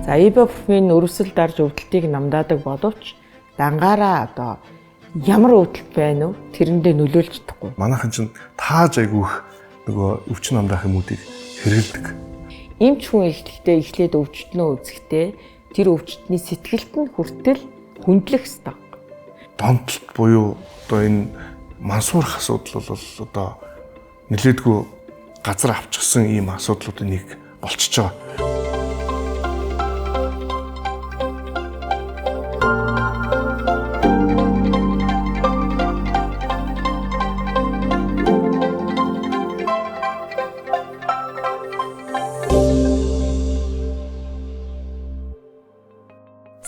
За ибупрофен өрөвсөл дарж өвдөлтийг намдаадаг боловч дангаараа одоо ямар өвдөлт байна уу тэрэндээ нөлөөлж чадахгүй. Манайхан чинь тааж айгүйх нөгөө өвчин намдаах юмуудыг хэрэгэлдэг. Эмч хүн эхлээд өвчтнөө үзэхдээ тэр өвчтний сэтгэлд нь хүртэл хүндлэх ёстой. Донтолт буюу одоо энэ мансуурах асуудал бол одоо нэлээдгүй газар авчихсан ийм асуудлуудын нэг болчихж байгаа.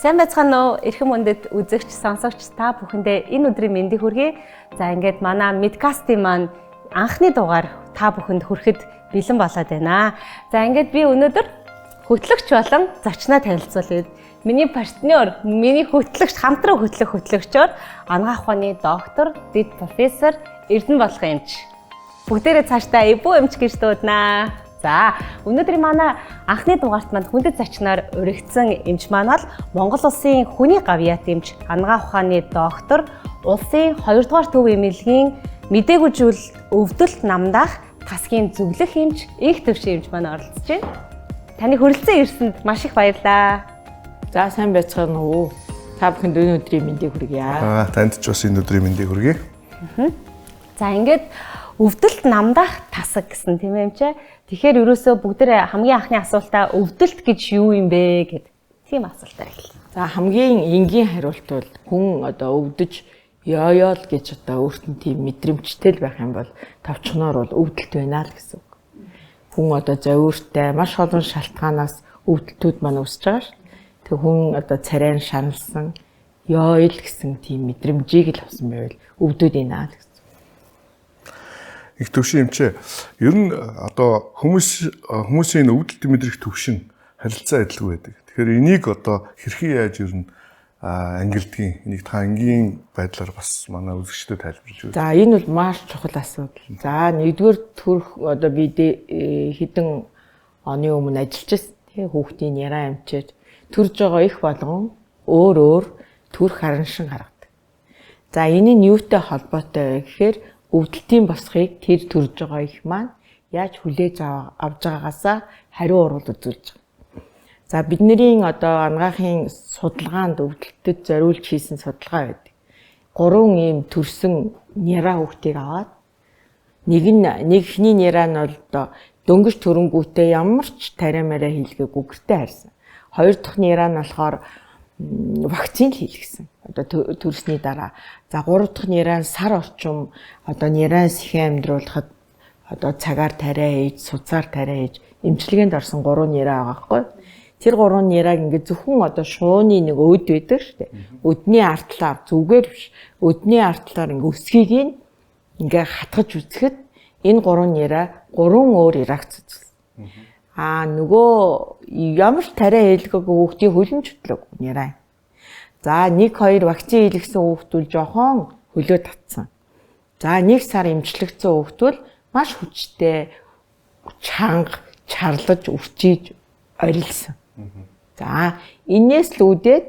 Сайн байцгаана уу? Эрхэм мөндөд үзэгч, сонсогч та бүхэндээ энэ өдрийн мэндийг хүргэе. За ингээд манай Медкастын маань анхны дугаар та бүхэнд хүрэхэд бэлэн болоод байна. За ингээд би өнөөдөр хөтлөгч болон зочноо танилцуулъя. Миний партнер, миний хөтлөгч, хамтран хөтлөгчөөр анагаах ухааны доктор, дэд профессор Эрдэнэ Болгон эмч. Бүгдээрээ цаашдаа эбүү эмч гэж дуудана. За өнөөдрийн манай анхны дугаарт манд хүндэт зочноор уригдсан эмч маань бол Монгол улсын хүний гавьяат эмч, анагаах ухааны доктор, улсын 2 дугаар төв эмнэлгийн мдэггүй зүйл өвдөлт намдаах тасгийн зөвлөх эмч, их төвшин эмч маань оролцож байна. Таны хүрэлцэн ирсэнд маш их баярлалаа. За сайн байцгаана уу? Та бүхэнд энэ өдрийн мэндийг хүргье. Танд ч бас энэ өдрийн мэндийг хүргэе. За ингээд өвдөлт намдаах тасаг гэсэн тийм ээ эмчээ. Тэгэхээр ерөөсөө бүгдээ хамгийн анхны асуултаа өвдөлт гэж юу юм бэ гэд тийм асуултаар эхэллээ. За хамгийн энгийн хариулт бол хүн одоо өвдөж ёо-ёо л гэж одоо өөрт нь тийм мэдрэмжтэй л байх юм бол товчхоноор бол өвдөлт байна л гэсэн үг. Хүн одоо зовиртой маш олон шалтгаанаас өвдөлтүүд маань үүсэж байгаа шүү. Тэг хүн одоо царайн шаналсан ёо ил гэсэн тийм мэдрэмжийг л авсан байвал өвдөд ийна л гэсэн. Их төвшин эмчээ. Ер нь одоо хүмүүсийн өвдөлт мэдрэх төвшин харилцаа адилгүй байдаг. Тэгэхээр энийг одоо хэрхэн яаж ер нь ангилдгийг энийг та ангийн байдлаар бас манай үзэгчдэд тайлбарлаж өгье. За энэ бол маш чухал асуудал. За нэгдүгээр төрх одоо би хэдэн оны өмнө ажиллаж байсан. Тэ хүүхдийн яраа амчиж төрж байгаа их болгон өөр төрх хараншин харагдаг. За энэ нь юутай холбоотой вэ гэхээр өвдөлтийн босхийг тэр төрж байгаа их маань яаж хүлээж авж байгаагаасаа хариу урвал үзүүлж байгаа. За бидний одоо анагаахын судалгаанд өвдөлтөд зориулж хийсэн судалгаа байдаг. 3 ийм төрсөн няра хүүхдийг аваад нэгний няра нь бол одоо дөнгөж төрөнгүүтээ ямар ч тариа-мараа хийлгээ гүгэртэй харьсан. 2 дахь няра нь болохоор вакцин хийлгэсэн. Одоо төрсний дараа. За 3 дахь нэрэн сар орчим одоо нэрэн сэхэн амьдруулахад одоо цагаар тариа хийж, суцаар тариа хийж эмчилгээнд орсон 3 нэрэ байгаа байхгүй. Тэр 3 нэрэг ингээд зөвхөн одоо шууны нэг өд байдаг шүү дээ. Өдний артлаар зүгээр биш. Өдний артлаар ингээд өсгийг ингээд хатгаж үзэхэд энэ 3 нэрэ 3 өөр реакц үзүүлсэн. Нөгөө ямар ч тариа хийлгээгүй хүүхдийн хөлн чөтлөг нэрэ. За 1-2 вакцин хийлгэсэн хүүхдүүл жоохон хөлөө татсан. За 1 сар эмчлэгдсэн хүүхдүүл маш хүчтэй чанга чарлаж өвчиж орилсон. За энээс л үүдээд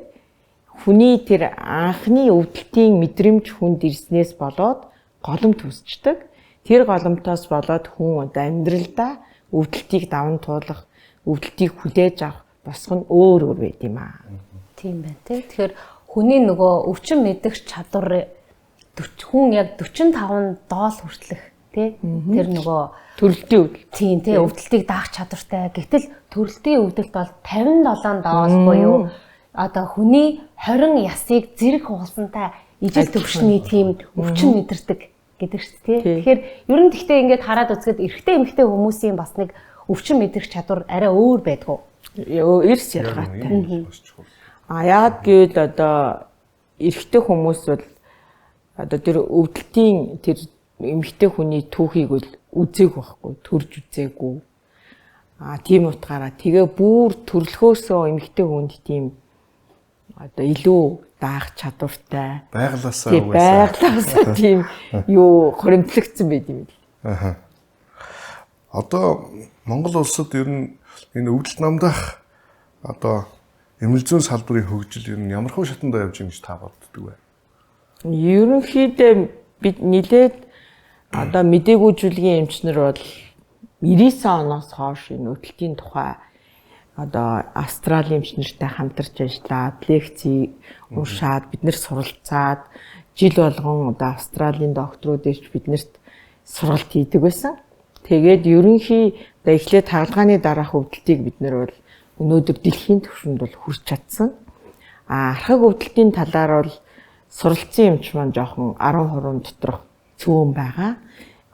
хүний тэр анхны өвдөлтийн мэдрэмж хүнд ирснээс болоод голомт үүсчдэг. Тэр голомтоос болоод хүн одоо амьдралдаа өвдөлтийг даван туулах, өвдөлтийг хүлээж авах босго нь өөр байд юм аа. Тийм байна тий. Тэгэхээр хүний нөгөө өвчин мэдэх чадвар хүн яг 45 доол хүртэлх тий. Тэр нөгөө төрөлтийн өвдөлт. Тийм тий өвдөлтийг даах чадвартай. Гэтэл төрөлтийн өвдөлт бол 57 доол буюу одоо хүний 20 ясыг зэрэг хугалсантай ижил төвшний тийм өвчин мэдэрдэг гэдэг шүү дээ. Тэгэхээр ер нь гэхдээ ингээд хараад үзэхэд эрэгтэй эмэгтэй хүмүүсийн бас нэг өвчин мэдрэх чадвар арай өөр байдгүй. Эрс ялгаатай. Яагаад гэвэл одоо эрэгтэй хүмүүс бол одоо тэр өвдөлтийн тэр эмэгтэй хүний түүхийг бол үзээг байхгүй, төрж үзээгүй. Тийм утгаараа тэгээ бүр төрлөхөөсөө эмэгтэй хүнд тийм одоо илүү даах чадвартай байглаасаа тийм юу хоримтлагдсан байт юм л. Одоо Монгол улсад ер нь энэ өвдөлт намдаах одоо эмнэлэг зүйн салбарын хөгжил ер нь ямар хөө шатандаа явж байгаа гэж та боддог вэ? Ерөнхийдөө бид нилээд одоо мдэггүй жүлгийн эмчнэр бол 99 оноос хойш энэ хөдөлтийн тухай одоо Австрали эмчнэртэй хамтарч ажиллаад лекци уншаад бид нэр суралцаад жил болгон одоо Австралийн докторууд ирж биднэрт сургалт хийдэг байсан. Тэгээд ерөнхий одоо эхлээд хаалгааны дараах өвдөлтийг бид нэр бол өнөөдөр дэлхийн түвшинд бол хүрч чадсан. Архаг өвдөлтийн талаар бол суралцсан эмч маань жоохон 10% доторх цөөн байгаа.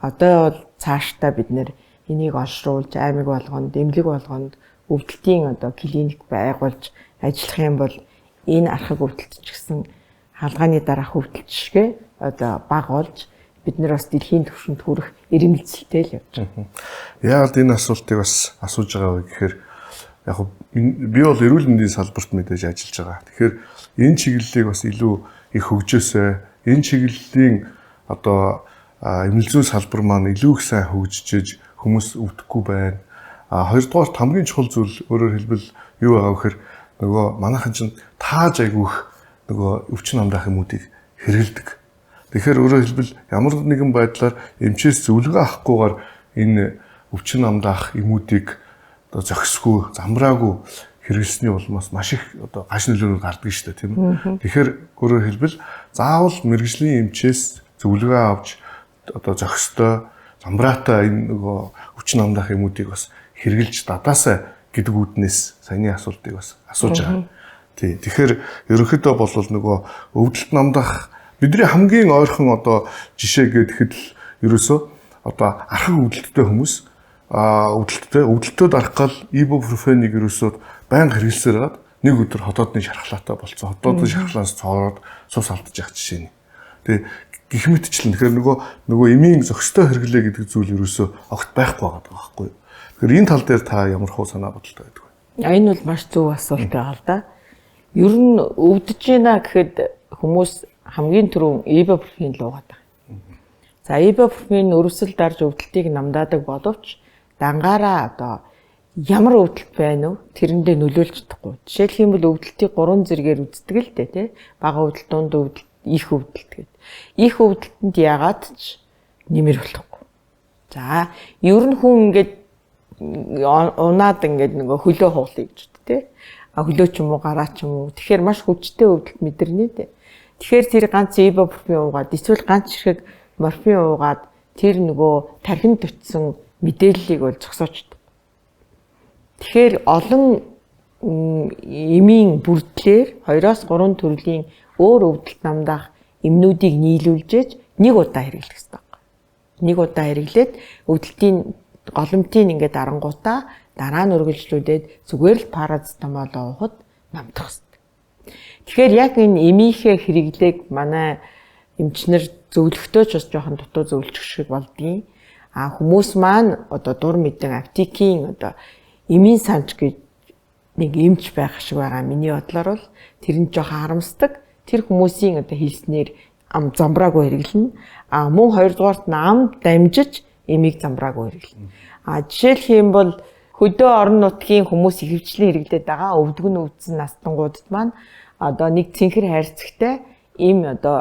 Одоо бол цаашдаа бид нэр энийг олшруулж аймаг болгонд, эмнэлэг болгонд өвдөлтийн одоо клиник байгуулж ажиллах юм бол энэ архаг өвдөлт ч гэсэн хаалгааны дараах өвдөлт шигэ одоо баг болж бид нэр бас дэлхийн түвшинд хүрэх эрмэлзэлтэй л явж байгаа. Яагаад энэ асуултыг бас асууж байгаа вэ гэхээр яг би бол эрүүл мэндийн салбарт мэдээж ажиллаж байгаа. Тэгэхээр энэ чиглэлийг бас илүү их хөгжөөсэй. Энэ чиглэлийн одоо эмнэлэг зүйн салбар маань илүү их сайн хөгжиж хүмүүс өвдөхгүй байна. Хоёрдугаар хамгийн чухал зүйл өөрөөр хэлбэл юу байгаа вэ гэхээр нөгөө манайхан чинь тааж айгүйх нөгөө өвчин амдаах юмуудыг хэрэгэлдэг. Тэгэхээр өөрөөр хэлбэл ямар нэгэн байдлаар эмчээс зөвлөгөө авахгүйгээр энэ өвчин амдаах юмуудыг одоо зохисгүй, замбраагүй хэрэглэсний улмаас маш их одоо гаш нөлөөнүүд гардаг шүү дээ, тийм үү? Тэгэхээр өөрөөр хэлбэл заавал мэрэгжлийн эмчээс зөвлөгөө авч одоо зохистой, замбраатай энэ нөгөө өвчин амдаах юмуудыг бас хэрэгжилж дадаасаа гэдэг үүднээс саяны асуултыг бас асууж байгаа. Тий. Тэгэхээр ерөнхийдөө бол нөгөө өвдөлт намдах бидний хамгийн ойрхон одоо жишээ гэхэд л ерөөсөө одоо архаг өвдөлттэй хүмүүс өвдөлтөд арах гал ибупрофеныг ерөөсөө байнга хэрэглэсээр хагаад нэг өдөр хотоодны шархлаатай болцсон. Хотоодны шархлаанаас цоороод цус алдаж явах жишээ нь. Тэгээ гэх мэтчлэн тэгэхээр нөгөө эмийн зохистой хэрэглээ гэдэг зүйл ерөөсөө огт байхгүй байгаа байхгүй юу? Тэгэхээр энэ тал дээр та ямар хөө санаа бодолтой байдаг вэ? Энэ бол маш зөв асуулт байгаа л да. Ер нь өвдөж байна гэхэд хүмүүс хамгийн түрүүн ибупрофен л уугаад байгаа. За ибупрофен өрөвсөл дарж өвдөлтийг намдаадаг боловч дангаараа одоо ямар өвдөлт байна вэ? Тэрэндээ нөлөөлж чадахгүй. Жишээлх юм бол өвдөлтийг 3 зэрэгээр үздэг л дээ, тий? Бага өвдөлт, дунд өвдөлт, их өвдөлт гэдэг. Их өвдөлтөнд яагаад ч нэмэр болохгүй. За, ер нь хүн ингээд унаад ингээд нөгөө хөлөө хуулъя гэж үү, тий? Хөлөө ч юм уу, гараа ч юм уу. Тэгэхээр маш хүчтэй өвдөлт мэдэрнэ дээ. Тэгэхээр тэр ганц ибупрофен уугаад, эсвэл ганц ширхэг морфин уугаад тэр нөгөө тархинд очисон мэдээллийг бол зогсоочдөг. Тэгэхээр олон эмийн бүрдлэр 2-3 төрлийн өөр өвдөлт намдаах эмнүүдийг нийлүүлжээж нэг удаа хэрэглэх хэрэгтэй байна. Нэг удаа хэрэглээд өвдөлтийн голомтын ингээд дарангуудаа дараа нь үргэлжлүүлээд зүгээр л парацетамол уухад намдах хэрэгтэй. Тэгэхээр яг энэ эмийнхээ хэрэглээг манай эмчнэр зөвлөхдөө ч бас жоохон дутуу зөвлөж шиг болдгийг. Хүмүүс маань одоо дур мэдэн аптекийн одоо эмийн санч гэж нэг эмч байх шиг байгаа. Миний бодлоор бол тэр нь жоохон харамсдаг. Тэр хүмүүсийн одоо хэлснээр ам замбраагүй хэрэглэнэ. Мөн хоёрдугаарт нь ам дамжиж эмийг замбраагүй хэрэглэнэ. Жишээлх юм бол хөдөө орон нутгийн хүмүүс ихэвчлэн хэрэглээд байгаа өвдгөн өвдсөн настангуудад маань одоо нэг цэнхэр хайрцагтай им одоо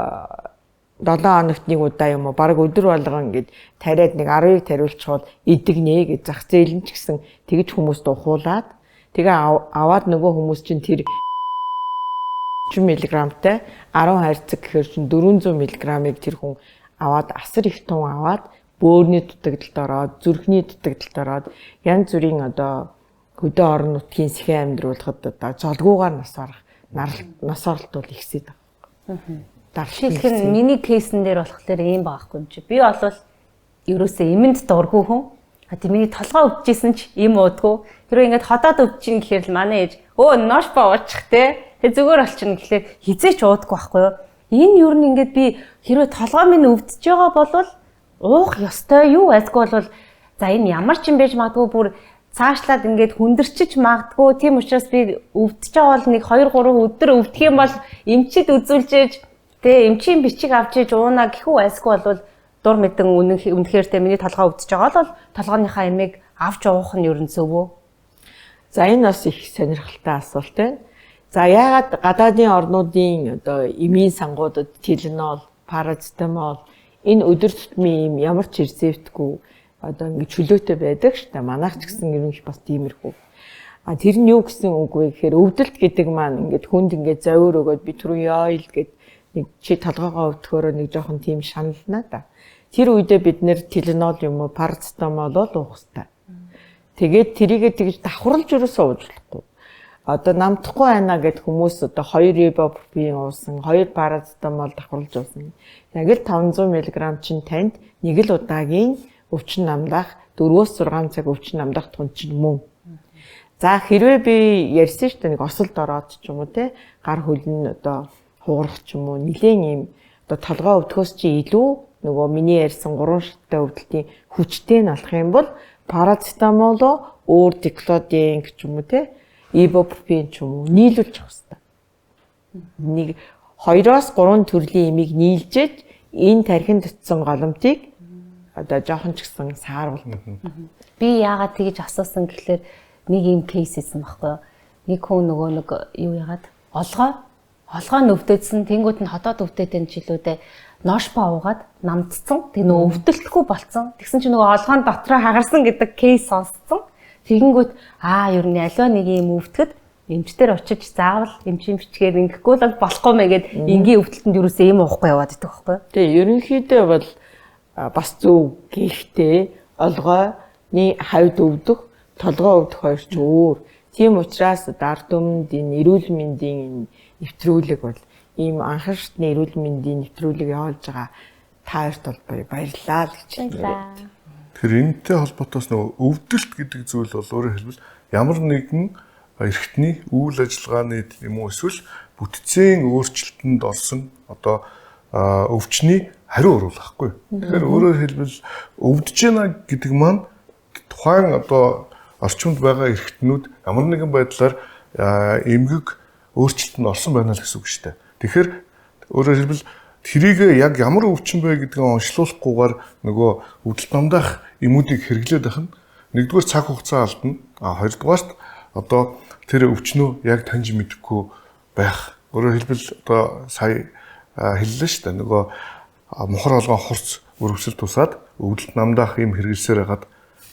7 хоногт нэг удаа юм уу баг өдөр болгон ингээд тариад нэг 10-ыг тариулчихвал идэгнэ гэж зах зээл нь ч гэсэн тэгж хүмүүст ухуулаад тэгээ аваад нөгөө хүмүүс чинь тэр 30 мг-тай 10 хайрцаг гэхээр чинь 400 мг-ыг тэр хүн аваад асар их тун аваад бөөрийн дутагдалд ороод зүрхний дутагдалд ороод янз бүрийн одоо хөдөө орон нутгийн сэхэн амьдруулахад одоо золгуугаар нас оролт бол ихсээд байгаа. Тэгэхээр миний кейсэн дээр болохоор ийм байхгүй юм чи. Би бол ерөөсөө эмэнд дургүй хүн. Тийм миний толгой өвдөжсэн ч им уудгүй. Тэрөө ингээд ходоод өвдөж гэхээр л манай ээж нош ба уучих те. Тэг зүгээр болчихно гэхлээр хизээч уудгүй байхгүй юу. Энэ юу н ингээд би хэрвээ толгой минь өвдөж байгаа бол уух ёстой юу айсгүй бол за энэ ямар ч юм байж магадгүй бүр цаашлаад ингээд хүндэрчиж магадгүй. Тийм учраас би өвдөж байгаа бол нэг 2-3 өдөр өвдөх юм бол эмчид үзүүлжээж тэгээ эмчийн бичиг авчиж ууна гэхүү айсгүй бол дур мэдэн үнэхээр тэ миний толгой өвдөж байгаа бол толгойнхаа эмийг авч уух нь ерөн зөв үү? За энэ бас их сонирхолтой асуулт байна. За яагаад гадаадын орнуудын одоо эмийн сангуудад Tylenol, парацетамол энэ өдөр тутмын юм ямар ч рецептгүй одоо ингэ чөлөөтэй байдаг шүү дээ. Манайх ч гэсэн ерөнхийдөө бас тиймэрхүү. А тэр нь юу гэсэн үг вэ гэхээр өвдөлт гэдэг маань ингээд хүнд ингээд зовир өгөөд би түрүү яйл гэд нэг чи толгоогоо өвдөхөөрөө нэг жоохон тийм шаналнаа да. Тэр үедээ бид нэр Tylenol юм уу парацетамол бол уух хэрэгтэй. Тэгээд тэрийгээ тэгж давхарлаж өрөөсөө уучлахгүй. Одоо намдахгүй байна гэд хүмүүс одоо 2 ibuprofen уусан, 2 парацетамол давхарлаж уусан. Яг л 500 мг чинь танд нэг л удаагийн өвчин намдах 4-6 цаг өвчин намдах тун чинь мөн. За хэрвээ би ярьсан шүү дээ нэг осолд ороод ч юм уу те гар хөл нь одоо хугарах ч юм уу нилээн юм одоо толгой өвдөхөөс чи илүү нөгөө миний ярьсан 3 шаттай өвдөлтийн хүчтэй нь болох юм бол парацетамол өөр диклодин ч юм уу те ibuprofen ч юм уу нийлүүлж авах хэрэгтэй. Нэг 2-3 төрлийн эмийг нийлжээж энэ тархинд утсан голомтыг одоо жоохон ч гэсэн сааруулдаг. Би яагаад тэгж асуусан гэхэлэр нэг юм кейс хийсэн байхгүй юу? Нэг хүн нөгөө нэг юу яагаад олгоо өвдөдсөн тэнгууд нь хотоод өвдөдөн жилүүдээ ношпа уугаад намдцсан. Тэг нөгөө өвдөлтгүй болцсон. Тэгсэн чинь нөгөө олгоонд дотроо хагарсан гэдэг кейс сонсцсон. Тэгэнгүүт ер нь аливаа нэг юм өвдөхөд эмчтэр очиж заавал эмчимчгээр ингэхгүй л болохгүй мэгээд энгийн өвдөлтөнд юусэн юм уухгүй яваад идэх байхгүй юу? Тэг ерөнхийдөө бол бас зөв гэхдээ олгооны хавьд өвдөх толгой өвдөх хоёр ч өөр. Тийм учраас ард түмэнд энэ эрүүл мэндийн нэвтрүүлэг бол ийм анхан шатны эрүүл мэндийн нэвтрүүлэг явуулж байгаа та хоёрт бол баярлалаа гэж байна. Тэгэхээр энэтэй холбоотойс нөгөө өвдөлт гэдэг зүйл бол өөрөөр хэлбэл ямар нэгэн эрхтний үйл ажиллагааны юм уу эсвэл бүтцийн өөрчлөлтөнд орсон одоо өвчний хариу уруулахгүй. Тэгэхээр өөрөөр хэлбэл өвдөж байна гэдэг маань тухайн одоо орчимд байгаа эрхтнүүд ямар нэгэн байдлаар эмгэг өөрчлөлтөнд орсон байна л гэсэн үг шүү дээ. Тэгэхээр өөрөөр хэлбэл тэрийг яг ямар өвчин бэ гэдгийг онцлуулахгүйгээр нөгөө өвдөлт намдах эмүүдийг хэрэглээд байх нь нэгдүгээр цаг хугацаа алдна. Хоёрдугаарт одоо тэр өвчнөө яг таньж мэдэхгүй байх. Өөрөөр хэлбэл одоо сая хэллээ шүү дээ. Нөгөө мохор олгон хурц өрөвсөл тусаад өвдөлт намдах юм хэрэглэсээр хагаад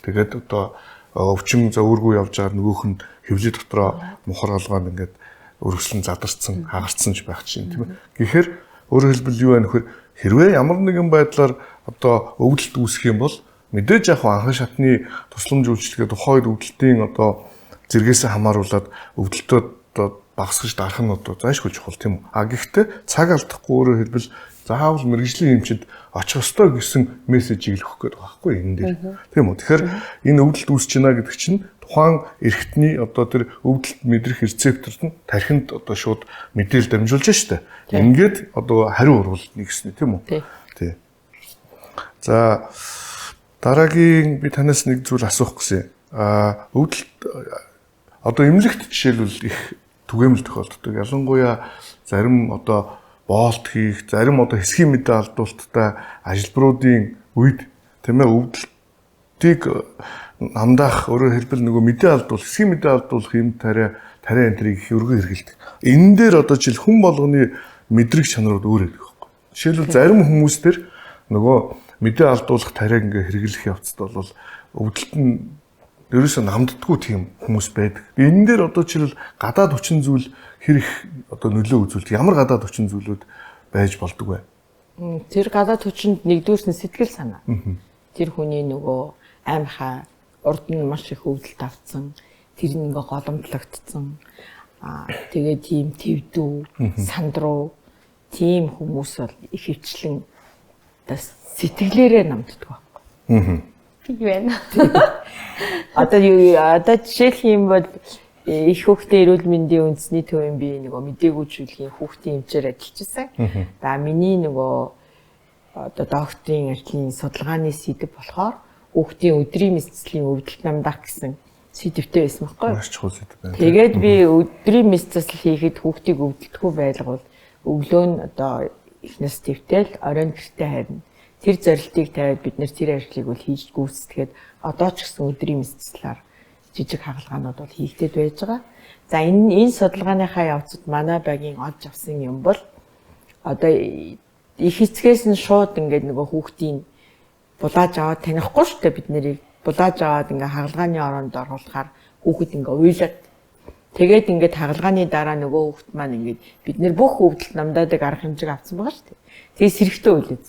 тэгээд одоо өвчин зөвөргүй явж байгаа нөгөөх нь хөвлөд дотроо мохор олгоон ингээд өрөвслөн задарсан, хагарцсан ч байх чинь тийм ээ. Гэхдээ өөрөөр хэлбэл юу вэ нөхөр хэрвээ ямар нэгэн байдлаар одоо өвдөлт үүсэх юм бол мэдээж яг анхан шатны тусламж үйлчилгээ тухайд өвдөлтийн одоо зэргээс хамааруулаад өвдөлтөө одоо багасгаж дарах нь одоо зайлшгүй чухал тийм үү. Гэхдээ цаг алдахгүй өөрөөр хэлбэл заавал мэрэгжлийн эмчэд очих ёстой гэсэн мессежийг л өгөх гээд байгаа байхгүй энэ дээр. Тийм үү. Тэгэхээр энэ өвдөлт үүсэж байна гэдэг чинь тухайн эрхтний одоо тэр өвдөлт мэдрэх рецепторт нь тархинд одоо шууд мэдээлэл дамжуулж штэ. Ингээд одоо хариу уруулна гэсэн тийм үү. Тий. За дараагийн би танаас нэг зүйл асуух гэсэн. Өвдөлт одоо эмнэлэгт жишээлбэл их түгээмэл тохиолддог. Ялангуяа зарим одоо боолт хийх, зарим одоо хэсгийн мэдээ алдуулалттай ажилбаруудын үед тийм ээ өвдөлтийг намдаах өөрөөр хэлбэл нөгөө мэдээ алдуул, хэсгийн мэдээ алдуулах юм тариа энтрийг их өргөн хэрэгэлдэг. Энэ дээр одоо жишээл хүн болгоны мэдрэг чанарууд өөр байдаг байхгүй. Жишээлбэл зарим хүмүүс төр нөгөө мэдээ алдуулах тариаг ингээ хэрэглэх явцад бол өвдөлт нь ерөөсөө намддаггүй тийм хүмүүс байдаг. Энэ дээр одоо жишээл гадаад хүчин зүйл хэрэг одоо нөлөө үзүүлдэг. Ямар гадаад хүчин зүйлүүд байж болдог вэ? Тэр гадаад хүчинд нэгдүгээрс нь сэтгэл санаа. Тэр хүний нөгөө аимхай урд нь маш их өвдөлт авсан. Тэр нь ингээ голомдлогдсон. Тэгээд тийм твдүү, сандруу тийм хүмүүс бол их хвчлэн сэтгэлээрээ намддаг байхгүй. Тийм байна. Одоо жишээлх юм бол их хүүхдийн эрүүл мэндийн үндэсний төвийн би нөгөө мдэггүйжүүлгийн хүүхдийн эмчээр ажиллаж байсан. За миний нөгөө одоо докторийн ажлын судалгааны сэдэв болохоор хүүхдийн өдрийн мэдцлийн өвдөлт намдах гэсэн сэдэвтэй байсан байхгүй юу? Маш чухал сэдэв байна. Тэгээд би өдрийн мэдцэл хийхэд хүүхдийг өвдөлтгүй байлгавал өглөө нь одоо эхнээс твтэл оройн гэртээ харна. Тэр зорилтыг тавиад бид нэр тэр ажлыг бол хийж гүйцэтгээд одоо ч гэсэн өдрийн мэдцлээр жижиг хагалгаанууд бол хийгдэд байж байгаа. За энэ судалгааныхаа явцад манай багийн олж авсан юм бол одоо их эцгээс нь шууд ингээд нөгөө хүүхдийн булааж аваад танихгүй шүү дээ бид нарыг булааж аваад ингээ хагалгааны ороонд оруулахаар хүүхэд ингээ уйлаад тэгээд ингээд хагалгааны дараа нөгөө хүүхэд маань ингээд бид нэр бүх хөвдөлт намдаадаг арга хэмжээг авсан байгаа шүү дээ. Тэгээд сэрэгтэй уйлаад.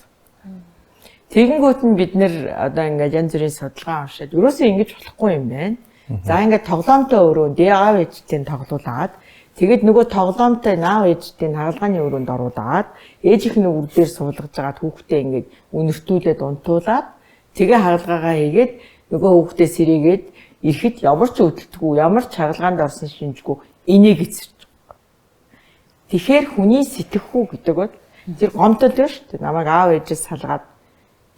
Тэгэнгүүт нь бид нэр одоо ингээд янз бүрийн судалгаа уншаад ерөөсөө ингэж болохгүй юм байна. За ингээд тоглоомтой өрөөнд аав ээжтэй тоглуулад тэгээд нөгөө тоглоомтой наав ээжтэй хагалгааны өрөөнд оруулаад ээжийнх нь үр дээр суулгаж агаад хүүхдээ ингээд үнэртүүлээд унтуулад тэгээ хагалгаагаа хийгээд нөгөө хүүхдээ сэрээгээд ирэхэд ямар ч өвдөлтгүй ямар ч хагалгаанд орсон шинжгүй энийг эцэрч байгаа. Тэгэхээр хүний сэтгэхүй гэдэг бол тэр гомдол байна шүү дээ. Намайг аав ээжээс салгаад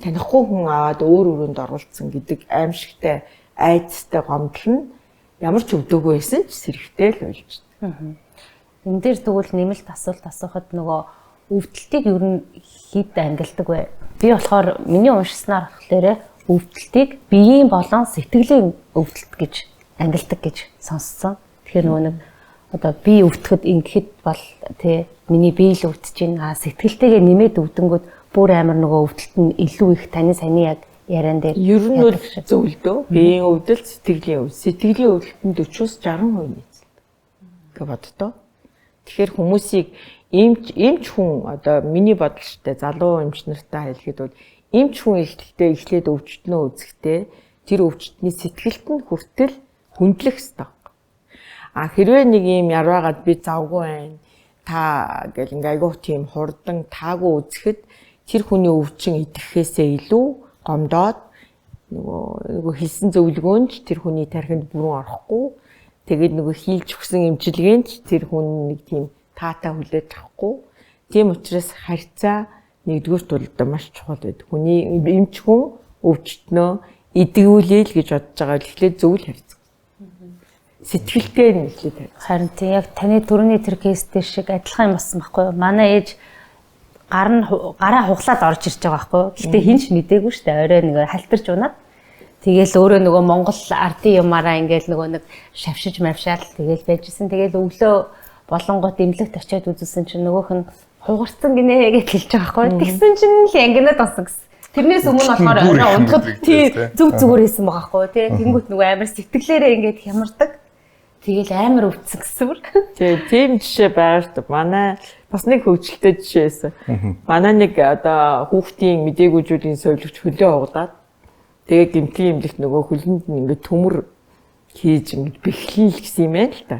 танихгүй хүн аваад өөр өрөөнд оруулсан гэдэг аимшигтай айцтай гомдол нь ямар ч өвдөөгүй байсан ч сэрэгтэй л болж байна. Энэ дээр тэгвэл нэмэлт асуулт асуухад нөгөө өвдөлтийг ер нь хэд ангилдаг вэ? Би болохоор миний уншснаар болохоор өвдөлтийг биеийн болон сэтгэлийн өвдөлт гэж ангилдаг гэж сонссон. Тэгэхээр нөгөө нэг одоо би өвдөхөд ингэхэд бол тий миний бие л өвдөж байна. Сэтгэлтэйгээ нэмээд өвдөнгөд бүр амар нөгөө өвдөлт нь илүү их таны саяны яг яриан дээр ер нь бол зөвлөдөө биеийн өвдөлт сэтгэлийн өвдөлтөнд 40-60% нийцэлдэг гэж боддоо. Тэгэхээр хүмүүсийг эмч хүн одоо миний бодлолтой залуу эмч нартай хэлэхэд бол эмч хүн эхлээд өвчтнөө үзэхдээ тэр өвчтний сэтгэлд нь хүртэл хүндлэх ёстой. Хэрвээ нэг юм ярваагаад би завгүй байна. Та гэл ингээ айгуу тийм хурдан таагүй үзэхэд тэр хүний өвчин идэхээсээ илүү гомдоод нөгөө хэлсэн зөвлөгөөнд тэр хүний тархинд бүрэн орохгүй. Тэгээд нөгөө хийлж өгсөн эмчилгээнд тэр хүн нэг тийм таатай хүлээж авахгүй. Тийм учраас харьцаа нэгдүгээр тулд маш чухал байдаг. Хүний эмч хүн өвчтнөө идэгүүлээ л гэж бодож байгаа л эхлээд зөв л харьцах. Сэтгэлтэй нь эхлээд харьцах. Харин тийм яг таны түрүүний тэр кейстэй шиг адилхан юм болсон байхгүй юу? Манай ээж гараа хуглаад орж ирж байгаа байхгүй юу? Гэтэ хинч мэдээгүй шүү дээ. Орой нэг халтарч унаад. Тэгээл өөрөө нөгөө Монгол ардын юмараа ингээл нөгөө нэг шавшиж мавшаал тэгээл байжсэн. Тэгээл өглөө болонгот имлэгт очиад үзүүлсэн чинь нөгөөх нь хугарцсан гинэ гэж хэлж байгаа байхгүй. Тэгсэн чинь л ангинаад онсон гэсэн. Тэрнээс өмнө болохоор орой унтахад тий зүг зүгээр хийсэн байгаа байхгүй тий. Тэнгүүт нөгөө амар сэтгэлээрээ ингээд хямардаг. Тэгээл амар өвдсөн гэсэн бүр. Тий, тийм жишээ байгаа шүү дээ. Манай бас нэг хөвгөлтэй жишээсэн. Манай нэг одоо хүүхдийн мдээгүй зүйлийн соёлогч хөлөө угадаад тэгээ гэмтлийн эмнэлэгт нөгөө хөлөнд нь ингээд төмөр хийж ингээд бэхлэн л гэсэн юм байна л та.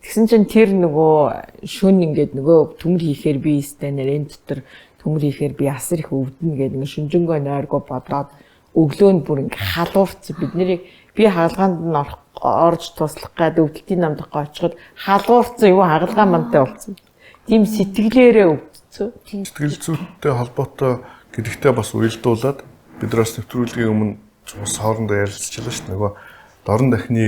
Тэгсэн чинь тэр нөгөө шүн ингээд нөгөө төмөр хийхээр би өстэй нэр энэ дотор төмөр хийхээр би асар их өвдөн гэдэг ингээд шүнжэнгөө нойргоо бодоод өглөө нь бүр ингээд халуурч бид нарыг би хаалгаанд нь орж туслах гээд өвдөлтийн намдах очиход халуурсан юу хаалгаа мантай болсон. Тийм сэтгэлээрээ өвдсөн. Сэтгэл зүйтэй холбоотой гэдэгтээ бас уялдуулаад бид нараас нэвтрүүлгийн өмнө бас хоорондоо ярилцчихлаа шүү дээ. Нөгөө дорн дахны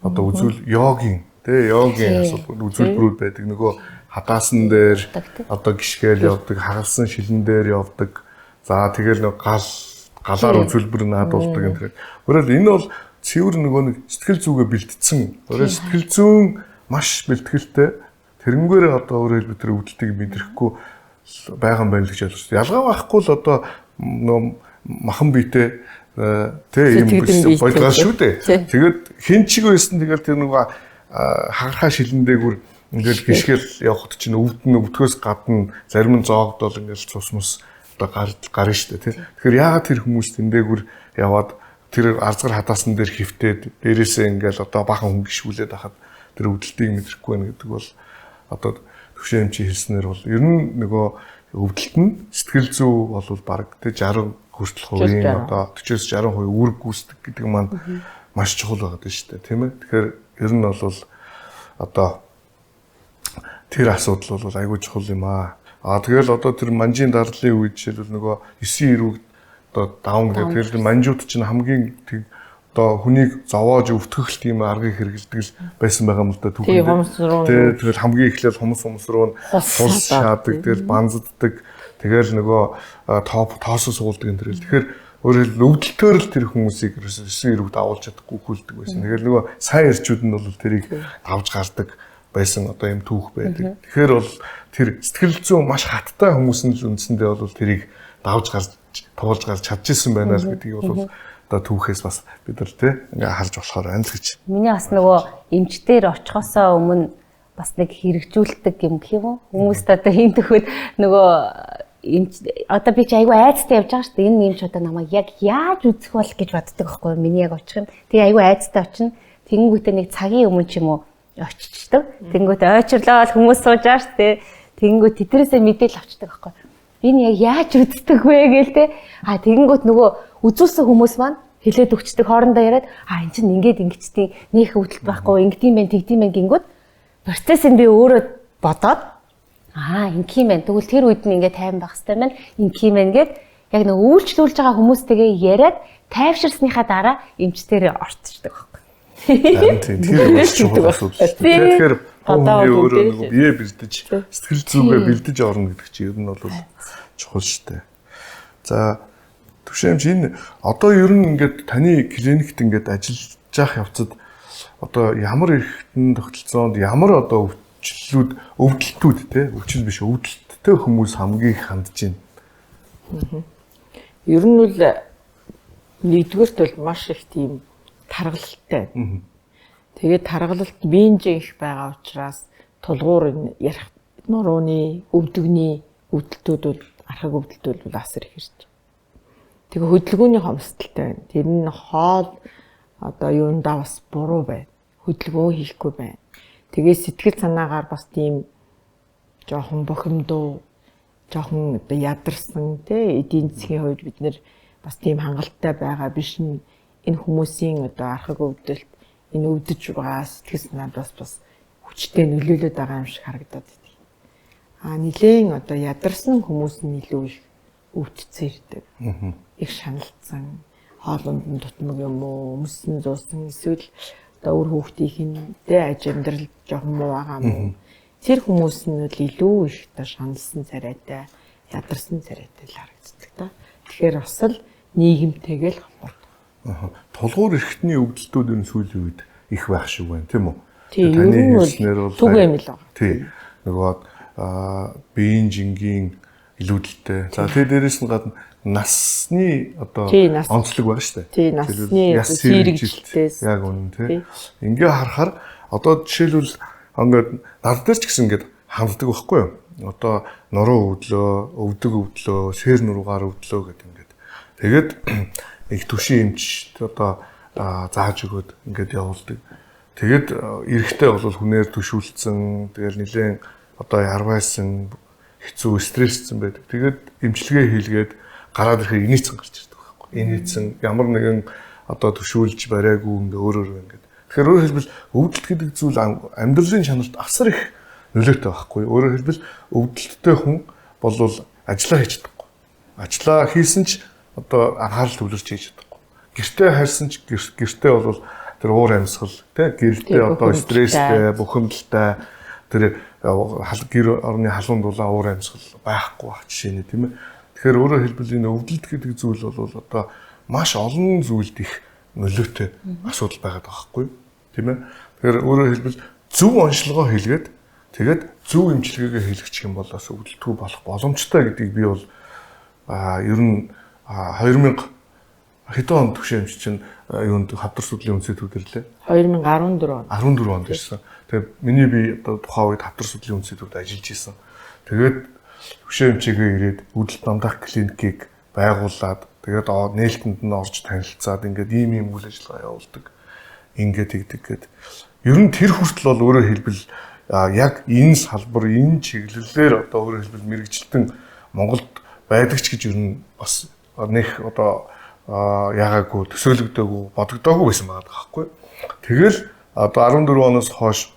одоо үзүүл йогийн асуудал үзүүлбэрүүд байдаг. Нөгөө хадаасан дээр одоо гიშгээл явдаг, хагалсан шилэн дээр явдаг. За тэгэл нөгөө галаар үзүүлбэр наадуулдаг юм тэр. Өөрөөр энэ бол цэвэр нөгөө нэг сэтгэл зүгээ бэлдсэн. Өөрөөр сэтгэл зүйн маш бэлтгэлтэй. Тэрнгээрээ одоо өөрөөр бид тэр өвдөлтийг мэдрэхгүй байгаа юм байна л гэж ойлгож байна. Ялгаа байхгүй л одоо нөгөө махан биетэй ийм болгоо шүү дээ. Тэгээд хин чиг байсан тэгэл тэр нөгөө хагархаа шилэндээгээр ингээл гიშгэл явахд чинь өвдөхөөс гадна зарим нь зоогдол ингээл цус мус одоо гарна шүү дээ тий. Тэгэхээр яагаад тэр хүмүүс тэндээгээр яваад тэр арзгар хадаасан дээр хөвтөөд дээрээсээ ингээл одоо бахан хүн гიშгүүлээд хахад тэр өвдөлтийг мэдрэхгүй байна гэдэг бол одоо төвшин эмчи хэлснээр бол ер нь нөгөө өвдөлт нь сэтгэл зүй бол баг тий 60 хүртэл хувийн одоо 40-60% үүрэг гүйцэтгэх гэдэг маань маш чухал байгаа дээ шүү дээ тийм ээ. Тэгэхээр ер нь бол одоо тэр асуудал бол айгүй чухал юм аа. Тэгэл одоо тэр манжийн дарлын үед жишээлбэл нөгөө 9 эрүүг одоо даун гэдэг. Тэр манжууд чинь хамгийн одоо хүнийг зовоож өвтгөх тийм аргыг хэрэгэлдэг л байсан байгаа юм л да түүхэнд. Тэгэл хамгийн эхлээл хумс руу хулс шаадаг, тэгэл банзаддаг. Тэгэл нөгөө тоосоо суулдаг энэ төрөл. Тэгэхээр Өөрөөр хэлбэл өвдөлтөөр л тэр хүмүүсийг ерөөсөө ирүүг давуулж чадахгүй хүлдэг байсан. Тэгэхээр нөгөө сайн ирчүүд нь бол тэрийг авж гардаг байсан одоо юм түүх байдаг. Тэгэхээр бол тэр сэтгэл зүйн маш хаттай хүмүүс нь л үндсэндээ бол тэрийг давж гарч туулж гарч чадчихсан байна л гэдгийг бол одоо түүхээс бас бид нар тий ингээ харж болохоор байна л гэж. Миний бас нөгөө эмч дээр очихосоо өмнө бас нэг хэрэгжүүлдэг юм гэх юм уу? Хүмүүст одоо хин төхөд нөгөө одоо би ч айгүй айцтай явж байгаа шүү дээ. Энэ нэмч одоо намайг яг яаж үзэх бол гэж боддог байхгүй юу? Миний яг очих юм. Тэгээ айгүй айцтай очино. Тэнгүүтээ нэг цагийн өмнө ч юм уу очичдаг. Тэнгүүт ойчрлоод хүмүүс сууж байгаа шүү дээ. Тэнгүүт тэдрээсээ мэдээл авчдаг байхгүй юу? Энэ яг яаж үздэг вэ гээл те. А тэнгүүт нөгөө үзүүлсэн хүмүүс маань хэлээд өгчдөг хоорондоо яриад эн чинь ингээд ингэчтий нөх өвдөлт байхгүй ингэдэм байх тэгдэм байх гингүүд процессыг би өөрөө бодоод ингэм байх. Тэгвэл тэр үед нь ингээд тайван байх хэрэгтэй байна. Ингэм байх гэд яг нэг үйлчлүүлж байгаа хүмүүстэйгээ яриад тайвширсныхаа дараа эмчтэр орцчихдаг байхгүй. Тэр бас чухал асуудал. Тэгэхээр одоо өөрөө нэг бие бэлдэж сэтгэл зүгээ бэлдэж орно гэдэг чинь ер нь бол чухал шүү дээ. За түвшэмж энэ одоо ер нь ингээд таны клиникт ингээд ажиллаж явах явцад одоо ямар эрхтэн тогтолцоонд ямар одоо өвдөлтүүд те өвчл биш өвдөлттэй хүмүүс хамгийн их хандж байна. Ер нь бол нэгдүгээрт бол маш их тийм таргалалтай. Тэгээд таргалалт биенжээ их байгаа учраас тулгуур ярих нурууны өвдөгний өвдөлтүүд бол архаг өвдөлтүүд бол асар их ирж. Тэгээ хөдөлгөөний хомсдолтой байна. Тэр нь хоол одоо юундаа бас буруу байна. Хөдөлгөөн хийхгүй байна. Тэгээ сэтгэл санаагаар бас тийм жоохон бохимдуу, жоохон одоо ядарсан тий эдийн засгийн хувьд бид нэр бас тийм хангалттай байгаа биш нь энэ хүмүүсийн одоо архаг өвдөлт энэ өвдөж байгаа сэтгэл санаад бас хүчтэй нөлөөлөд байгаа юм шиг харагдаад байна. Нилээн одоо ядарсан хүмүүс нь илүү их өвдцэн ирдэг. Их шаналцсан, хоолунд нь тутмаг юм уу, өмсөн зуусан эсвэл одоо өөр хүүхдийнхээ аж амьдрал жоохон муу байгаа юм уу. Тэр хүмүүс нь л илүү их одоо шаналсан царайтай, ядарсан царайтай л харагддаг та. Тэгэхээр бас л нийгэмтэйгээ л хамаардаг. Тулгуур эрхтний өвдөлтүүд энэ сүүлийн үед их байх шиг байна, тийм үү? Таны хэлснээр бол түг юм л байна. Тий. Нөгөө биеийн жингийн илүүдэлтэй. За тэгээ дээрэс нь гадна насны одоо онцлог байна шүү дээ. Тий, насны зэрэгжилтээс яг үнэн тий. Ингээ харахаар одоо жишээлбэл ингээд над дээр ч гэсэн ингээд ханддаг байхгүй юу? Одоо нуруу өвдлөө, өвдөг өвдлөө, сэр нуруугаар өвдлөө гэдэг ингээд. Тэгээд их түвшин эмч одоо зааж өгөөд ингээд явуулдаг. Тэгээд эрэхтэй бол хүнээр төшүүлсэн, тэгэл нилээн одоо ярвайсан, хэцүү стрессцэн байдаг. Тэгээд эмчилгээ хийлгээд гараад ирэхээр инээцэн гарч ирдэг байхгүй. Инээцэн ямар нэгэн одоо төшүүлж бариагүй ингээ өөрөөр ингээд. Тэгэхээр өөрөөр хэлбэл өвдөлт гэдэг зүйл амьдралын чанарт асар их нөлөөтэй байхгүй. Өөрөөр хэлбэл өвдөлттэй хүн болвол ажиллаа хийж чадахгүй. Ажиллаа хийсэн ч одоо анхаарал төвлөрч хийж чадахгүй. Гэртээ хайрсан ч гэртээ бол тэр уур амьсгал тий гэртээ одоо стресстэй, бухимдалтай тэр гэр орны халуун дулаан уур амьсгал байхгүй байх жишээ нь тийм ээ. Тэгэхээр өөрөөр хэлбэл энэ өвдөлт гэдэг зүйл бол одоо маш олон зүйлд их нөлөөтэй асуудал байгаад байгаа байхгүй тийм ээ. Тэгэхээр өөрөөр хэлбэл зөв онцлогоо хийлгээд тэгээд зөв эмчилгээгээ хийлгэх юм бол бас өвдөлтгүй болох боломжтой гэдгийг би бол ер нь 2000 хэдэн онд төвшөөмч чинь юунд хавдар судлалын үндэсний төвдөрлөө 2014 онд ирсэн. Тэгээ миний би одоо тухайн үед хавдар судлалын үндэсний төвд ажиллаж исэн. Тэгээд төвшөөмчигээ ирээд өвдөлт намдах клиникийг байгуулад тэгээд нээлтэнд нь орж танилцаад ингээд ийм үйл ажиллагаа явуулдаг. Ингээд тэгдэг гээд. Ер нь тэр хүртэл бол өөрөөр хэлбэл яг энэ салбар энэ чиглэлээр одоо өөрөөр хэлбэл мэрэгжилтэн Монголд байдаг ч гэж ер нь бас нэх одоо ягаагүй төсөөлөгдөөгүй бодогдоогүй байсан байгаа байхгүй. Тэгэл одоо 14 оноос хойш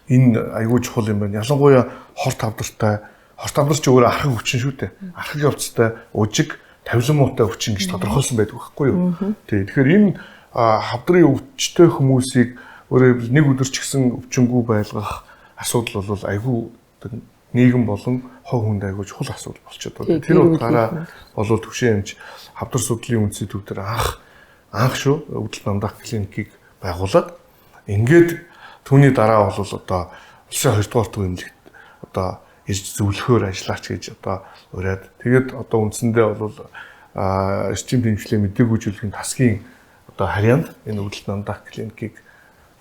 энэ айгүй чухал юм байна. Ялангуяа хорт хавдартай ч өөрөө архаг өвчин шүү дээ. Архаг явцтай ужиг тавилан муутай өвчин гэж тодорхойлсон байдаг байхгүй юу? Тий. Тэгэхээр энэ хавдрын өвчтэй хүмүүсийг өөрөө нэг өдөр ч гэсэн өвчнгүй байлгах асуудал бол айгүй нийгэм болон хов хүнд айгүй чухал асуудал болчиход байна. Тэр утгаараа болов төвшин эмч хавдар судлалын үндэсний төв дээр анх шүү өвдөлт намдах клиникийг байгуулад ингээд түүний дараа бол одоо улсын 2 дугаар төвөмлөгт одоо ирж зөвлөхөөр ажиллаач гэж одоо ураад тэгээд одоо үндсэндээ бол эрчим тэмцлийн мэдээгүй зүйлийн тасгийн одоо харьяанд энэ өвдөлт намдах клиникийг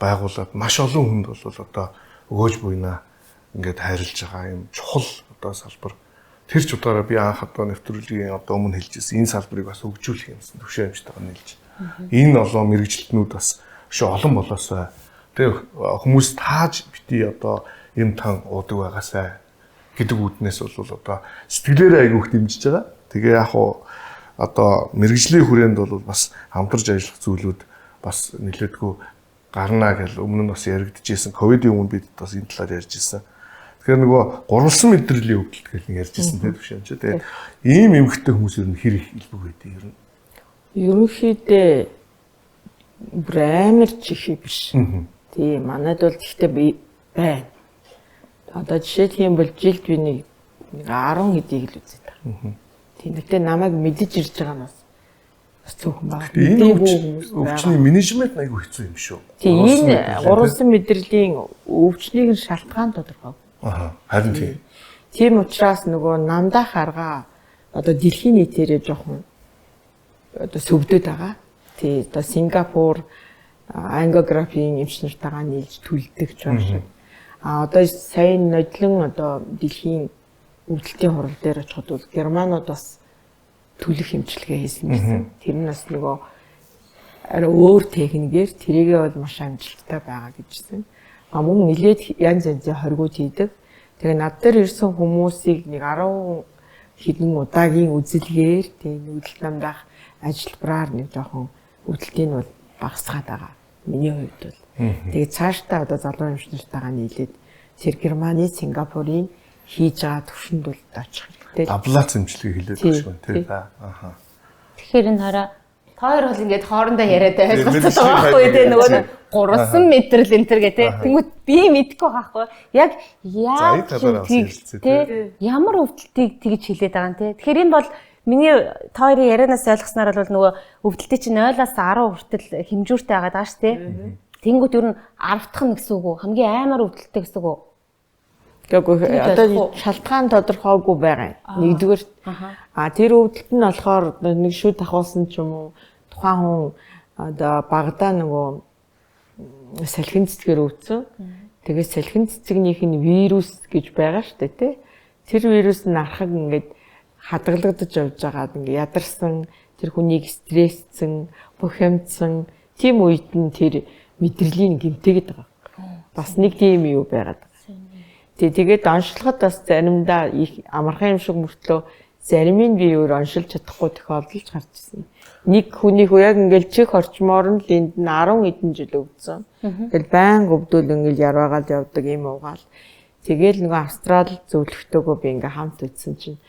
байгуулад маш олон хүнд бол одоо өгөөж буйнаа ингээд хайрлаж байгаа юм чухал одоо салбар. Тэр ч удаараа би анх одоо нэвтрүүлгийн одоо өмнө хэлжсэн энэ салбарыг бас хөгжүүлэх юмсан төвшин амжтайгаа нийлж. Энэ олон мэрэгчлэтнүүд бас шүү олон болоосай. Тэр хүмүүс тааж бити одоо юм тан уудаг байгаасай гэдэг үүднээс бол одоо сэтгэлээрээ айгүйх дэмжиж байгаа. Тэгээ яг одоо мэрэгжлийн хүрээнд бол бас хамтарч ажиллах зүйлүүд бас нэлээдгүй гарна гэж өмнө нь бас яригдчихсэн. Ковидын өмнө бид бас энэ талаар ярьж ирсэн. Тэгэхээр нөгөө гурвалсан мэдрэлийн өвдөлт гэж ярьж ирсэн тийм биш юм чи. Тэгээ ийм эмгэгтэй хүмүүс ер нь хэр их илбэг байдیں۔ Ер нь. Ерөнхийдөө бүр амар чихий биш. Тийм манайд бол гэхдээ байна. Одоо жишээлх юм бол жилд би нэг 10 хэдийг л үзээд байгаа. Тийм гэхдээ намайг мэдэж ирж байгаа нь бас цөөхөн байна. Энэ өвчний менежмент айгүй хэцүү юм шүү. Тийм энэ гурвалсан мэдрэлийн өвчнийг шалтгаан тодорхой. Харин тийм. Тийм учраас нөгөө намдах арга одоо дэлхийн нийтээрээ жоохон одоо сөвдөд байгаа. Тий одоо Сингапур ангиографийн эмч нартайгаа нийлж төлдөг ч байна. Одоо сайн нодлон одоо дэлхийн өвдөлтийн хурал дээр очиход бол германууд бас төлөх эмчилгээ хийсэн гэсэн. Тэр нь бас нөгөө арай өөр техникээр тэрийгээ бол маш амжилттай байгаа гэжсэн. Мөн нилээд янз янзын хоригуд хийдэг. Тэгээ над дээр ирсэн хүмүүсийг нэг 10 хэдэн удаагийн үзэлгээр тэгээ өвдөлт намдах ажилбараар нэг жоохон өвдөлтийг бол багасгаад байгаа. Миний хувьд бол. Тэгээ цаашдаа одоо залуу эмч нартайгаа нийлээд Германы, Сингапурын хийж байгаа төвшөнд бол очих хэрэгтэй. Аблац эмчилгээ хэлээд байна тийм. Тэгэхээр энэ хараа хоёр бол ингээд хоорондоо яриад ойлголцоод байгаа байхгүй тийм нөгөө гурвалсан метр л энтер гэдэг. Тэнгүүт би мэдгүй байхгүй. Яг яаж тийм ямар өвдөлтийг тэгж хэлээд байгаа юм те. Тэгэхээр энэ бол миний хоёрын ярианаас ойлгосноор бол нөгөө өвдөлтийн чинь 0-аас 10 хүртэл хэмжүүртэй байгаа даа ш тий. Тэнгүүт ер нь 10-ах нь гэсэн үг үү? Хамгийн аймаар өвдөлттэй гэсэн үг үү? Гэхдээ одоо шалтгаан тодорхойгүй байгаа. Нэгдүгээр тэр өвдөлт нь болохоор нэг шүд ахуулсан ч юм уу тухайн хүн одоо багадаа нөгөө салхин цэцгээр өвдсөн. Тэгээд салхин цэцэгнийх нь вирус гэж байгаа шүү дээ тий. Тэр вирус нь архаг ингээд хадгалагдаж явж байгаад ингээ ядарсан, тэр хүнийг стрессцэн, бухимдсан тийм үед нь тэр мэдрэлийн гэмтээгээд байгаа. Бас нэг тийм юу байгаад байгаа. Тэгээд онцлоход бас заримдаа их амархан юм шиг мөртлөө зарим нь би өөр оншилж чадахгүй тохиолдолж гарч ирсэн. Нэг хүний яг ингээл чих орчмоор нь л энд нь 10 хэдэн жил өвдсөн. Тэгэл байнга өвдөл ингээл ярваагаад явдаг юм уугаал. Тэгэл нөгөө австрал зөвлөгтөөгөө би ингээ хамт үтсэн чинь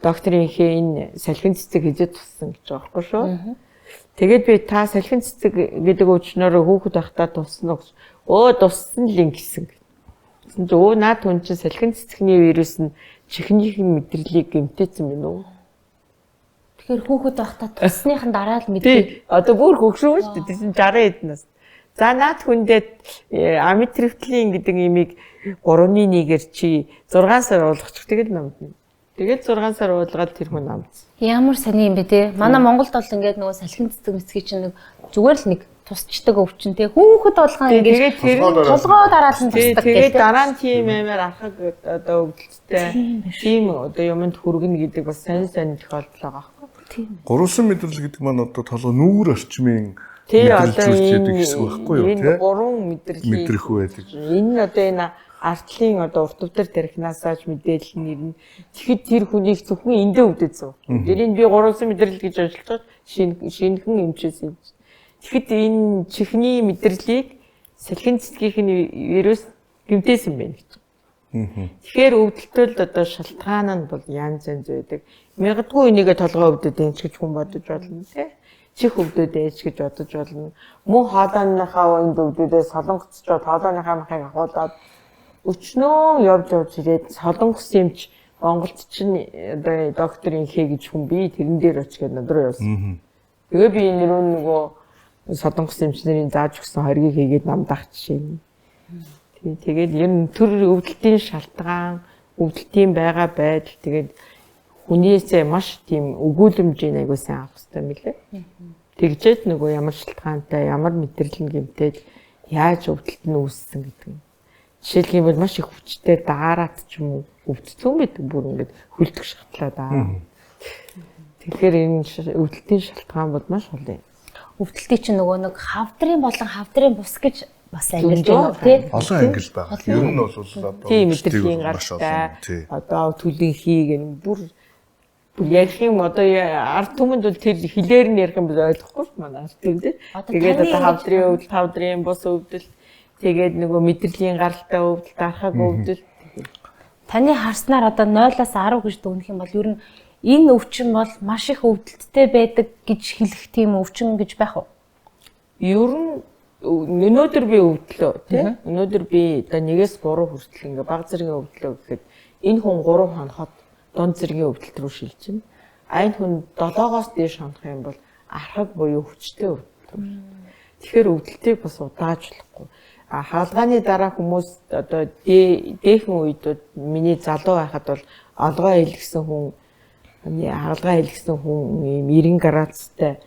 докторынхээ энэ салхин цэцэг хийжээ туссан гэж байгаа байхгүй шүү. Тэгээд би та салхин цэцэг гэдэг өчнөөр хүүхэд байхдаа туссан уу? Туссан л ингэсэн. Тэгсэн чинь наад хүн чинь салхин цэцэгний вирус нь чихнийхэн мэдрэлийг гэмтээсэн байна уу? Тэгэхээр хүүхэд байхдаа туссныхан дараа л мэдээ. Одоо бүр хөгшрөө шүү дээ. Тэгсэн 60 эд нас. За наад хүндээ амитриптлин гэдэг имийг 3.1-ээр чи 6 сар уулгачих тэгэл намдна. Тэгээд 6 сар уулгаад тэр хүн амдсан. Ямар сони юм бэ те? Манай Монголд бол ингээд нөгөө салхин цэцэг мэцгийг чинь нэг зүгээр л нэг тусчдаг өвчин те. Хүүхэд болгоо ингээд толгоо дараалан тусдаг тэгээд дараа нь тийм аймаар ахаг одоо өвдөлттэй тийм одоо юмд хүргэнэ гэдэг бас сайн тохиолдол байгаа байхгүй. Тийм. Гурвалсан мэдрэл гэдэг маань одоо толгой нүүр орчмын мэдрэлцүүлдэг гэсэн үг байхгүй юу те? Энэ гурван мэдрэлийн мэдрэх байдаг. Энэ одоо энэ артлын одоо урт өвдөр тархинасаач мэдээлэл нэрнэ. Тэгэхэд тэр хүнийг зөвхөн эндээ өвдөцсөн. Тэрийг би гурвалсан мэдрэл гэж ажиллаж шинэхэн эмчээсэн. Тэгэхэд энэ чихний мэдрэлийг салхин цэцгийн вирус гэмтээсэн байна гэж. Тэгэхээр өвдөлтөд одоо шалтгаан нь бол янз янз байдаг. Мягадгүй энийгээ толгой өвдөд энэ ч гэж хүн бодож болно тий. Чих өвдөд ээж гэж бодож болно. Мөн хоолойныхаа үнд өвдөдөө солонгоцчод хоолойныхаа махыг ахуулаад өчнөө явж ирээд солонгос юмч Монголд чинь одоо докторийн хээ гэж хүн би тэрэн дээр очиод надруу явсан. Тэгээ би энэ рүү нөгөө солонгос эмчнэрийн зааж өгсөн хоргийг хийгээд намдах жишээ. Тэгээд ер нь төр өвдөлтийн шалтгаан, өвдөлтийн байгаа байдал тэгээд хүнээсээ маш тийм өгүүлэмжийн аягүй сайн авах хэрэгтэй мөлий. Тэгжээд нөгөө ямар шалтгаантай, ямар мэдрэл нь гэмтээд яаж өвдөлт нь үүссэн гэдэг нь. Жишээлбэл маш их хүчтэй даарат ч юм уу өвдсөн байдаг бүр ингээд хөлдөх шатлаа даа. Тэгэхээр энэ өвдөлтийн шалтгаан бол маш олон. Өвдөлтийн чинь нөгөө нэг хавдрын болон хавдрын бус гэж бас ангилж байна тий. Олон ангил байгаа. Ер нь бол одоо тийм мэдрэлийн гартай одоо түлэнхий гэн бүр яг юм одоо ард түмэнд бол тэр хилээр нь ярих юм бол ойлгохгүй ш манай ард түмэнд. Тэгээд одоо хавдрын өвдөлт, хавдрын бус өвдөлт тэгээд нөгөө мэдрэлийн гаралтай өвдөлт, дарахаг өвдөлт. Таны харснаар одоо 0-аас 10 гэж дүгнэх юм бол ер нь энэ өвчин бол маш их өвдөлттэй байдаг гэж хэлэх тийм өвчин гэж байх уу? Ер нь өнөөдөр би өвдлөө тий. Өнөөдөр би одоо 1-3 хүртэл ингээ баг зэргийн өвдлөө гэхэд энэ хүн 3 хоноход дунд зэргийн өвдөлт рүү шилжинэ. Энэ хүн 7-оос дээш хонох юм бол архаг буюу хүчтэй өвдөлт. Тэгэхээр өвдөлтийг бас удаажлахгүй. Хаалгааны дараа хүмүүс одоо дээхэн үед миний залуу байхад бол алгаа илгэсэн хүн хаалгаа илгэсэн хүн 90 градустай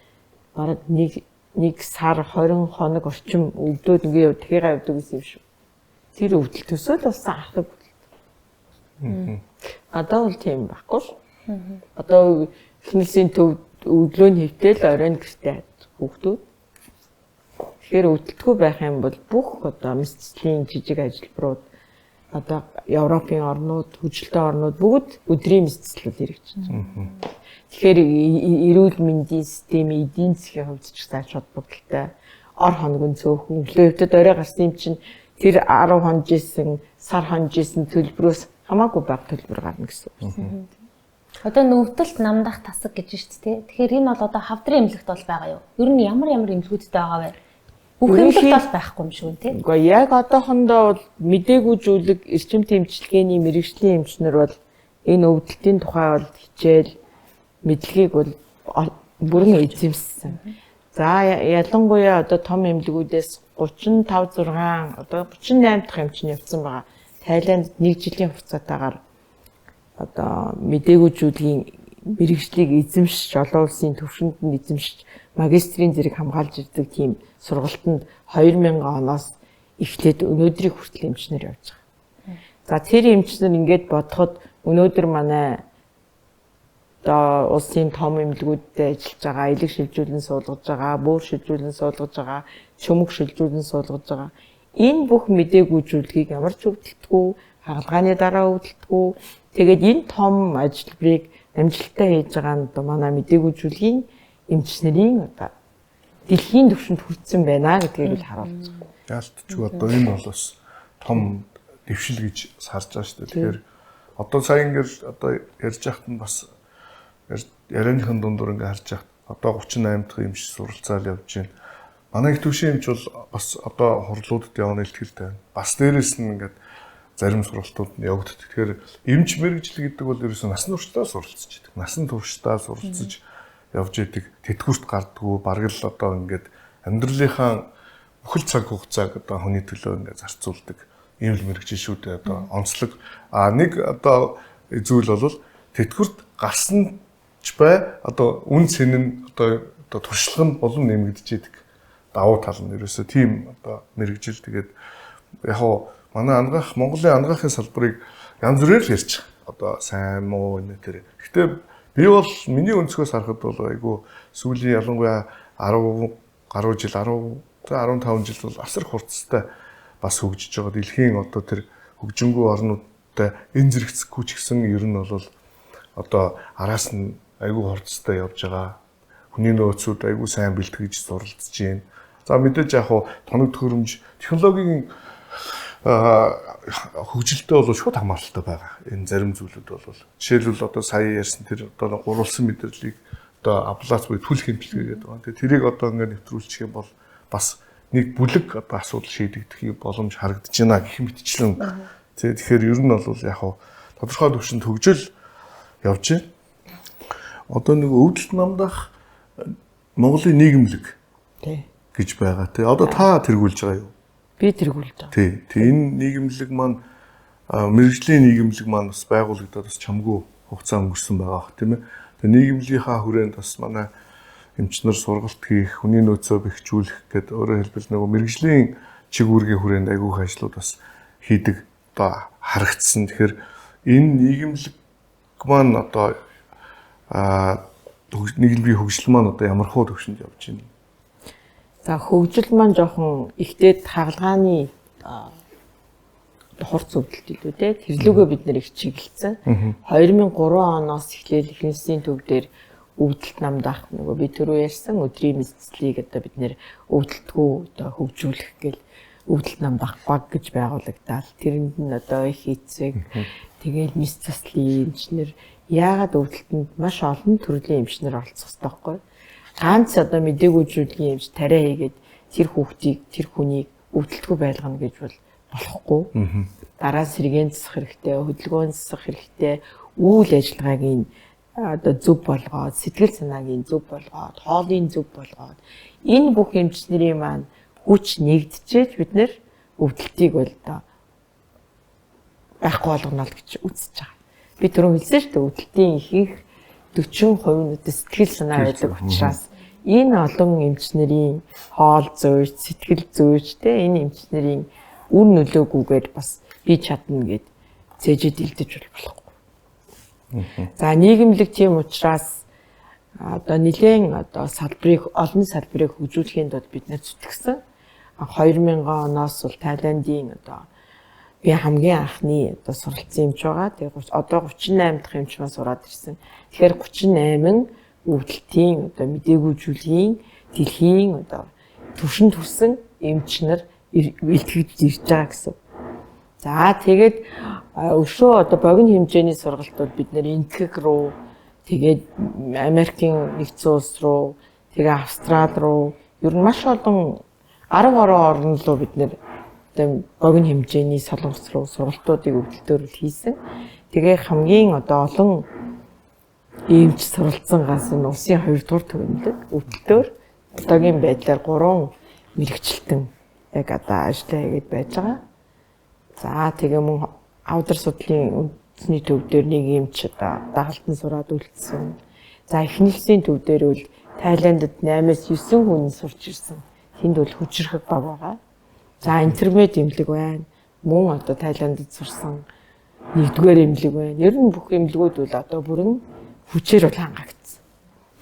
бараг нэг сар 20 хоног орчим өвдөөд ингээ тэгэхээр авдаг гэсэн юм шүү. Тэр өвдөлт төсөөл болсон архаг өвдөлт. Одоо бол тийм байхгүй ш. Одоо эхнэлсийн төв өглөөний хөвтөл оройн гэртээ хүүхдүүд. Тэгэхээр өвдөлтгүй байх юм бол бүх одоо мэдцлийн жижиг ажилбарууд одоо Европын орнууд, хөгжилтэй орнууд бүгд өдрийн мэдцлүүд хэрэгжиж байна. Тэгэхээр эрүүл мэндийн системийн эдийн засгийн хувьд ч сайн холбогдолтой. Ор хоног нь цөөхөн өглөө хөвтөд орой гарсан юм чинь тэр 10 хонж исэн, сар хонж исэн төлбөрөөс хамаагүй бага төлбөр гарна гэсэн үг. Одоо нүвдэлт намдах тасаг гэж шүү дээ. Тэгэхээр энэ бол одоо хавдрын эмнэлэгт бол байгаа юу? Ер нь ямар эмнэлгүүдтэй байгаа вэ? Бүх эмнэлэгт бол байхгүй юм шүү тий. Уу яг одоохондоо бол мдээгүй зүйлэг эрчим тэмчилгээний мэрэгжлийн эмчнэр бол энэ өвдөлтийн тухай бол хичээл мэдлэгийг бол бүрэн эзэмссэн. За ялангуяа одоо том эмнэлгүүдээс 35 6 одоо 38 дахь эмчны явцсан байгаа. Тайланд 1 жилийн хугацаатаагаар одоо мдээгүй зүйлгийн мэрэгжлийг эзэмшиж олон улсын төвшөнд нь эзэмшиж магистрийн зэрэг хамгаалж ирдэг тийм сургалтанд 2000 оноос эхлээд өнөөдрийг хүртэл эмчнэр явж байгаа. За тэр эмчнэр ингээд бодоход өнөөдөр манай одоо улсын том эмнэлгүүдтэй ажиллаж байгаа, элэг шилжүүлэн суулгаж байгаа, бөөр шилжүүлэн суулгаж байгаа, чөмөг шилжүүлэн суулгаж байгаа. Энэ бүх мдээгүй зүйлгийг ямар ч өвдөлтгүй, хаалгааны дараа өвдөлтгүй тэгээд энэ том ажлыг амжилттай хийж байгаа нь одоо манай мдээгүй зүйлгийн эмчнэрийн одоо дэлхийн түвшинд хүрсэн байна гэдгийг л харуулж байгаа. Яалтчгүй одоо энэ бол бас том дэвшил гэж харж байгаа шүү дээ. Тэгэхээр одоо сая ингээл одоо ярьж байхад нь бас ярианыхын дундуур ингээ харж байхад одоо 38 дахь эмч суралцаал явж байна. Манай их төвшин эмч бол бас одоо хурлуудад явна илтгэлтэй байна. Бас дээрэс нь ингээд зарим сургалтууд нь явагддаг. Тэгэхээр эмч мэргэжил гэдэг бол ерөөсөө насан туршдаа суралцж байдаг. Насан туршдаа суралцж явж идэг. Тэтгэврт гардггүй бараг л одоо ингээд амьдралынхаа бүхэл цаг хугацааг одоо хүний төлөө ингээд зарцуулдаг. Ийм л мэргэжил шүү дээ. Одоо онцлог нэг одоо зүйл бол тэтгэврт гарсан ч бай одоо үн цэн нь одоо туршлага нь улам нэмэгдэж идэг. Давуу тал нь ерөөсөө тийм одоо мэргэжил тэгээд яг хоо манай ангаах Монголын ангаахын салбарыг янз бүрээр л ярьж байгаа. Одоо сайн муу энэ тэр. Гэтэ би бол миний өнцгөөс харахад бол айгүй сүүлийн ялангуяа 10 гаруй жил 15 жил бол асар хурцтай бас хөгжиж байгаа. Дэлхийн одоо тэр хөгжингүү орнуудтай энэ зэрэгцэхгүй ч гэсэн ер нь бол одоо араас нь айгүй хурцтай явж байгаа. Хүний нөөцүүд айгүй сайн бэлтгэж суралцж байна. За мэдээж яг хуу тоног төхөөрөмж технологийн хөгжилтэй бол шууд хамааралтай байгаа. Энэ зарим зүйлүүд бол жишээлбэл одоо сая ярьсан тэр одоо гурвалсан мэдрэлийг одоо аблац буюу түлх хэмжлэгээ гэдэг байна. Тэгээ тэрийг одоо ингээд нэвтрүүлчих юм бол бас нэг бүлэг одоо асуудал шийдэгдэх боломж харагдаж байна гэх мэтчлэн Тэ тэгэхээр ер нь бол яг хав тодорхой төвшөнд хөгжил явж байна. Одоо нэг өвдөлт намдах Монголын нийгэмлэг гэж байгаа. Тэ одоо та тэргүүлж байгаа юу? Би тэргүүлж байгаа. Тий. Энэ нийгэмлэг маань мэрэгжлийн нийгэмлэг маань бас байгуулагдаад бас чамгүй хугацаа өнгөрсөн байгаа бох тийм ээ. Тэгээ нийгэмлэгийнхаа хүрээнд бас манай эмчнэр сургалт хийх, хүний нөөцөө бэхжүүлэх гэдэг өөрөөр хэлбэл нөгөө мэрэгжлийн чиг үүргийн хүрээнд айгүйх ажлууд бас хийдэг одоо харагдсан. Тэгэхээр энэ нийгэмлэг маань одоо нийгмийн хөгжил маань одоо ямархуу төвшөнд явж байна. За хөгжил маань жоохон ихтэй хагалгааны хурц өвдөлт илүү те тэрлүүгээ бид нэр их чиглэлсэн. 2003 оноос эхлээл эхнээсийн төв дээр өвдөлт намдах нөгөө би түрүү ярьсан өдрийн мэдслийг одоо бид нэр өвдөлтгөө одоо хөгжүүлэх гээл өвдөлт намдах баг гэж байгуулагдаад тэрэнд нь одоо их эцэг тэгээл мис заслын эмчнэр яагаад өвдөлтөнд маш олон төрлийн эмчнэр оролцох хэрэгтэй байхгүй ганц одоо мдэггүй зүйлгийн эмч тариа хийгээд тэр хүүхдийг тэр хүнийг өвдөлтгөө байлгана гэж бол болохгүй. Дараа сэргээн засах хэрэгтэй, хөдөлгөөн засах хэрэгтэй, үйл ажиллагаагийн одоо зөв болгоод, сэтгэл санаагийн зөв болгоод, хоолын зөв болгоод энэ бүх эмчнэрийн маань хүч нэгдэжээж бид нэр өвдөлтийг бол одоо байхгүй болгоно гэж үзэж байгаа. Би түрүү хэлсэн шүү дээ өвдөлтийн ихэнх 40% нь сэтгэл санаа байдаг учраас энэ олон эмчнэрийн хоол зөөж, сэтгэл зөөж те энэ эмчнэрийн үр нөлөөгүйгээр бас би чадна гэд цээжэд илдэж болохгүй. За нийгэмлэг тийм учраас одоо нэгэн одоо салбарыг олон салбарыг хөгжүүлэхийн тулд бид нэр зүтгэсэн. 2000 оноос бол Тайландын одоо би хамгийн анхны одоо суралцсан эмч байгаа. Тэгээ одоо 38 дахь эмч маань сураад ирсэн. Тэгэхээр 38 өвдөлтийн одоо мдэггүй зүйлийн дэлхийн одоо төвшин төсөн эмч нар илтгэж ирж байгаа гэсэн. За тэгээд өшөө одоо богино хэмжээний сургалтууд бид нэр Энтхэг руу тэгээд Америкийн нэгдсэн улс руу тэгээд Австрали руу ер нь маш олон 10 гаруй орн руу бид нэр одоо богино хэмжээний солонгос руу сургалтуудыг өвдөлтөөр хийсэн. Тэгээ хамгийн одоо олон эмч суралцсан гас нь улсын 2 дугаар төвөмлөг өвдөлтөөр одоогийн байдлаар 3 мэрэгчлэлтэн яг одоо ажиллаа хийгээд байж байгаа. За тэгээ мөн авдар судлалын үндэсний төв дээр нэг эмч одоо дагалдан сураад үлдсэн. За эхнэлсийн төв дээр бол Тайландд 8-9 хүн сурч ирсэн. Тэнд бол хүчрэх баг байгаа. За интермед эмнэлэг байна. Мөн одоо Тайландд сурсан 1-р эмнэлэг байна. Ер нь бүх эмнэлгүүд бол одоо бүрэн хүчээр бол хангагдсан.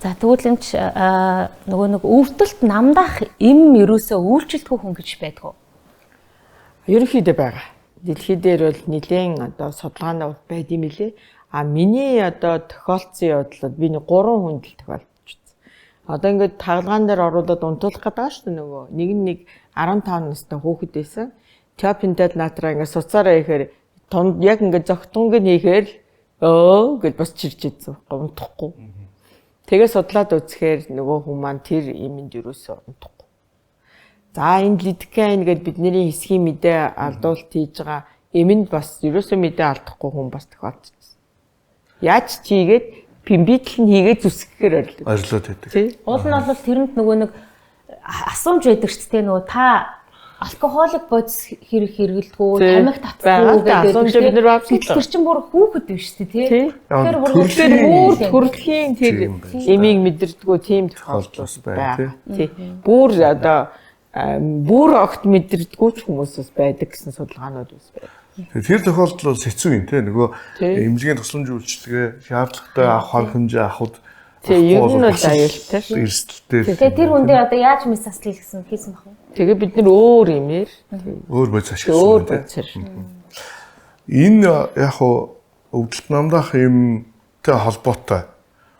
За тэгвэл эмч нөгөө нэг өвдөлт намдах эм ерөөсөө үйлчлэлгүй хүн гэж байдгүй. Ерөнхийдөө байгаа. Дэлхий дээр бол нэлээд одоо судалгаанууд байд юм лээ. А миний одоо тохиолдсон явдлууд би 3 хүнд л тохиолдчихсон. Одоо ингээд тагалгаан дээр оруулаад унтуулах гэдэг байгаа шүү дээ нөгөө. Нэг 15 настай хүүхэд байсан. Теопентад натраа ингээд суцаараа ихээр тунд яг ингээд зогтонг нь хийхээр гэж бас чирж идсэн байхгүй унтахгүй. Тэгээ судлаад үзэхээр нөгөө хүмүүс маань тэр юмд юусоо унтахгүй. За энэ лидкайн гэдэг бидний хэсгийн мэдээ алдуулт хийж байгаа эмэнд бас юусоо мэдээ алдахгүй хүн бас тохиолдсон. Яаж чийгээд пимбитл нь хийгээд зүсгэхээр арилаад байдаг. Уул нь бол тэрэнд нөгөө нэг асуумж байдаг ч тийм нөгөө та алкоголик бодис хэрэглэдэггүй, тамхи татдаггүй гэдэг асуумж бид нар бавсан. Тэр чинь бүр хүүхэд биш үү тий. Тэгэхээр бүр төрөлхийн тэр эмийг мэдэрдэггүй тийм тохиолдол байна тий. Бүр одоо бүр огт мэдэрдэггүй ч хүмүүс бас байдаг гэсэн судалгаанууд бас байна. Тэр тохиолдол бол хэцүү юм тий. Нөгөө эмнэлгийн тусламж үйлчилгээ шаардлагатай авах арга хэмжээ авахд тий ер нь бол аюултай шүү. Эрсдэлтэй. Тэгээ тэр хүн дээр одоо яаж мис заслал хийсэн бах вэ? Тэгээ бид нар өөр юмэр өөр бодис ашигласан тий. Энэ яг хуу өвдөлт намдах юмтай холбоотой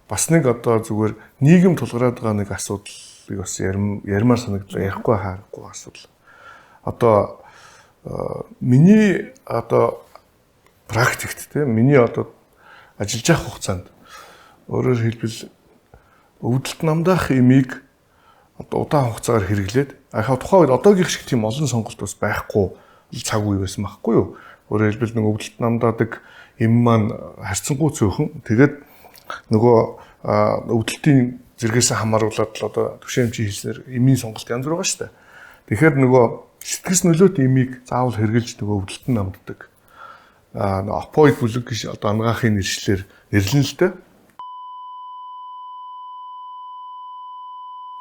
бас нэг одоо зүгээр нийгэм тулгараад байгаа нэг асуудлыг бас ярмаар санагдлаа ярихгүй харахгүй асуудал. Одоо миний одоо практикт тий миний одоо ажиллаж явах хугацаанд өөрөөр хэлбэл өвдөлт намдах эмийг одоо удаан хугацаагаар хэрэглээд яг тухайн үед одоогийн шиг тийм олон сонголт бас байхгүй цаг үе байсан байхгүй юу? Өөрөөр хэлбэл нэг өвдөлт намдаадаг эм маань харьцангуй цөөхөн. Тэгээд нөгөө өвдөлтийн зэрэгээс хамааруулаад л одоо төвшөмчийн хэлснээр эмийн сонголт янз бүр байгаа шүү дээ. Тэгэхээр нөгөө сэтгэс нөлөөт эмийг заавал хэрглэж нөгөө өвдөлтөнд намддаг. Опоид бүлэг гэж одоо ангаахын нэршлэр нэрлэн л дээ.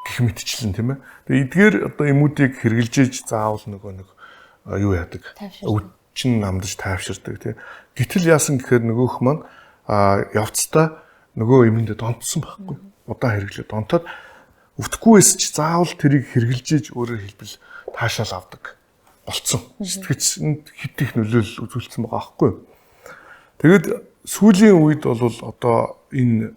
Гэх мэтчлэн тийм ээ. Тэгээ эдгээр одоо эмүүдийг хэрглэж иж заавал нөгөө нэг юу яадаг. Өвчин намдаж тайвширдаг тийм. Гэтэл яасан гэхээр нөгөөх маань явцдаа нөгөө эмэндээ донтсон байхгүй. Удаан хэрэглээ донтоод өвдөхгүй ч заавал тэрийг хэрглэж иж өөрөөр хэлбэл таашаал авдаг болцсон. Сэтгэцэнд хит их нөлөөлөл үзүүлсэн байгаа байхгүй. Тэгэд сүүлийн үед бол одоо энэ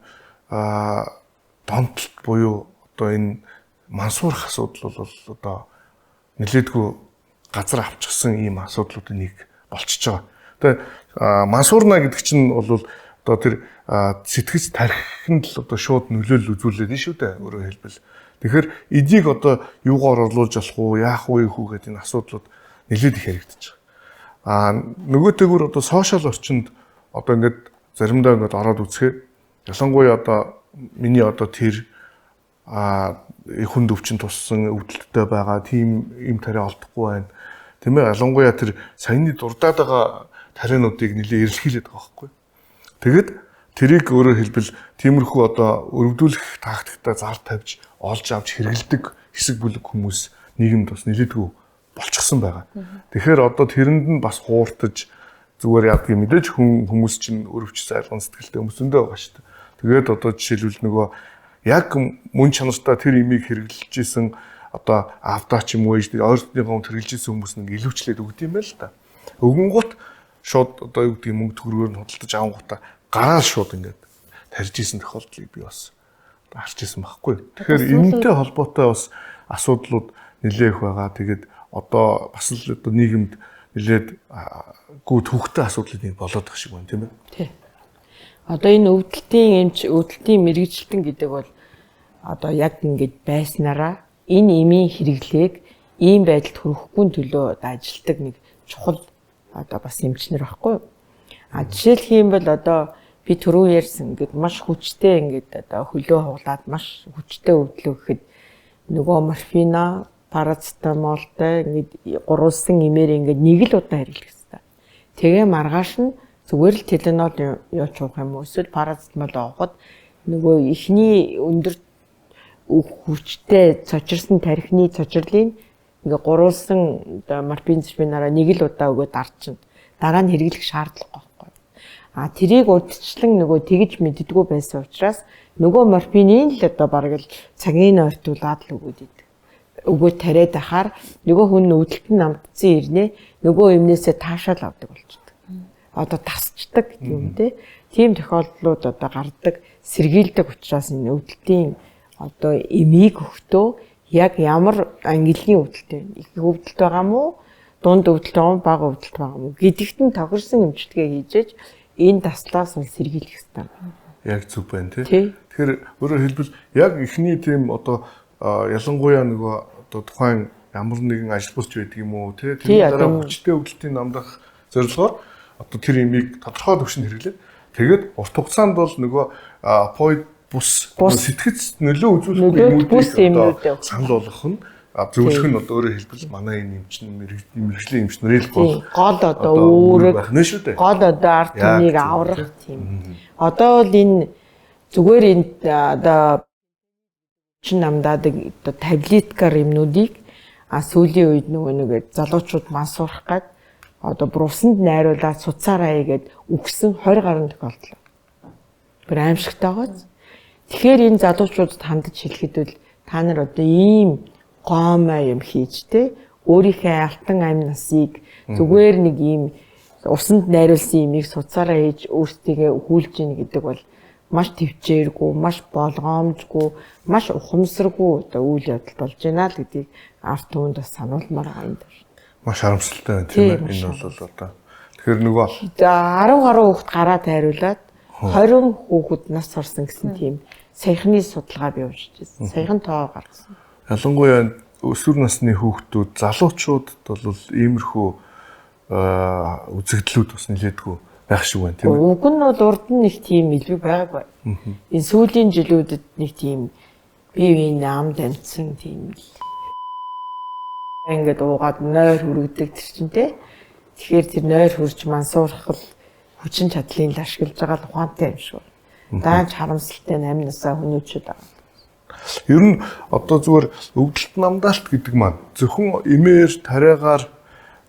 донтолт буюу одоо энэ мансуурах асуудал бол одоо нэлээдгүй газар авчихсан ийм асуудлуудын нэг болчихж байгаа. Тэгээ мансуурна гэдэг чинь бол одоо тэр сэтгэц тархинд л одоо шууд нөлөөлөл үзүүлээд нь шүү дээ өөрөөр хэлбэл. Тэгэхээр эдийг одоо юугаар орлуулж болох уу, яах вэ гэдэг энэ асуудлууд нэлээд их яригдчих. Нөгөөтэйгүр одоо сошиал орчинд одоо ингээд заримдаа ингээд ороод үзэхээр ялангуяа одоо миний одоо тэр хүнд өвчин туссан өвдөлттэй байгаа тийм юм тариа олдохгүй байна. Тийм ээ, ялангуяа тэр саяны дурдаад байгаа тариануудыг нэлээ эрэлхийлээд байгаа байхгүй. Тэгэд тэрийг өөрөөр хэлбэл тиймэрхүү одоо өргөдүүлэх тактиктай зар тавьж олж авч хэрэгэлдэг хэсэг бүлэг хүмүүс нийгэмд бас нэлээдгүй болчихсон байгаа. Тэгэхээр одоо тэрэнд нь бас хууртаж зүгээр яадгийг мэдээж хүмүүс чинь өрөвч зайлган сэтгэлтэй хүмүүс зөндөө байгаа шүү дээ. Тэгээд одоо жишээлбэл нөгөө яг мөн чанартай тэр имийг хэрэглэж исэн одоо автаа ч юм уу ээж ойртныгоо хэрэглэж исэн хүмүүс нэг илүүчлээд өгд юм байл та. Өгөнгут шууд одоо юу гэдэг мөнгө төгрөгөөр нь худалдаж авангуудаа гараал шууд ингээд тарьж исэн тохиолдлыг би бас харж исэн байхгүй. Тэгэхээр энэтэй холбоотой бас асуудлууд нэлээх байгаа. Тэгээд одоо бас л одоо нийгэмд нэлээд гүд хөвгтэй асуудлууд нэг болоод байгаа шиг байна тийм ээ. Тий. Одоо энэ өвдөлтийн эмч, өвдөлтийн мэрэгжилтэн гэдэг бол одоо яг ингэж байснараа энэ эмийн хэрэглээг ийм байдалд хүрэхгүй төлөө ажилтдаг нэг чухал одоо бас эмчнэр байхгүй юу? Жишээлх юм бол одоо би түрүү ярьсан ингээд маш хүчтэй ингээд одоо хөлөө хуглаад маш хүчтэй өвдлөө гэхэд нөгөө морфина, парацетамолтой ингээд гурвалсан имээр ингээд нэг л удаа хэрэглэх хэрэгтэй. Тэгээ маргааш нь зүгээр л теленол явууч уух юм уу эсвэл парацетамол авахд нөгөө ихний өндөр хүчтэй цочирсан тархины цочрлын ингээ гурвалсан морфин-спинараа нэг л удаа өгөөд арчна. Дараа нь хэрэглэх шаардлагагүй байхгүй. Тэрийг урдчлан нөгөө тэгж мэддэггүй байсан учраас нөгөө морфиныг л одоо бараг л цагийн ойртуулаад л өгөөд идэв. Өгөөд тариад ахаар нөгөө хүн өвдөлтөнд намдсан ирнэ нөгөө юмнээсээ таашаал авдаг болчихдог. Одоо тасчдаг гэдэг юм те. Тийм тохиолдлууд одоо гардаг, сэргийлдэг учраас энэ өвдөлтийн одоо эмийг өгтөө яг ямар ангилын өвдөлт вэ? Их өвдөлт байгаа мó, дунд өвдөлт байгаа мó, бага өвдөлт байгаа мó гэдэгт нь тохирсон эмчилгээ хийжээж энэ таслаас нь сэргийлэх хэрэгтэй. Яг зүг байна тий. Тэгэхээр өөрөөр хэлбэл яг ихний тийм одоо ялангуяа нөгөө одоо тухайн ямар нэгэн ажил булч байдаг юм уу тий. Тэр дараа хүчтэй өвдөлтийн намдах зорилгоор одоо тэр эмийг тодорхой төвшөнд хэрэглээд тэгээд урт хугацаанд бол нөгөө опоид бус сэтгэц нөлөө үзүүлэх юмүүдийг санал болгох нь зөвлөх нь одоо өөрөөр хэлбэл манай энэ эмчнэр мэрэгжлийн эмчнэрэл бол гол одоо өөрөг гол одоо арт түмнийг аврах тийм. Одоо бол энэ зүгээр энэ одоо чин намдаадаг одоо таблеткаар юмнуудыг сүүлийн үед нөгөө нэг залуучууд мансуурах гээд одоо бурусанд найруулаад суцаараа игээд үгсэн 20 гаруй тохиолдол. Бүр аимшигтай байгааз. Тэгэхээр энэ залуучуудад хандаж хэлэхэд бол та нар одоо ийм гомоо юм хийж те өөрийнхөө алтан амь насыг зүгээр нэг ийм усанд найруулсан юмыг суцаараа хийж өөртөө хүлж ийн гэдэг бол маш төвчээргүй, маш болгоомжгүй, маш ухамсаргүй одоо үйл явдал болж байна л гэдгийг арт түмэнд бас сануулмаар байгаа юм даа. Маш харамсалтай байна тийм ээ. Энэ бол одоо тэгэхээр нөгөө 10 гаруй хүүхд гараад хайруулад 20 хүүхэд нас орсон гэсэн тийм саяхны судалгаа бий уушижсэн. Саяхан тоо гаргасан. Ялангуяа өсвөр насны хүүхдүүд, залуучуудад бол иймэрхүү үзэгдлүүд бас нэлээдгүй байх шиг байна тийм үү? Уг нь бол урд нь нэг тийм илүү байгаагүй. Энэ сүүлийн жилүүдэд нэг тийм бие биений амд амьдсан тийм л ингээд уугаад нойр хүргэдэг тэр чинь те. Тэгэхээр тэр нойр хурж мансуурах хүчин чадлыг л ашиглаж байгаа л ухаантай юм шиг байна. Даанч харамсалтай 8 насаа хүний үчид байгаа. Ер нь одоо зүгээр өвдөлт намдаалт гэдэг маань зөвхөн эмээр тариагаар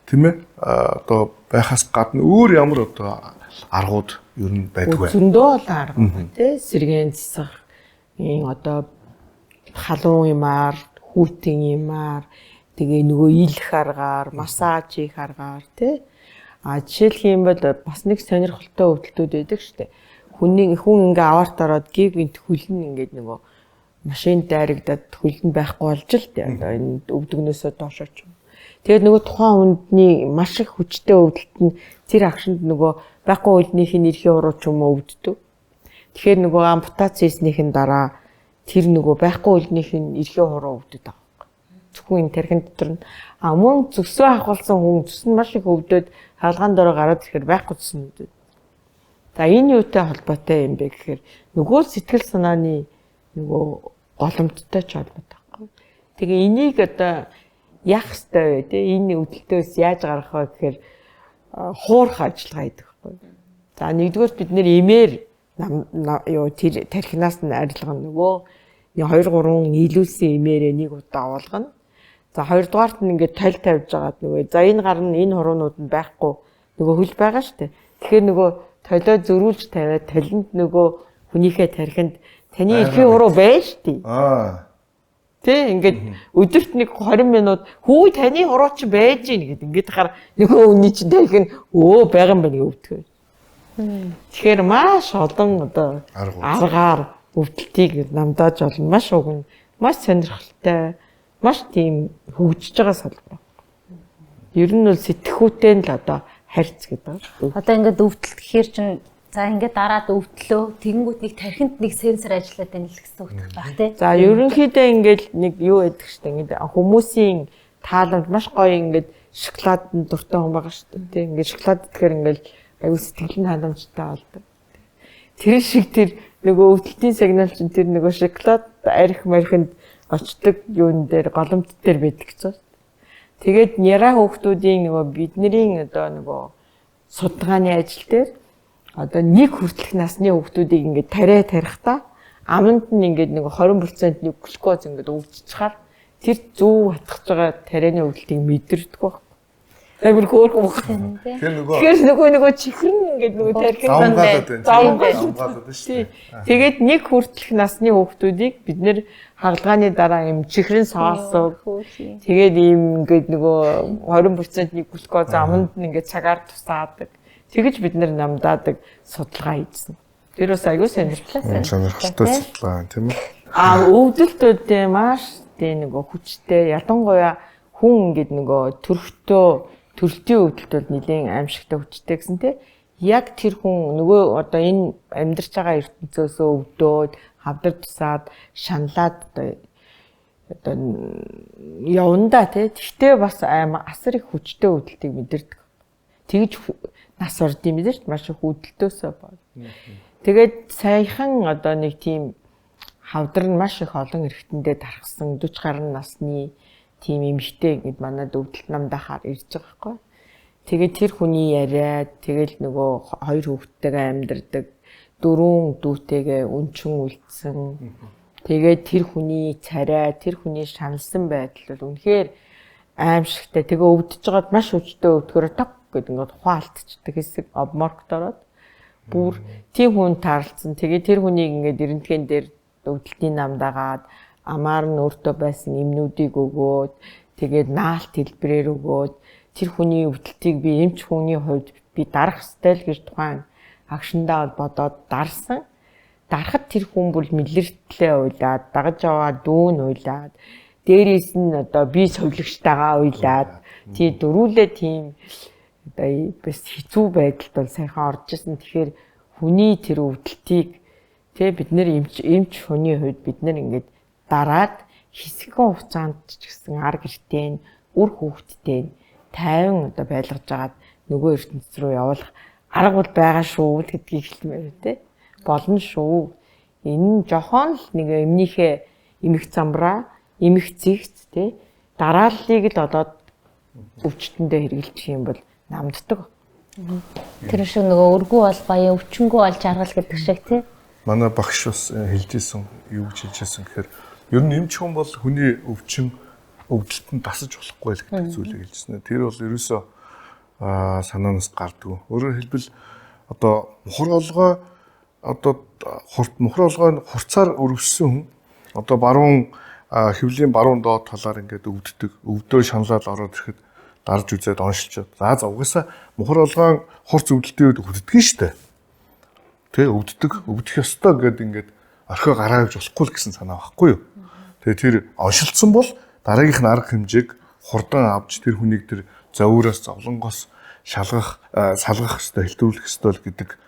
тийм ээ одоо байхаас гадна өөр ямар одоо аргууд ер нь байдгүй. Зөндөө бол арга байна тий. Сэргэн засах ийм одоо халуун юмар, хүүтэн юмар, тэгээ нөгөө ийлэх аргаар, массаж хийх аргаар тий. Жишээлх юм бол бас нэг сонирхолтой өвдөлтүүд байдаг шүү дээ. Хүн ингээ аварт ороод гиг гинт хүлэн ингээд нөгөө машин дайрагдаад хүлэн байхгүй болж л дээ. Одоо энэ өвдөгнөөсөө доошоо ч юм. Тэгээд нөгөө тухайн хүндний маш их хүчтэй өвдөлт нь тэр агшинд нөгөө байхгүй үлнийхний эрхийн уруу ч юм уу өвддөг. Тэгэхээр нөгөө ампутац хийснийхэн дараа тэр нөгөө байхгүй үлнийхний эрхийн уруу өвдөд байгаа. Зөвхөн энэ тархин дотор нь мөн зүсөө ахуулсан хүн зүс нь маш их өвдөд хаалгаан дороо гараад ирэхээр байхгүй зүс нь өвдөд. За энэ юутай холбоотой юм бэ гэхээр нөгөө сэтгэл санааны нөгөө голомттой ч холбоотой байхгүй. Тэгээ энийг одоо яах ёстой вэ те энэ өвдөлтөөс яаж гарах вэ гэхээр хуурах ажиллагаа гэдэг байхгүй. За нэгдүгээр бид нэр эмээр юу тэр тархинаас нь арилгана нөгөө 2 3 нийлүүлсэн эмээрээ нэг удаа оолгоно. За хоёрдугаарт нь ингээд толь тавьж байгаад нөгөө за энэ гар нь энэ хуруунууд нь байхгүй нөгөө хөл байгаа шүү дээ. Тэгэхээр нөгөө толио зөрүүлж тавиад талент нөгөө хүнийхээ тархинд таны эрхийн уруу байж тий. Тэ ингээд өдөрт нэг 20 минут хүү таны уруу чи байж гин гэдэг. Ингээд хахаар нөгөө хүний чинь тархин байгаа юм байна өвдгөө. Тэгэхээр маш олон одоо аргаар өвдөлтийг намдааж болно. Маш уг нь маш сонирхолтой, маш тийм хөгжиж байгаа салбар. Ер нь бол сэтгхүүтэй л одоо харьц гэдэг. Одоо ингээд өвдөлт гэхээр чинь за ингээд дараад өвдлөө тэгэнгүүт нэг тархинд нэг сенсор ажиллаад байна л гэсэн үг байх тий. За ерөнхийдөө ингээд нэг юу байдаг шүү дээ. Ингээд хүмүүсийн тааламж маш гоё ингээд шоколаданд дуртай хүн байгаа шүү дээ. Тий ингээд шоколад тэгэхээр ингээд аюу сэтгэлийн халамжтай болдог. Тэр шиг тэр нөгөө өвдөлтийн сигнал чинь тэр нөгөө шоколад арх мархинд очдог юун дээр голомт дээр байдаг гэсэн. Тэгээд яра хүүхдүүдийн нөгөө бидний одоо нөгөө судалгааны ажил дээр одоо нэг хүртэлх насны хүүхдүүдийг ингээд тарихдаа аманд нь ингээд нэг 20% нэг глюкоз ингээд өвдчихээр тэр зүү хатгаж байгаа тарианы өвдөлтийг мэдэрдэг баг. Амар хөөрхөн байна тийм. Тэгэхээр нөгөө чихрэн ингээд нөгөө тархинд замгаалаад шүү. Тэгээд нэг хүртэлх насны хүүхдүүдийг бид нэр хагалгааны дараа юм чихрэн соосоо тэгээд ийм ингээд нөгөө 20% нэг глюкоз аманд нь ингээд цагаар тусаадаг. Тэгэж бид нэр намдаадаг судалгаа хийсэн. Тэр бас аягүй сонирхолтой. Сонирхолтой судалгаа тийм үү? Өвдөлтүүдээ маш тийм нөгөө хүчтэй ялангуяа хүн ингээд нөгөө төрөлтийн өвдөлт бол нэлийн аимшигтай хүчтэй гэсэн тийм. Яг тэр хүн нөгөө одоо энэ амьдарч байгаа ертөнцөөсөө өвдөөд хавдар тусаад шаналаад одоо явандаа тийм. Тэгтээ бас асар их хүчтэй өвдөлтийг мэдэрдэг. Тэгж нас орд юм биш маш их өвдөлтөөсөө бол. Тэгээд саяхан одоо нэг тийм хавдар нь маш их олон эрэгтэндээ тархсан 40 гаруй насны тийм эмэгтэй гэд манад өвдөлт намдаахаар ирж байгаа байхгүй. Тэгээд тэр хүний яриа тэгэл нөгөө 2 хүүхэдтэйгээ амьдардаг 4 дүүтэйгээ өнчин үлдсэн. Тэгээд тэр хүний царай, тэр хүний шаналсан байдал бол үнэхээр аимшигтай. Тэгээ өвдөж байгаад маш өвчтэй өвдгөрөө таг гэдэг ингээд ухаалтчдаг хэсэг обморкт ороод бүр тийм хүн таарлцсан. Тэгээ тэр хүнийг ингээд эрентген дээр өвдөлтийн намдаагаад амаар нь өөртөө байсан эмнүүдийг өгөөд тэгээд наалт хэлбэрээр өгөөд тэр хүний өвдөлтийг би эмч хүний хувьд би дарах ёстой л гэж тухайн агшиндаа бодоод дарсан. Дарахад тэр хүн бүр мэлэртлээ уйлаад дагаж аваад дүүн уйлаад дээрээс нь одоо би совлогчтайгаа уйлаад тий дөрүүлээ тийм одоо бас хэцүү байдалд бол сайхан орж ирсэн. Тэгэхээр хүний тэр өвдөлтийг тий бид нэр эмч хүний хувьд бид нэр ингээд дараад хэсэгэн хугацаанд ч гэсэн ар гэртээ үр хүүхдтэй 50 одоо байлгаж агаад нөгөө ертөнц рүү явуулах арга бол байгаа шүү гэдгийг хэлмээр тий. Болно шүү. Энэ нь жохон л нэг эмнийхээ эмх замбраа, эмх зэгц тий. Дарааллыг л одоо өвчтөндөө хэрэгжилчих юм бол намддаг. Тэр шиг нөгөө өргүү бол баяа, өвчнгүү бол жаргал гэдэг шиг тий. Манай багш бас хэлжсэн юу гэж хэлжсэн гэхээр ер нь эмч хүн бол хүний өвчин өвдөлтөнд дасаж болохгүй л гэдэг зүйлийг хэлжсэн. Тэр бол ерөөсөө санаанаас гардгүй. Өөрөөр хэлбэл одоо мухар олгой хурцаар өрөвссөн хүн одоо баруун хэвлийн баруун доод талаар ингээд өвддөг. Өвдөө шаналал ороод ирэхэд дарж үзээд оншилчод. За угаасаа мухар олгой хурц өвдөлтийн үед өвддөг шүү дээ. Тэ өвддөг, өвдөх ёстой гэдээ ингээд орхио гараа авч болохгүй л гэсэн санаа байхгүй юу. Тэгээ тэр оншилдсан бол дараагийнх нь арга хэмжээг хурдан авч тэр хүнийг тэр зовоороос зовлонгоос салгах ёстой, хэлтүүлэх ёстой л гэдэг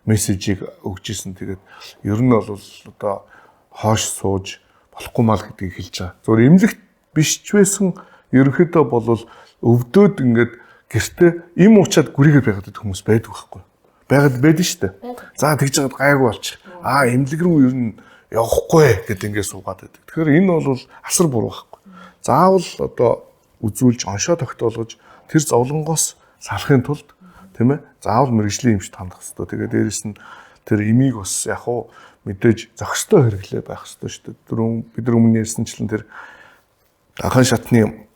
мессежийг өгч ирсэн. Тэгээд ер нь бол одоо хоош сууж болохгүй мал гэдгийг хэлж байгаа. Зөвхөн эмнэлэгт биш ч байсан ерөнхийдөө бол өвдөөд ингээд гэртээ им уучаад гүрийгээр байгаад хүмүүс байдаг байхгүй. Байгаад байдаг шүү дээ. За тэгж жагаад гайгүй болчих. Эмнэлэг рүү ер нь явахгүй гэдэг ингээд суугаад байдаг. Тэгэхээр энэ бол асар буруу байхгүй. Заавал одоо үзүүлж оншоо тогтоолгож тэр зовлонгоос салахын тулд тийм ээ заавал мэрэгжлийн эмчт хандах хэрэгтэй. Тэгээд дээрэс нь тэр эмийг бас яг уу мэдээж зохистой хэрэглээ байх хэрэгтэй шүү дээ. Бид нар өмнө ярьсанчлан тэр анхан шатны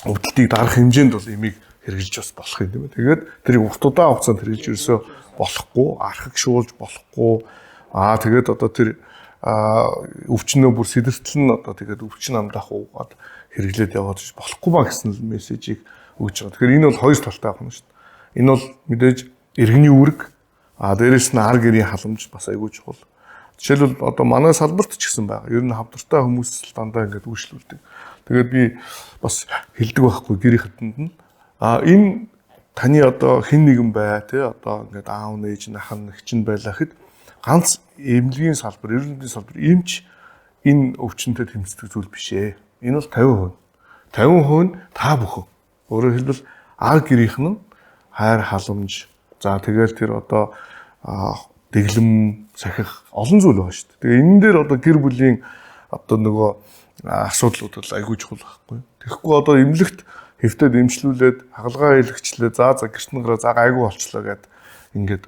өвдөлтийг дарах хэмжээнд бол эмийг хэрэгжилж бас болох юм тийм ээ. Тэгээд тэрийг урт удаан хугацаанд хэрэгжилж ерөөсөө болохгүй, архагшуулж болохгүй. Тэгээд одоо тэр өвчнөө бүр сэтэртэл нь одоо тэгээд өвчин амдах уугаад хэрэглээд яваад болохгүй ба гэсэн мессежийг өгж байгаа. Тэгэхээр энэ бол хоёр талтай байна шүү дээ. Энэ бол мэдээж иргэний үүрэг, дээрэс нь ар гэрийн халамж бас айгүй чухал. Жишээлбэл одоо манай салбарт ч гэсэн байгаа. Ер нь хавдартай хүмүүс дандаа ингээд үйлчлүүлдэг. Тэгээд би бас хэлдэг байхгүй гэрийн хатанд нь энэ таны одоо хэн нэгэн бай тий одоо ингээд аав нээж нахан нэгчин байлаа гэхэд ганц эмнэлгийн салбар, эрүүл мэндийн салбар эмч энэ өвчнөд тэмцдэг зүйл биш ээ. Энэ бол 50%. 50% та бүхэн. Өөрөөр хэлбэл ар гэрийнх нь хайр халамж. За тэгэл тэр одоо дэглэм сахих олон зүйл байна шүү дээ. Тэгээ энэ дээр одоо гэр бүлийн одоо нөгөө асуудлууд бол айгүй чухал байхгүй. Тэгэхгүй одоо эмнэлэгт хэвтээд эмчлүүлээд хагалгаа илгэчлээ за гэртэн гараа за айгүй болчлоо гэд ингээд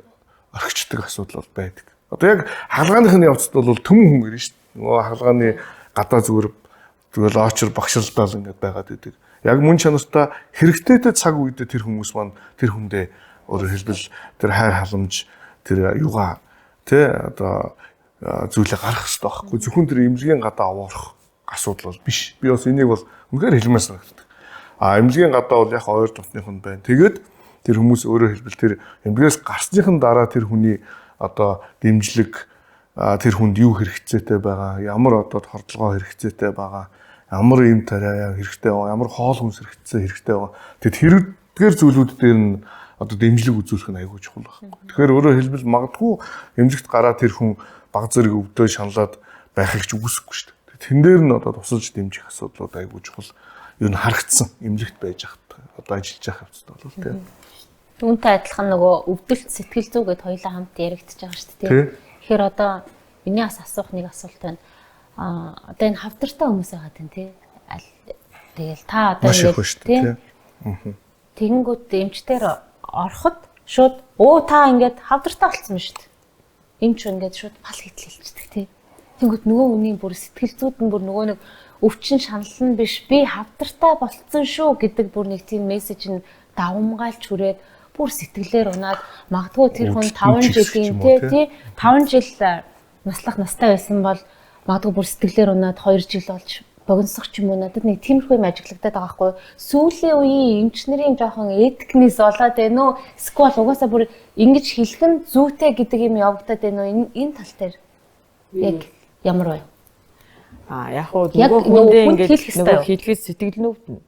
орхичдаг асуудал бол байдаг. Одоо яг хаалгааныхны явцад бол төмөн хүн гэрнэ шүү дээ. Нөгөө хаалгааны гадаа зүгээр тэгэл очор багшилдаал ингээд байгаад идэг. Яг мөн чанартай хэрэгтэйтэй цаг үедээ тэр хүмүүс маань тэр хүндээ өөрөөр хэлбэл тэр хайр халамж тэр юугаа тэ одоо зүйлээ гаргах хэрэгтэй байхгүй. Зөвхөн тэр эмнэлгийн гадаа овоорох асуудал бол биш. Би бас энийг бол үнэхээр хэлмээр санагддаг. Эмнэлгийн гадаа бол яг ойр дотныхан байна. Тэгээд тэр хүмүүс өөрөөр хэлбэл тэр эмнэлгээс гарсныхан дараа тэр хүний одоо дэмжлэг тэр хүнд юу хэрэгцээтэй байгаа, ямар одоо хордлогоо хэрэгцээтэй байгаа, ямар юм тариа хэрэгтэй байгаа, ямар хоол хүнс хэрэгтэй байгаа. Тэгэд хэрэгдгээр зүйлүүд дээр нь одоо дэмжлэг үзүүлэх нь аягүй чухал байхгүй. Тэгэхээр өөрөөр хэлбэл магадгүй эмнэлэгт гараа тэр хүн баг зэрэг өвдөө шаналаад байхыг ч үгүйсэхгүй шүү дээ. Тэн дээр нь одоо тусалж дэмжих асуудлууд аягүй чухал. Юу н харагдсан эмнэлэгт байж хахад одоо ажиллаж байх хэвчтэй бол тийм. Үүнтэй адилхан нөгөө өвдөлт сэтгэл зүй гэдээ хоёулаа хамт яригдчихэж байгаа шүү дээ. Тэгэхээр одоо миний бас асуух нэг асуулт байна. Одоо энэ хавдартай хүмүүс байгаа тийм тий. Тэгэл та одоо ингэж тийм. Тэгэнгүүт эмчтэр ороход шууд та ингээд хавдартай болсон юм шүү дээ. Эмч ингээд шууд пал хэтлэлцдэг тий. Тэгэнгүүт нөгөө хүний бүр сэтгэл зүйд нь бүр нөгөө нэг өвчин шанал нь биш би хавдартай болцсон шүү гэдэг бүр нэг тийм мессеж нь давмгаалж хүрээд бүр сэтгэлээр унаад магадгүй тэр хүн 5 жилийн тий 5 жил наслах настай байсан бол магадгүй бүр сэтгэлээр унаад 2 жил болж богиносох ч юм уу надад нэг тиймэрхүү юм ажиглагдаад байгаа байхгүй сүүлийн үеийн эмч нарын жоохон этикнес болоод байна уу эсвэл угаасаа бүр ингэж хэлэх нь зүйтэй гэдэг юм явагдаад байна уу энэ тал дээр яг ямар вэ яг уу нөгөө хүндээ ингэж нөгөө хэлхээс сэтгэл нүвтэн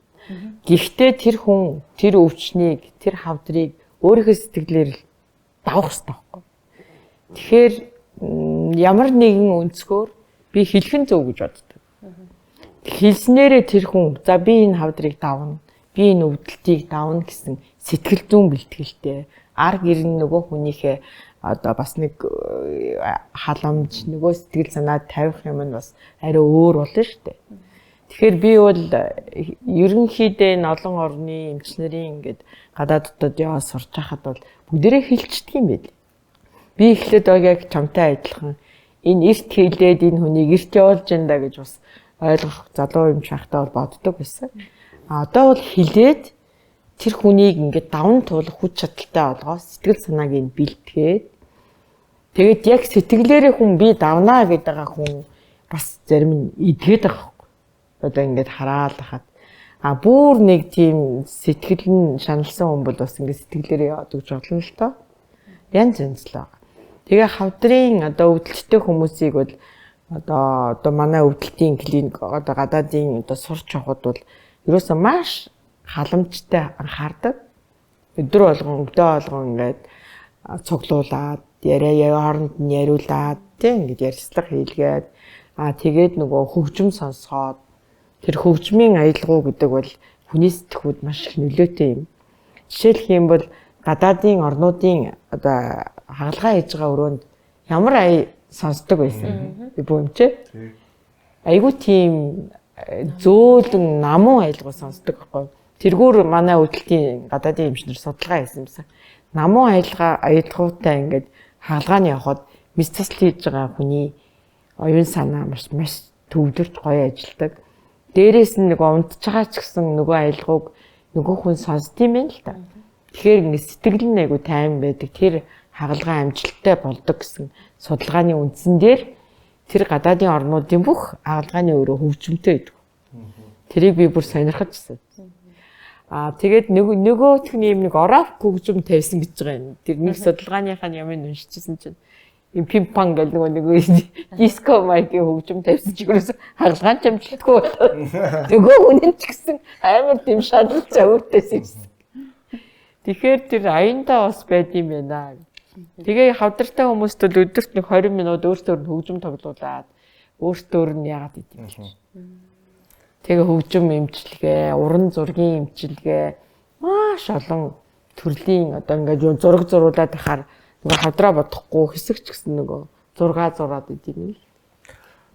гэхдээ тэр хүн тэр өвчнийг тэр хавдрыг өөрийнхөө сэтгэлээр л давах хэрэгтэй байхгүй. Тэгэхээр ямар нэгэн өнцгөр би хэлхэн зөв гэж боддог. Хэлснээрээ тэр хүн за би энэ хавдрыг давна. би энэ өвдөлтийг давна гэсэн сэтгэл зүйн бэлтгэлтэй ар гэрн нөгөө хүнийхээ одоо бас нэг халамж нөгөө сэтгэл санаа тавих юм нь бас арай өөр болно шүү дээ. Тэгэхээр би бол ерөнхийдөө энэ олон орны эмчнэрийн ингээд гадааддад яваа сурч хахад бол бүгдээрээ хэлчихдэг юм байл. Би эхлээд яг чамтай адилхан энэ эрт хийлээд энэ хүнийг эрт явуулж энэ гэж бас ойлгох залуу юм шахтаа бол боддог байсан. Одоо бол хилээд тэр хүнийг ингээд даван туулах хүч чадалтай болгоо сэтгэл санааг нь бэлтгээд тэгээд яг сэтгэлээрээ хүн би давнаа гэдэг хүн бас зарим нь идгээд байгаа байхгүй. Одоо ингээд хараад хахад бүр нэг тийм сэтгэл нь шаналсан хүн бол бас ингээд сэтгэлээрээ яваад гэж бодлоо л доо. Янз янз л байгаа. Тэгээ хавдрын одоо өвдөлттэй хүмүүсийг бол одоо манай өвдөлтийн клиник одоо гадаадын одоо сурч явахд бол ерөөсөө маш халамжтай анхаардаг. Өдөр болгон өдөө болгон ингээд цуглуулад яриа хооронд нь яриулаад тийм ингээд ярьцлага хийлгээд тэгээд нөгөө хөгжим сонсоод тэр хөгжмийн аялгау гэдэг бол хүний сэтгүүд маш их нөлөөтэй юм. Жишээлх юм бол гадаадын орнуудын одоо хагалгаа хийж байгаа өрөөнд ямар сонсдог байсан. Би бүмчээ. Айгуу тийм зөөлөн намун аялгау сонсдог байхгүй. Тэргүүр манай өвдөлтийн гадаадын эмчнэр судалгаа хийсэн юмсан. Намун аялгаутай ингээд хаалгааны явахад мэс цэцэл хийж байгаа хүний оюун санаа маш төвлөрч гоё ажилдаг. Дээрээс нь нэг унтж байгаа ч гэсэн нөгөө аялгауг нөгөө хүн сонсдгийм байл л да. Тэгэхээр ингээд сэтгэл нь айгу тайван байдаг. Тэр хагалгаа амжилттай болдог гэсэн судалгааны үндсэн дээр тэр гадаадын орнуудын бүх хагалгааны өөрөө хөгжимтэй байдаг. Тэрийг би бүр сонирхожсэн. Тэгээд нөгөөх нь юм нэг ораф хөгжим тавьсан гэж байгаа юм. Тэр нэг судалгааныхаа ямыг уншижсэн чинь юм пимпан гэл нөгөө диско майкийн хөгжим тавьсан ч юусэн хагалгаан ч амжилтгүй болоод нөгөө үнэн ч гэсэн амар тийм шаналж өөртөөс ирсэн. Тэгэхээр тэр аяндаа бас байд юм байна. Тэгээ хавдартай хүмүүст бол өдөрт нэг 20 минут өөртөө хөгжим тоглуулад өөртөө нь яагаад идэв юм. Тэгээ хөгжим эмчилгээ, уран зургийн эмчилгээ маш олон төрлийн одоо ингээд зураг зуруулаад байхаар нөгөө хавдраа бодохгүй хэсэгч гэсэн нөгөө зураг зураад идэв юм.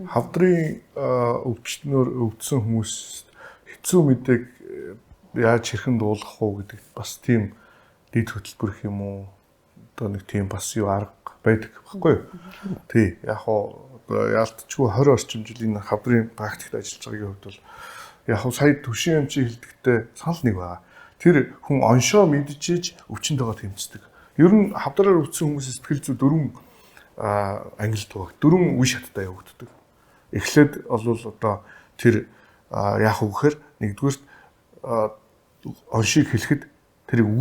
Хавдрын өвчтнөр өвдсөн хүмүүс хэцүү мэдээг яаж хэрхэн дуулгах уу гэдэг бас тийм дэд хөтөлбөр юм уу? Одоо нэг тийм бас юу арга байдаг байхгүй юу? Тий, яг яалтчгүй 20 орчим жилийн хавдрын практикт ажиллаж байгаагийн хувьд бол яг сая төвшин эмчийн хэлдэгтээ санал нэг байгаа. Тэр хүн оншоо мэдчихэж өвчнөдөө тэмцдэг. Ер нь хавдраар өвдсөн хүмүүсийн сэтгэл зүй 4 ангилд байгаа. 4 үе шаттай явагддаг. Эхлээд бол одоо тэр яах вэ гэхээр нэгдүгээр оншийг хэлэхэд тэрийг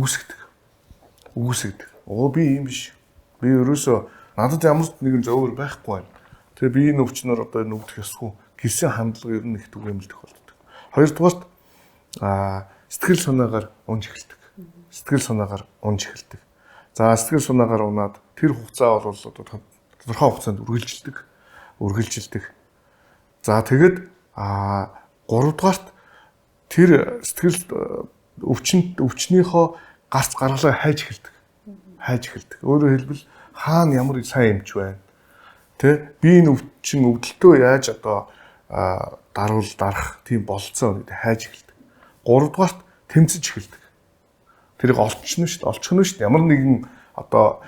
үүсгдэг. Би юм биш. Би ерөөсөө надад ямар нэгэн зөөр байхгүй байна. Тэгээ би энэ өвчнөр одоо энэ өвдөх ёсгүй гэсэн хандлага ер нь их түгээмэлдэх болдог. Хоёрдугаарт сэтгэл санаагаар унж эхэлдэг. За сэтгэл санаагаар унаад тэр хугацаа бол одоо тодорхой хугацаанд үргэлжилдэг. За тэгээд гуравдугаарт тэр сэтгэл өвчнийхөө гарц гаргалаа хайж эхэлдэг. Өөрөөр хэлбэл хаана ямар сайн эмч байна. Тэ би энэ өвдөлтөө яаж одоо дарах тийм болцоо гэдэг хайж эхэлдэг. Гуравдугаарт тэмцэж эхэлдэг. Тэрийг олчихно шүү дээ. Ямар нэгэн одоо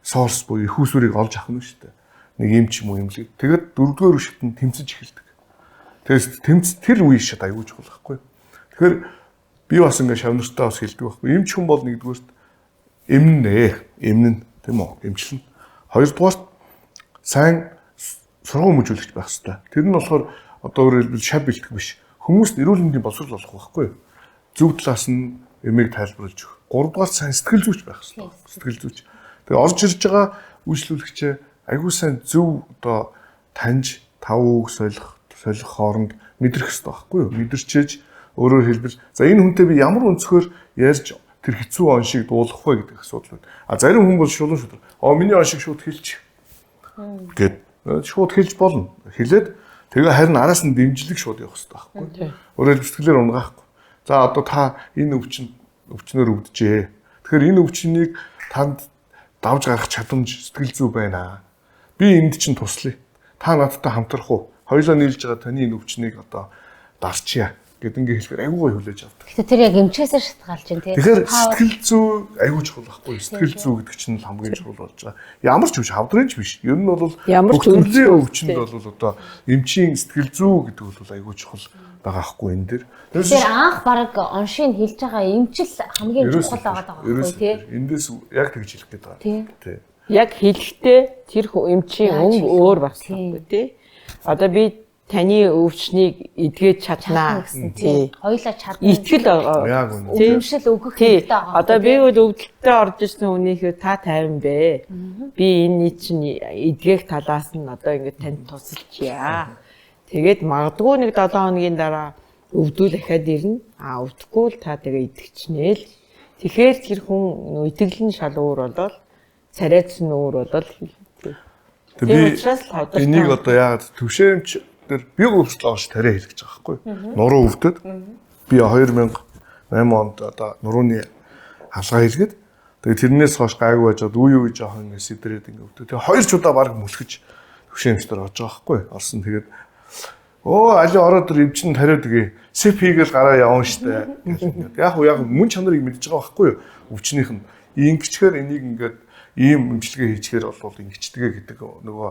сорс буюу их усүрийг олж авах нь шүү дээ. Нэг эмч юм уу юм л. Тэгээд дөрөвдүгээр шат нь тэмцэж эхэлдэг. Тэгээс тэр үе шат аягүй чухал байхгүй. Тэгэхээр би бас ингээ шавнартаа бас хэлдэг байхгүй. Эмч хүн бол нэгдүгээрт эмнэн тийм үү? Эмчлэн. Хоёрдугаарт сайн сургууль мөжүүлэгч байх хэрэгтэй. Тэр нь болохоор одоо өөрөөр хэлбэл шав бэлтгэх биш. Хүмүүст эрүүл мэндийн боловсрол олох байхгүй. Зөв талаас нь эмээг тайлбарлаж өгөх. Гуравдугаарт сайн сэтгэл зүйч байх хэрэгтэй. Тэгээ орж ирж байгаа үйлчлүүлэгчээ аягүй сайн зөв одоо таньж тав үг солих хооронд мэдрэх хэрэгтэй байхгүй юу? Мэдэрчээж өөрөөр хэлбэл за энэ хүнтэй би ямар өнцгөр ярьж тэр хэцүү оншийг дуулгах вэ гэдэг асуудал байна. Зарим хүн бол шулуун шудар. Миний оншиг шууд хэлчих. Гэт шууд хэлж болно. Хэлээд тэгээ харин араас нь дэмжлэг шууд явах хэрэгтэй байхгүй. Өөрөөр сэтгэлээр унгаахгүй. За одоо та энэ өвчнөр өвдөжээ. Тэгэхээр энэ өвчнийг танд давж гарах чадамж сэтгэл зүй байна. Би энд чинь туслая. Та надтай хамтрах уу? Хоёулаа нийлж байгаа таны энэ өвчнийг одоо дарчия гэд ингээ хэлэхээр айгүй гоё хүлээж авдаг. Гэтэ тэр яг эмчээсээ шалтгаалж байна тий. Тэгэхээр сэтгэл зүй айгүй чухал байхгүй. Сэтгэл зүй гэдэг чинь хамгийн чухал болж байгаа. Ямар ч өвч хавдрынч биш. Ер нь бол бүх төрлийн өвчнөд бол одоо эмчийн сэтгэл зүй гэдэг бол айгүй чухал байгаа хгүй энэ дэр. Тэгэхээр анх баг оншийг хэлж байгаа эмчил хамгийн чухал байгаа байхгүй тий. Эндээс яг тэгж хэлэх гээд байгаа. Тий. Яг хэлэхдээ тэр эмчийн өнгө өөр багсахгүй тий. Одоо би таны өвчнийг эдгэж чаднаа гэсэн тий. Хоёлаа чадна. Итгэл Эмшил өгөх хэрэгтэй байгаа. Одоо би бол өвдөлтөд орж ирсэн хүнийхээ та 50 бэ. Би энэ чинь эдгэх талаас нь одоо ингэ танд тусалчия. Тэгээд магадгүй нэг 7 хоногийн дараа өвдөл дахиад ирнэ. Өвдөхгүй л та тэгээ итгэжнэ л. Тэгэхээр тэр хүн итгэл нь шал өөр болол царайц нь өөр болол. Тэгээд би энийг одоо яагаад төвшөөрөмж дээр би өвчлөө ш тариа хэлж байгаа байхгүй. Нуруу өвдөд би 2008 онд одоо нурууны хасгаа хэлгээд тэгээд тэрнээс хойш гайгүй байжгаад үе жоохон ингэ сэдрээд ингэ өвдөд. Тэгээд 2 удаа баг мөлхөж төвшөөрөмж дээр орж байгаа байхгүй. Орсон тэгээд али ороод ир эвчин тариад гээ сэп хийгээл гараа явна штэ. Яг мөн чанарыг мэдж байгаа байхгүй юу? Өвчнийх нь ингэчгээр энийг ингээд ийм имчилгээ хийчихээр бол ингэчдэгэ гэдэг нөгөө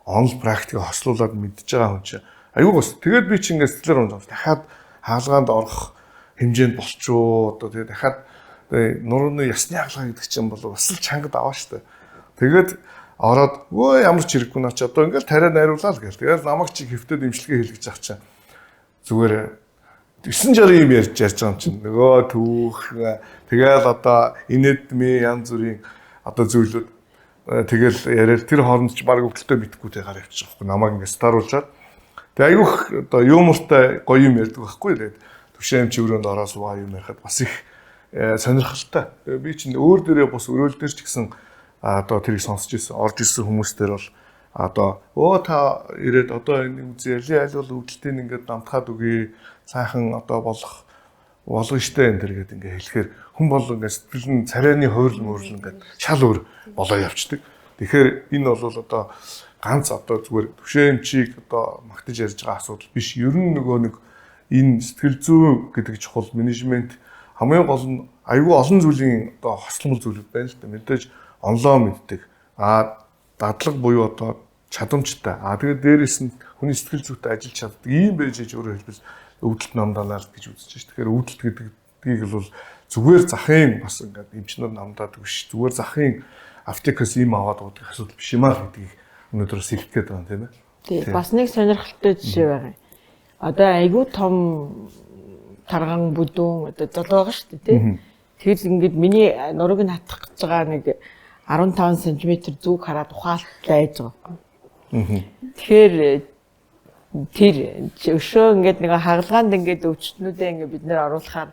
онл практикийг хослуулад мэдж байгаа хүн чинь аюу гос. Тэгээд би чи ингээд сэтгэлээр унж дахиад хаалгаанд орох хэмжээнд болчоо. Одоо тэгээд дахиад нурууны ясны хаалгаа гэдэг чинь бол бас л чангад аваа штэ. Тэгээд ороод ямар ч хэрэггүй наа чи одоо ингээд тариа найруулаа л гээл. Тэгээд намайг чи хэвтээд имчилгээ хийлгэж авах чинь зүгээр 960 юм ярьж байгаа юм чинь нөгөө түүх тэгээд одоо инэдми янз бүрийн одоо зүйлүүд тэгэл яриад тэр хооронд ч баг өвдөлтөө битггүй гараа явчих واخгүй намайг ингээд старуулчаад тэг айгүйх одоо юмуртай гоё юм ярьдаг байхгүй тэгээд төвшөөм чи өрөөнд ороо суугаа юм ярихад бас их сонирхолтой би чинь өөр дээрээ бас өрөөл дээр ч гэсэн одоо тэрийг сонсч ирсэн орж ирсэн хүмүүстэр бол одоо та ирээд одоо энэ үзээ аль бол өвдөлтийн ингээд намтахад үгүй сайхан одоо болох штэ энэ төр гэдэг ингээ хэлэхээр хүн бол ингээ сэтгэл нь царайны хойрол мөрөл ингээ шал өөр болоо явцдаг. Тэгэхээр энэ бол одоо ганц одоо зүгээр төвшөөрөмчийг одоо магтаж ярьж байгаа асуудал биш. Ер нь нөгөө нэг энэ сэтгэл зүй гэдэг чухал менежмент хамгийн гол нь аюул олон зүйлийн одоо хослол зүйлүүд байна л да. Мэдээж онлоо мэддэг. Дадлаг буюу одоо чадамжтай. Тэгээд дээрэс нь хүний сэтгэл зүйтэй ажиллаж чаддаг. Ийм байж өөрөөр хэлбэл өвдөлт намдаалал гэж үзэж байна. Тэгэхээр өвдөлт гэдгийг бол зүгээр захын бас ингээд эмчнэр намдаад биш. Зүгээр захын аптекаас ийм аваад уудаг асуудал биш юм аа гэдгийг өнөөдрөөс хэлэх гээд байна тийм ээ. Тийм. Бас нэг сонирхолтой жишээ байгаа. Одоо айгүй том тарган бүдүүн одоо зол байгаа шүү дээ тийм. Тэгэхээр ингээд миний нурыг нь хатах гэж байгаа нэг 15 см зүг хараад ухаалтлаа ээж байгаа. Тэгэхээр тэр өшөө ингээд нэг хагалгаанд ингээд өвчтнүүдээ ингээд бид нэр оруулахаар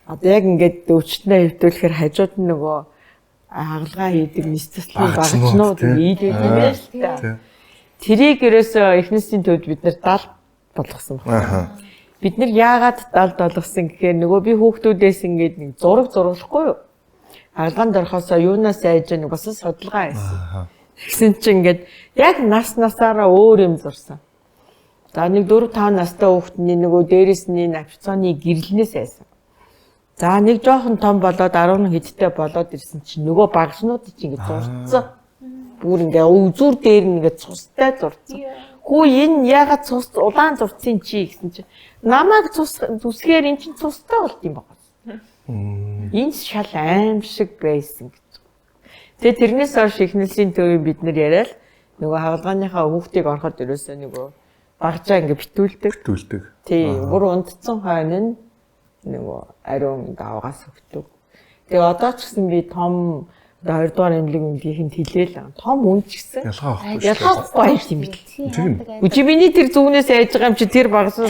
одоо яг ингээд өвчтнээ хэвтүүлэхээр хажууд нь нөгөө хагалгаа хийдэг нисцэслийн багцнууд ийдэг юм байна л та. Тэрийг ерөөсөө эхнээсийн төвд бид нэр дал болгосон байна. Бид нэр яагаад далд болгосон гэхээр нөгөө би хүүхдүүдээс ингээд нэг зураг зурулахгүй юу? Хагалгаанд орохосоо юунаас айж нэг бас судалгаа хийсэн. Тэгсэн чинь ингээд яг насаараа өөр юм зурсан. За нэг 4-5 настай хүүхдний нөгөө дээрээс нь навчцооны гэрлэнээс айсан. За нэг жоохон том болоод 11 хэдтэй болоод ирсэн чинь нөгөө багшнууд чинь ингэ зурцсан. Бүр ингээ үзүр дээр нь ингээ цустай зурцсан. Хүү энэ ягаад цус улаан зурцсан чи гэсэн чинь намайг зүсгээр эн чинь цустай болт юм байна. Энэ шал аимшиг байсан гэж. Тэгээ тэрнээс хойш ихнэлсийн төвийн бид нар яриад нөгөө хаалганыхаа хүүхдийг ороход ерөөсөө нөгөө багжаа ингээ битүүлдэг. Тийм, бүр унтцсан хойно нь нөгөө ариун давгаас өгдөг. Тэгээ одоо ч гэсэн би том 2 дугаар эмнэлгийн хэлээл том үн ч гэсэн ялгаахгүй юм бил. Үжибиний тэр зүгнээс айж байгаа юм чи тэр багсан.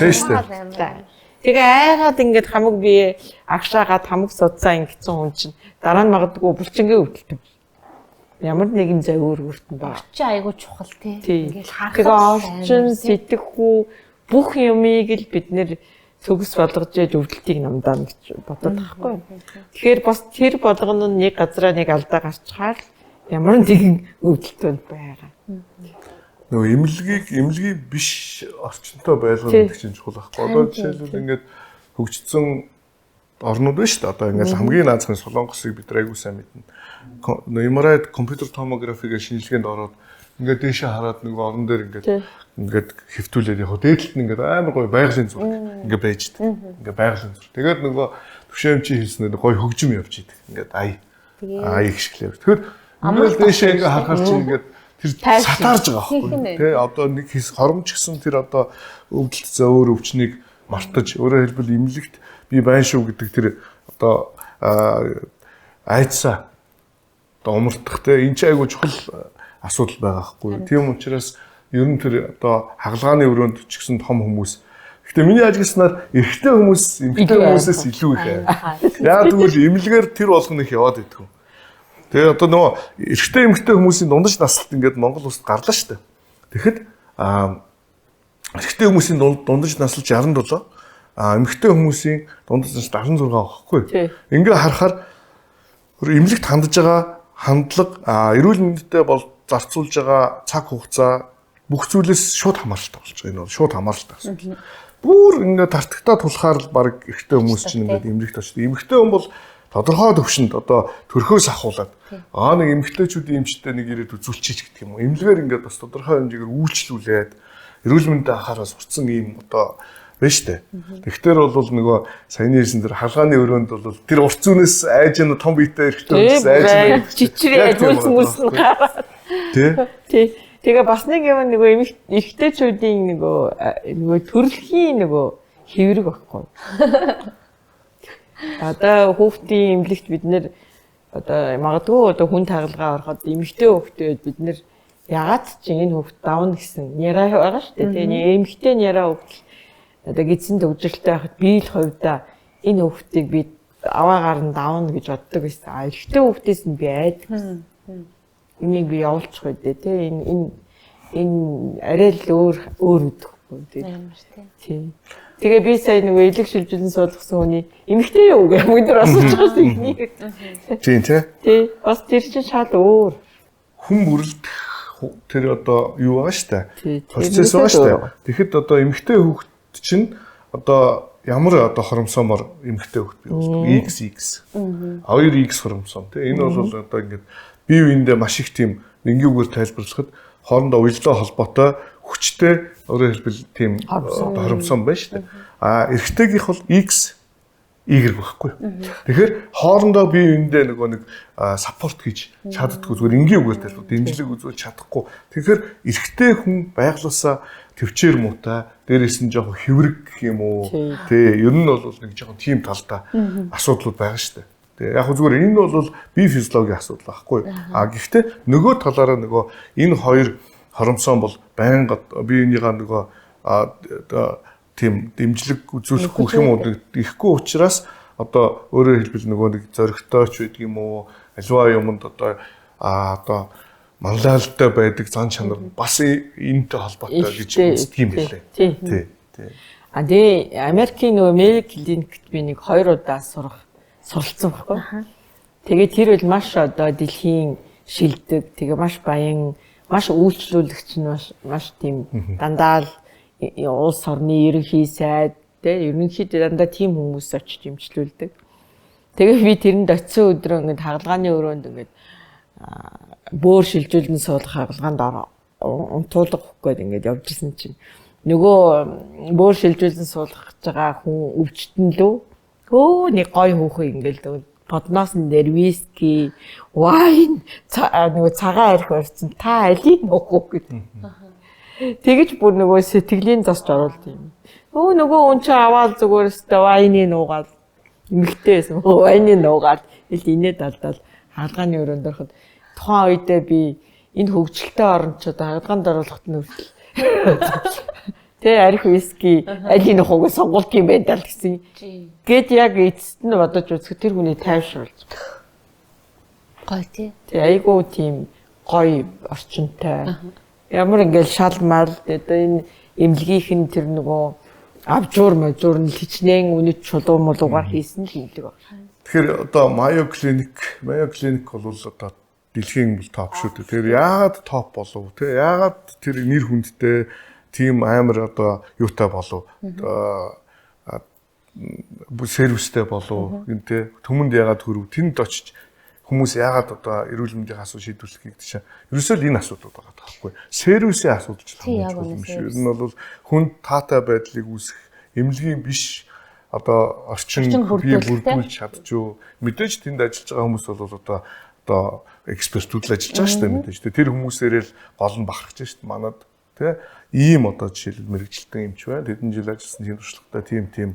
Тэгээ айгаад ингээд хамаг бие агшаагаад хамаг судсаа ингэсэн хүн чинь дараа нь магадгүй булчингээ өвдөлтөв. Ямар нэгэн зай өөртөө баг. Орчин айгуу чухал тий. Ингээд харах. Тэгээ орчин сэтгэхүү бүх юмыг л бид нэр төгс болгож яж өвдөлтийг намдаана гэж бодоод байхгүй. Тэгэхээр бас тэр болгоно нь нэг газараа нэг алдаа гарчхаар ямар нэгэн өвдөлтөнд байгаа. Нөгөө эмнэлгийг биш орчинтой байлгах гэдэг чинь чухал байхгүй. Одоо жишээлбэл ингээд хөгжсөн орнууд байна шүү дээ. Одоо ингээд хамгийн наазахын Солонгосыг бид айгуу сайн мэднэ. MRI компьютер томографигээ шинжилгээнд ороод ингээд дээшээ хараад нөгөө орон дээр ингээд хэвтүүлээд яг дээдлэлт нь ингээд амар гоё байгалийн зураг ингээд байж дээ. Ингээд байгалийн зураг. Тэгээд нөгөө төвшөөмчийн хэлснээр гоё хөгжим явж идэг. Ингээд ай их шиглээ. Тэгэхээр ингээд дээшээ ингээд харахаар чинь ингээд тэр сатаарж байгаа байхгүй. Тэ одоо нэг хэс хоромч гэсэн тэр одоо өвдөлт зөөр өвчнийг мартаж өөрөөр хэлбэл имлэгт би байна шүү гэдэг тэр одоо айцаа одоо умартах те энэ ч айгуу чухал асуудал байгаа байхгүй. Тийм учраас ер нь тэр одоо хагалгааны өрөөнд ч гэсэн том хүмүүс. Гэхдээ миний ажигласнаар эрэгтэй хүмүүс эмэгтэй хүмүүсээс илүү их аа. Яа тэгвэл имлэгээр тэр болгоно их яваад идэх. Тэгээ одоо нөгөө эрэгтэй эмэгтэй хүмүүсийн дундаж насалт ингээд Монгол улсад гарлаа шүү дээ. Тэгэхэд эрэгтэй хүмүүсийн дундаж насалт 67, эмэгтэй хүмүүсийн дундаж насалт 16 байхгүй. Ингээ харахаар эмнэлэгт хандж байгаа хандлага, эрүүл мэндэд бол зарцуулж байгаа цаг хугацаа бүх зүйлээс шууд хамааралтай болж байгаа. Энэ бол шууд хамааралтай асуудал. Бүр ингээ тартагтаа тулахаар л баг эрэгтэй хүмүүс чинь ингээд эмнэлэгт очдог. Эмэгтэй хүн бол тодорхой төвшөнд одоо төрхөөс ахуулаад нэг эмэгтэйчүүдийн эмчтэй нэг ирээд үзүүлчих гэдэг юм уу. Эмнэлгээр ингээд бас тодорхой хэмжээгээр үйлчлүүлээд эрүүл мэндэд анхаарал сурцсан юм одоо байна штэ. Тэгэхээр бол нөгөө саяны хэлсэн тэр хаалгааны өрөөнд бол тэр урт зүүнээс айж нь том биетэй эрэгтэй хүмүүс айж чичрээ гүйсэн гараад. Тий. Тэгээ бас нэг юм нөгөө эрэгтэйчүүдийн нөгөө төрөлхийн нөгөө хэврэг баггүй. Одоо хүүхдийн эмнэлэгт бид нэр одоо магадгүй одоо хүн тагалгаа ороход эмэгтэй хүүхдээ бид нэр ягаад ч энэ хүүхд давна гэсэн няраа байгаа шүү дээ. Тэгээ эмэгтэй няраа хүүхд одоо гидсэн төвжрэлтэй байхад би л хувьдаа энэ хүүхдийг би аваагаар нь давна гэж боддог байсан. Эрэгтэй хүүхдээс нь би айдаг. Энийг би явуулчих үү дээ. Энэ арай л өөр үдэхгүй. Тийм. Тэгээ би сая нөгөө элэг шилжүүлэн суулгасан хүний эмэгтэй юу гэх юм өндөр асууж байгаа юм. Тийм тий. Бас тэр чинь шал өөр. Хүн бүрэлдэх тэр одоо юу байгаа штэ. Процесс байгаа штэ. Тэгэхэд одоо эмэгтэй хүүхэд чинь одоо ямар одоо хоромсоомор эмэгтэй хүүхэд бий болдог. XX. 2X хоромсоом тий. Энэ бол одоо ингээд бие биендээ маш их тийм энгийгээр тайлбарлахад хоорондоо уялдаа холбоотой хүчтэй өөрөөр хэлбэл тийм хоромсоом байна шүү дээ. Эрэгтэйгийнх бол X Y байхгүй. Тэгэхээр хоорондоо бие биендээ нөгөө нэг саппорт хийж чаддаггүй зүгээр энгийн үгээр тайлбар дэмжлэг үзүүлж чадахгүй. Тэгэхээр эрэгтэй хүн байглаасаа төвчээр муутай дээрээс нь жоохон хэврэг гэх юм уу. Тэ ер нь бол нэг жоохон тийм талдаа асуудлууд байгаа шүү дээ. Тэгээ яг зүгээр энэ бол бие физиологийн асуудал байхгүй. Гэхдээ нөгөө талаараа нөгөө энэ хоёр хоромсоом бол байнга биенийгаа нөгөө тийм дэмжлэг үзүүлэхгүй гэх юм уу ихгүй учраас одоо өөрөөр хэлбэл нөгөө нэг зөрөгтэй ч байдаг юм уу аливаа юмд одоо манлайлалтай байдаг зан чанар бас энэтэй холбоотой гэж үздэг юм билээ. Тий. Тэгээ Америкийн нөгөө Mayo Clinic-т би нэг 2 удаа суралцсан байхгүй. Тэгээ тэр бол маш одоо дэлхийн шилдэг. Тэгээ маш баян, маш үйлчлүүлэгч нь маш тийм дандаа улс орны ерөнхий сайд те ерөнхийдөө дандаа тийм хүмүүс очиж имчлүүлдэг. Тэгээ би тэрэнд очисон өдрөө ингээд хагалгааны өрөөнд ингээд бөөр шилжүүлэн суулгах хагалгаанд унтуулах гээд ингээд явж исэн чинь нөгөө бөөр шилжүүлэн суулгах гэж байгаа хүн өвчтөн лөө нэг гой хүүхэн ингээл подноос дээр виски, вайн, нөгөө цагаан арх барьсан. Та алийг нуух гэдэг. Тэгэж бүр нөгөө сэтгэлийн засч оруулд юм. Нөгөө хүн чи аваад зүгээр өстө вайны нуугаад эмэгтэйсэн. Вайны нуугаад ил инээд алдаад хаалгааны өрөөнд ороход тухайн үедээ би энэ хөгжилтэй орончууд хаалгаанд оруулахад нь тэ арх виски алийг нуухыг сонгуулт юм байна л гэсэн. Гэт яг эцэст нь бодож үзэхэд тэр хүний тайвшруулж. Гоё тий. Тэ айгуу тийм гоё орчинтай. Ямар ингээл шал мал одоо энэ эмнэлгийнх нь тэр нөгөө Авжуур нь хичнээн үнэт чулуу мулуугаар хийсэн л хэлдэг байна. Тэгэхээр одоо Mayo Clinic бол одоо дэлхийн топ шүү дээ. Тэгэхээр яагаад топ болов те? Яагаад тэр нэр хүндтэй тийм амар одоо юутай болов? Сервистэй болов? Гэнтэй түмэнд яагаад хөрөв? Тэнд очиж хүмүүс яагаад одоо эрүүл мэндийн асуудал шийдвэрлэх гэдэг чинь ерөөсөө л энэ асуудал байгаа байхгүй. Сервисийн асуудал ч юм шүү. Ер нь бол хүнд таатай байдлыг үүсгэх эмнэлгийн биш одоо орчин бий бүрдүүлж чадчихв. Мэдээж тэнд ажиллаж байгаа хүмүүс бол одоо экспертүүд л ажиллаж байгаа шүү дээ мэдээж. Тэр хүмүүсээрээ л гол нь бахархаж шүү дээ манад тий. Ийм одоо жишээлбэл мэрэгчлэлтэн эмч байна. Тэдэн жил ажилласан тийм туршлагатай тийм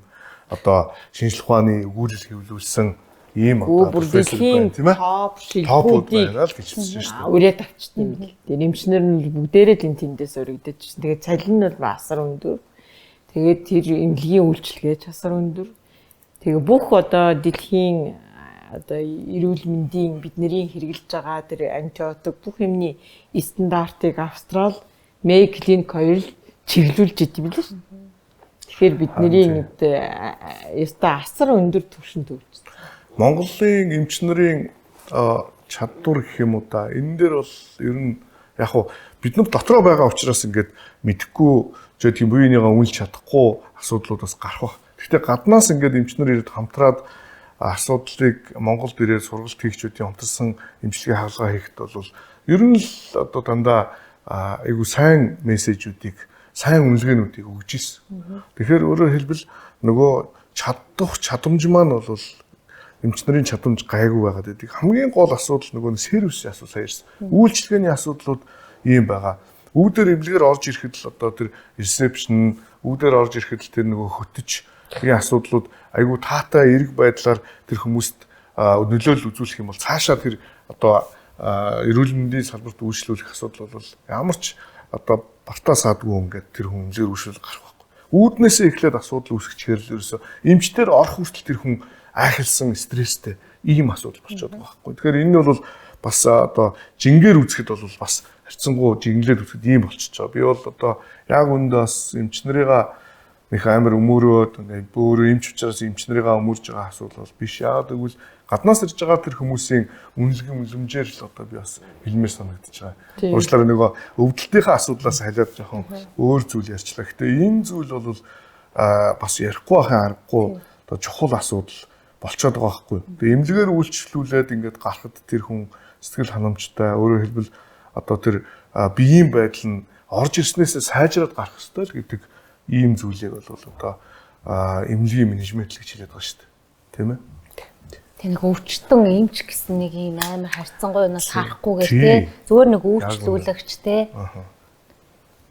одоо шинжлэх ухааны өгүүлэл хэвлүүлсэн ийм одоо профессор байна тийм ээ. Топ шилбүүдийг бичсэн шүү дээ. Үрээд авчт юм л. Тэр эмчнэр нь бүгдээрээ л тэндээс өргөдөж. Тэгээд цалин нь бол асар өндөр. Тэгээд тэр эмнэлгийн үйлчилгээ часар өндөр. Тэгээ бүх одоо дэлхийн одоо эрүүл мэндийн бидний хэрэгжилж байгаа тэр антибиотик бүх юмны стандартыг Австрал Mayo Clinic хоёр чиглүүлж идэв билээ шүү. Тэгэхээр бидний нэг яста асар өндөр түвшинд төвчсөн. Монголын эмч нарын чадвар гэх юм уу да. Энэ дээр бол ер нь яг хуу бид нар дотроо байгаа учраас ингээд мэдэхгүй тийм буйныгаа үнэлж чадахгүй асуудлууд бас гарах ба. Гэхдээ гаднаас ингээд эмч нар ирээд хамтраад асуудлыг Монголд ирээд сургалт хийгчүүдийн хамтарсан эмчилгээ хаалгаа хийхэд бол ер нь л одоо дандаа айгу сайн мессежүүдийг, сайн үнэлгээнүүдийг өгж ирсэн. Тэгэхээр өөрөөр хэлбэл нөгөө чадамж маань бол эмч нарын чадамж гайгүй байгаад байдаг. Хамгийн гол асуудал нөгөө сервисийн асуудал ярьсан. Үйлчилгээний асуудлууд ийм байгаа. Үүдээр эмнэлгээр орж ирэхэд л одоо тэр ресепшн, үүдээр орж ирэхэд л тэр нөгөө хөтөчгийн асуудлууд айгүй таатай эрг байдлаар тэр хүмүүст нөлөөлөл үзүүлэх юм бол цаашаа тэр одоо эрүүл мэндийн салбарт үйлчлүүлэх асуудал бол ямар ч одоо бартаа саадгүй ингээд тэр хүн эмнэлгээр үйлчлүүлэх гарах байхгүй. Үүднээсээ эхлээд асуудал үүсгэчихээр л ерөөсөө эмчтэр орох хүртэл тэр хүн айхалсан стресстэй ийм асуудал болчиход байгаа байхгүй. Тэгэхээр энэ бол бас одоо жингээр үзэхэд бол бас харьцангуй жинглээд үзэхэд ийм болчихж байгаа. Би бол одоо яг үндэ бас эмчнэрийгаа нэг амар өмөрөөд ингээд өөрөө эмч учраас эмчнэрийгаа өмөрж байгаа асуудал бол биш. Яагаад гэвэл гаднаас ирж байгаа тэр хүмүүсийн үнэлгээ мүлэмжээр л одоо би бас хэлмээр санагдаж байгаа. Уучлаарай нөгөө өвдөлтийнхээ асуудлаас халиад жоохон өөр зүйл ярьчлаа. Гэтэ энэ зүйл бол бас ярихгүй байхын аргагүй одоо чухал асуудал болчиход байгаа байхгүй. Тэгээ эмнэлгээр үйлчлүүлээд ингээд гарахад тэр хүн сэтгэл ханамжтай өөрөөр хэлбэл одоо тэр биеийн байдал нь орж ирснээсээ сайжраад гарах ёстой л гэдэг ийм зүйлийг бол одоо эмнэлгийн менежмент л гэж хэлээд байгаа шүү дээ. Тийм ээ? Тэг нэг өвчтөн эмч гэсэн нэг ийм амар харьцангуй нас харахгүйгээр те зүгээр нэг үйлчлүүлэгч те.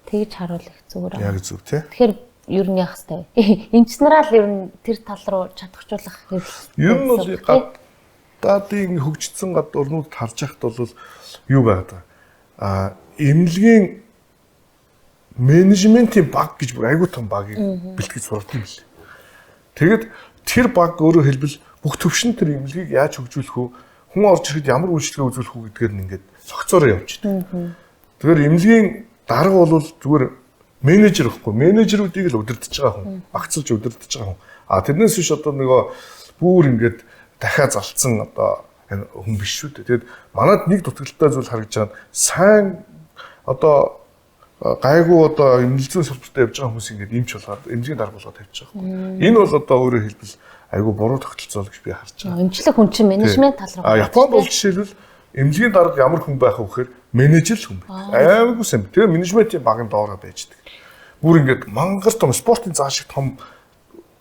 Тэгж харуулах зүгээр. Яг зөв те. Тэгэхээр ер нь яах хэвээр эмч нараа л ер нь тэр тал руу чадахжуулах хэрэгтэй. Ер нь бол гадаадын хөгжсөн орнууд харж байхад бол юу байгаад байгаа. Эмнэлгийн менежментийн баг гэж бүр айгүй том багийг бэлтгэж суралцсан юм лээ. Тэгэд тэр баг өөрөөр хэлбэл бүх төвшин тэр эмнэлгийг яаж хөгжүүлэх вэ? Хүн орж ирэхэд ямар үйлчлэг үзүүлэх вэ гэдгээр нь ингээд цогцоороо явчихдаг. Тэгэхээр эмнэлгийн дарга бол зүгээр менежер гэхгүй. Менежерүүдийг л удирдах байгаа хүн. Багцлж удирдах байгаа хүн. Тэрнээс биш одоо нөгөө бүр ингээд дахиад залцсан одоо хүн биш шүү дээ. Тэгэд манад нэг дутагдaltaй зүйл харагдж байгаа нь сайн одоо гайгүй одоо эмнэлзэн салбартаа явж байгаа хүмүүс ингээд эмч болоод эмнэлгийн дарга болоод тавьчих байгаа. Энэ бол одоо өөрөөр хэлбэл айгүй буруу тогтолцоо л гэж би харж байгаа. Эмчлэх хүн чинь менежмент тал руу. Японд бол жишээлбэл эмнэлгийн дарга ямар хүн байх вэ гэхээр менежер хүн байх. Айгүй сайн. Тэгээ менежментийн багын доороо байждаг. Бүр ингээд мангар том спортын цааш шиг том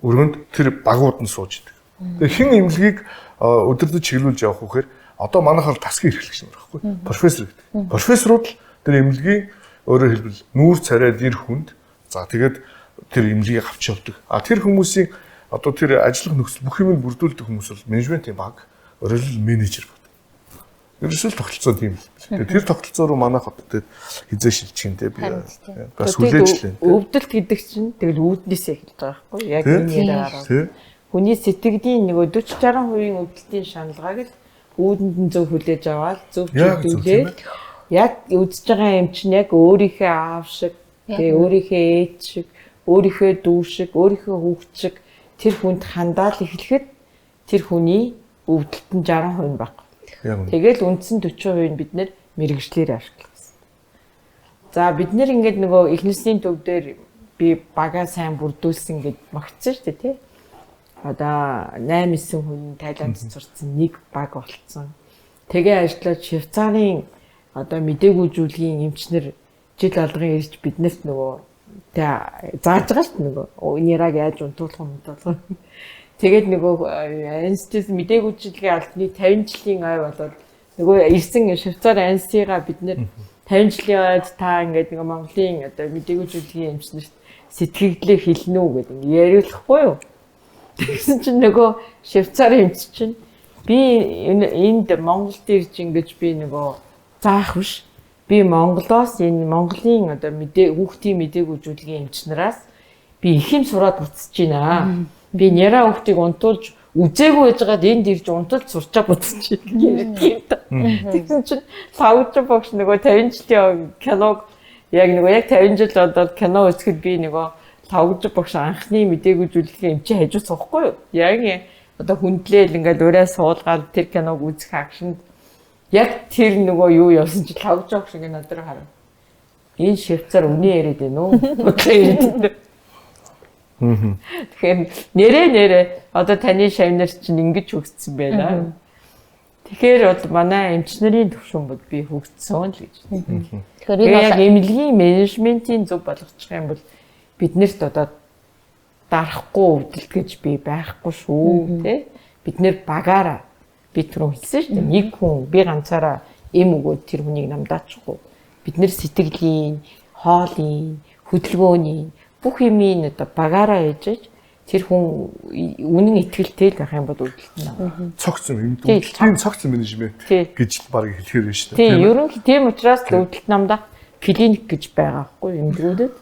өрөөнд тэр багууд нь сууж идэг. Тэгээ хэн эмнэлгийг өдөрдөж чиглүүлж явах вэ гэхээр одоо манайхаар тасгийн эрхлэгч нар байхгүй. Профессор гэдэг. Профессорууд л тэр эмнэлгийн өөрөөр хэлбэл нүүр царай нэр хүнд за тэгээд тэр эмнэлгийг авч явдаг. Тэр хүмүүсийн одоо тэр ажиллах нөхцөл бүх юмыг бүрдүүлдэг хүмүүс бол менежментийн баг, өөрөөр хэлбэл менежер байна. Ерөөсөө тогтолцоо тийм л. Тэр тогтолцоо руу манайх одоо хизээ шилжих юм те би бас хүлээж лээ. Өвдөлт гэдэг чинь тэгэл үүднээсээ эхэлж байгаа байхгүй яг энэ яриараа. Хүний сэтгэлийн нэг 40-60% өвдөлтийн шаналгааг л үүдэнд нь зөв хүлээж аваад зөв чиглүүлээд яг үзэж байгаа юм чинь яг өөрийнхөө аав шиг тэгээ өөрийнхөө ээж шиг өөрийнхөө дүү шиг, өөрийнхөө хүүхд шиг тэр хүнд хандаал эхлэхэд тэр хүний өвдөлт нь 60% баг. Тэгэл үндсэн 40% нь бид нэр мэрэгжлээр ашигласан. За бид нэр ингээд нөгөө эхнэрсийн төв дээр би бага сайн бүрдүүлсэн гэд магтсан шүү дээ тий. Одоо 8-9 хүн Тайланд сурцсан нэг баг болцсон. Тэгээ ажиллаад Швейцарын одоо мдээгүй зүйлгийн эмчнэр жил алган ирж биднээс нөгөө зааж байгаа шүү нөгөө нэраг яаж унтуулах юм бол тэгээд нөгөө анестез мдээгүй жилийн албаны 50 жилийн ой болоод нөгөө ирсэн Швейцар анестезига бид нэр 50 жилийн ойд та ингээд нөгөө Монголын одоо мдээгүй жилийн эмчнэрт сэтгэгдлээ хэлнэ үү гэдэг яриулахгүй юу. Тэгсэн чинь нөгөө Швейцарын эмч чинь би энд Монголд ирж ингэж би нөгөө заах биш. Би Монголоос энэ Монголын одоо хүүхдийн мдээгүй зүйлгийн эмчнараас би их юм сураад буцаж байна. Би няра хүүхдийг унтуулж үзээгүй байжгаад энд ирж унтуулж сурчаа буцаж байна гэдэг юм. Тэгсэн чинь лавж багш нөгөө 50 жилийн киног яг 50 жил болоод кино үзэхэд би нөгөө лавж багш анхны мдээгүй зүйлгийн эмчи хажуу суухгүй юу? Яг одоо хүндлээл ингээд ураа суулгаад тэр киног үзэх акшнд яг тэр нөгөө юу явсан чи лавж багш ингэ надад харав. Энэ Швейцар үнэ яриад байна уу? Тэгэхээр нэрээ одоо таны шавнар чинь ингэж хөгжсөн байна. Тэгэхээр бол манай эмчнэрийн төвшин бол би хөгжсөн л гэж. Тэгэхээр яг эмнэлгийн менежментийн зөв болгочих юм бол биднэрт одоо дарахгүй өвдөлт гэж би байхгүй шүү тий. Бид нэр багаараа би түрүү хэлсэн шүү дээ. Нэг хүн би ганцаараа эм өгөөд тэр хүнийг намдаачихгүй. Бид нэр сэтгэлийн, хоолын, хөдөлгөөний бүх юмыг одоо багаараа ээжж тэр хүн үнэн итгэлтэй л байх юм бол өвдөлтнө. Цогцсон юм дүү. Тийм цогцсон менежмент гэж баг хэлэхээр байна шүү дээ. Тийм ерөнхий тийм учраас л өвдөлт намдах клиник гэж байгаа байхгүй эмнэлгүүдэд.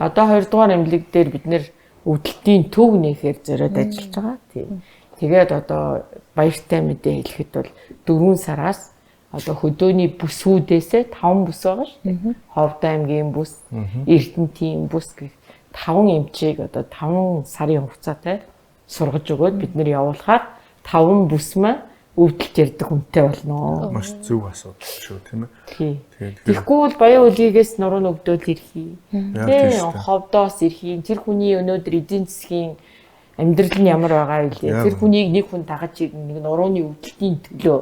Одоо 2 дугаар эмнэлэг дээр бид нэр өвдөлтийн төв нээхээр зориод ажиллаж байгаа. Тийм. Тэгээд одоо баяртай мэдээ хэлэхэд бол 4 сараас одоо хөдөөний бүсүүдээсээ 5 бүс байгаа шүү дээ. Ховд аймгийн бүс, Эрдэнэтийн бүс гэх 5 эмчийг одоо 5 сарын хугацаатай сургаж өгөөд бид нэр явуулахаар 5 бүс маань өвдөлт ярддаг хүнтэй болно. Маш зөв асуудал шүү тийм ээ. Тэгэхгүй бол баян үлгийгээс нуруу нөгдөөл ирхий. Тийм ховдоос ирхий. Тэр хүний өнөөдөр эдийн засгийн амьдрал нь ямар байгаа вэ? Тэр хүнийг нэг хүн дагаж ирнэ. Нэг нурууны өвдөлтийн төлөө.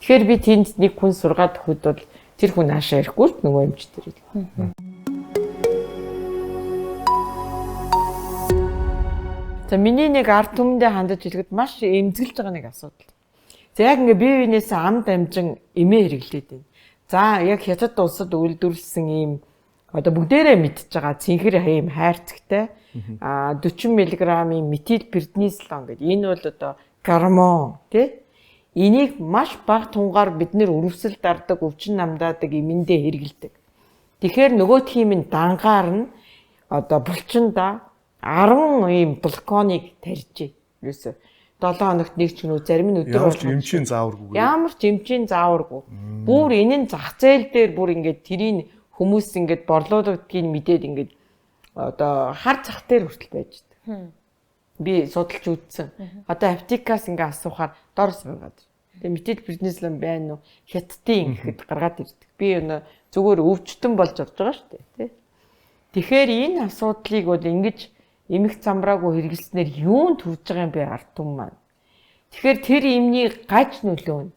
Тэгэхээр би тэнд нэг хүн сургаад өгөхөд бол тэр хүн хаашаа ирэхгүй л нөгөө эмч тэр. За миний нэг ард түмэндээ хандаж хэлэхэд маш эмзэглэж байгаа нэг асуудал. За яг ингээ бие биенээс амд амжин эмээ хэрэглээд байна. За яг хятад улсад үйлдвэрлэсэн ийм одоо бүгдээрээ мэдчихэж байгаа цэнхэр ийм хайрцагтай 40 мг-ийн метилперднислон гэдэг энэ бол одоо гормон тий. Энийг маш бага тунгаар бид нэр өрөвсөл дардаг, өвчин намдаадаг эмэндээ хэрэглэдэг. Тэгэхээр нөгөө тийм нь дангаар нь одоо булчинда 10 ийм блоконыг тарьжээ. Юусе 7 хоногт нэг ч нүү зарим нь өдөр болж эмчийн зааваргүй. Ямар ч эмчийн зааваргүй. Бүр энэ нь зах зээл дээр бүр ингээд тэрийг хүмүүс ингээд борлуулагдгийг мэдээд ингээд одоо хар зах дээр хүртэл байж байгаа. Би судалж үзсэн. Одоо аптекаас ингээд асуухаар дорс гаргаад. Тэгээ метилперднислон байна уу? Хятадын гэхэд гаргаад ирдэг. Би өнө зүгээр өвчтөн болж авч байгаа шүү дээ, тий. Тэгэхээр энэ асуудлыг бол ингэж эмх замбраагүй хэрэглэснээр юунд хүрж байгаа юм бэ ард түмэн маань. Тэгэхээр тэр эмнийг гаж нөлөөнө.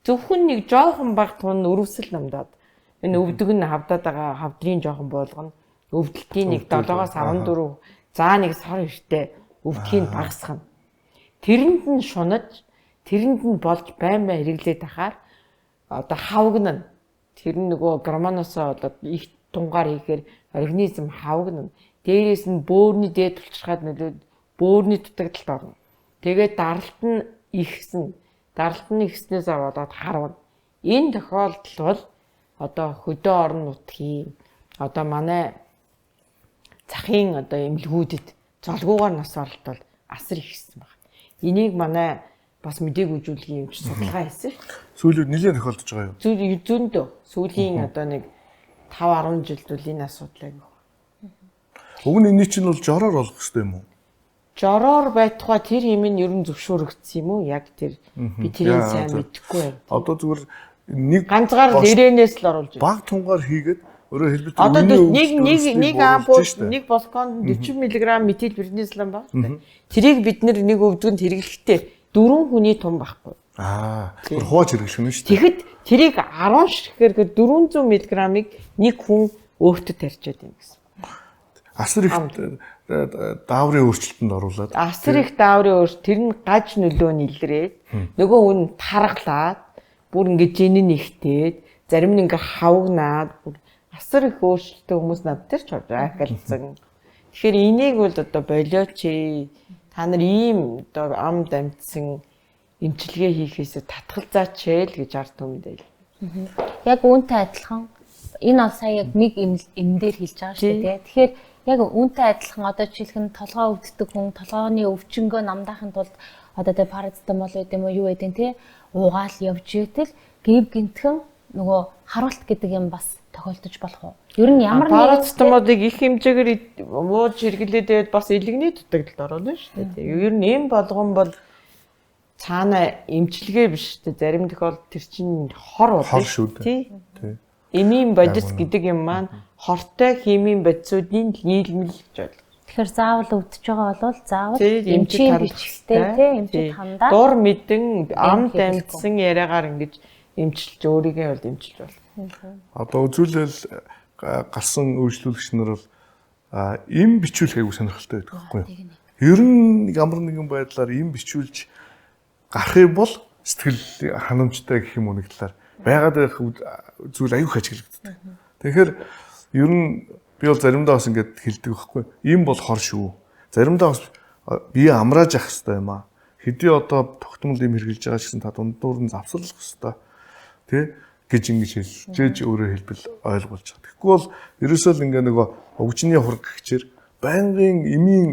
Зөвхөн нэг жоохон баг тун өрөвсөл намдаад энэ өвдөг нь хавдаад байгаа хавдрын жоохон болгоно. Өвдөлтийн нэг 7-аас 14 заа нэг сар ихтэй өвдгийг багасгана. Тэрэнд нь шунаж, тэрэнд нь болж байн хэрэглээд тахаар одоо хавгна. Тэр нөгөө гормоноос болоод их тунгаар хийхээр организм хавгна. Дээрээс нь бөөрийн дээд тулчрахад нөлөөд бөөрийн дутагдалд орно. Тэгээд даралт нь ихсэн. Даралт нь ихснээс болоод харвна. Энэ тохиолдол бол одоо хөдөө орон нутгийн одоо манай захын одоо эмнэлгүүдэд золгуугаар нас оролт бол асар ихсэн байна. Энийг манай бас мдээгүй зүйлгийн эмч судалгаа хийсэн. Сүүлүүд нэлээд тохиолдож байгаа юу? Зүүндөө сүүлийн одоо нэг 5-10 жилд үл энэ асуудал аяг. Уг нь энэ чинь бол жороор болох хэрэгтэй юм уу? Жороор байтугай тэр юм нь ер нь зөвшөөрөгдсөн юм уу? Яг тэр би тэрийг сайн мэдэхгүй байна. Одоо зүгээр нэг ганцгаар л ирээнээс л оруулж байна. Баг тунгаар хийгээд өөрөөр хэлбэл одоо нэг ампул нэг балконд 40 мг метил преднизолон баг. Тэрийг бид нэг өвдгөнд хэрэглэхдээ 4 хүний том байхгүй. Тэр хувааж хэрэглэх нь шүү дээ. Тэгэхэд тэрийг 10 ширхгээр 400 мг-ыг нэг хүн өөртөө тарьчаад юм гэсэн. Асар их дааврын өөрчлөлтөнд оруулаад. Асар их дааврын өөрчлөлт тэр нь гаж нөлөө нийлрээд нөгөө хүн тархлаад бүр ингээд жинэн ихтээд зарим нь ингээд хавгнаад бүр асар их өөрчлөлттэй хүмүүс над дээр ч ахилсан. Тэгэхээр энийг бол одоо болооч та нар ийм одоо амд амьдсан эмчилгээ хийхээсээ татгалзаач л гэж ард түмэндээ. Яг үүнтэй адилхан энэ бол сая яг нэг эм дээр хэлж байгаа шүү дээ. Тэгэхээр яг үүнтэй адилхан одоо жишээлх нь толгой өвддөг хүн толгойн өвчнгөө намдаахын тулд одоо тэ парацетамол гэдэг юм уу юу гэдэг те уугаал явж итэл гів гинтхэн нөгөө харуулт гэдэг юм бас тохиолдож болох уу? Ер нь ямар нэгэн парацетамолыг их хэмжээгээр ууж хэрэглээд бас илэгний дутагдалд орно шүү дээ. Ер нь эм болгон бол цаана эмчилгээ биш үү? Зарим тохиолдолд тэр чинь хор болно шүү дээ. Тий. Эмийн бодис гэдэг юм маань хортой химийн бодисуудын нийлмэл гэж байна. Тэгэхээр заавал өвдөж байгаа бол заавал эмчийн бичлэгтэй тий эмчид хандаа дур мэдэн амд амьдсан яриагаар ингэж эмчилж өөрийгөө бол эмчилж байна. Одоо үзүүлэл гарсан үйлчлүүлэгч нар бол эм бичүүлэх аягүй сонирхолтой байдаг байхгүй юу? Ер нь ямар нэгэн байдлаар эм бичүүлж гарах юм бол сэтгэл ханамжтай гэх юм уу нэг талаар байгаад байх зүйл аюух ажиглагддаг. Тэгэхээр ер нь би бол заримдаа бас ингэж хэлдэг байхгүй. Ийм бол хор шүү. Заримдаа бас бие амрааж явах хэрэгтэй юм аа. Хэдий одоо тогтмол юм хэрглэж байгаа ч гэсэн та дундуур нь завсарлах хэрэгтэй. Тэ гэж ингэж хэлж өөрөө хэлбэл ойлгуулж байгаа. Тэгэхгүй бол ерөөсөө л ингээ нөгөө өвчний хург гихчээр байнгын эмийн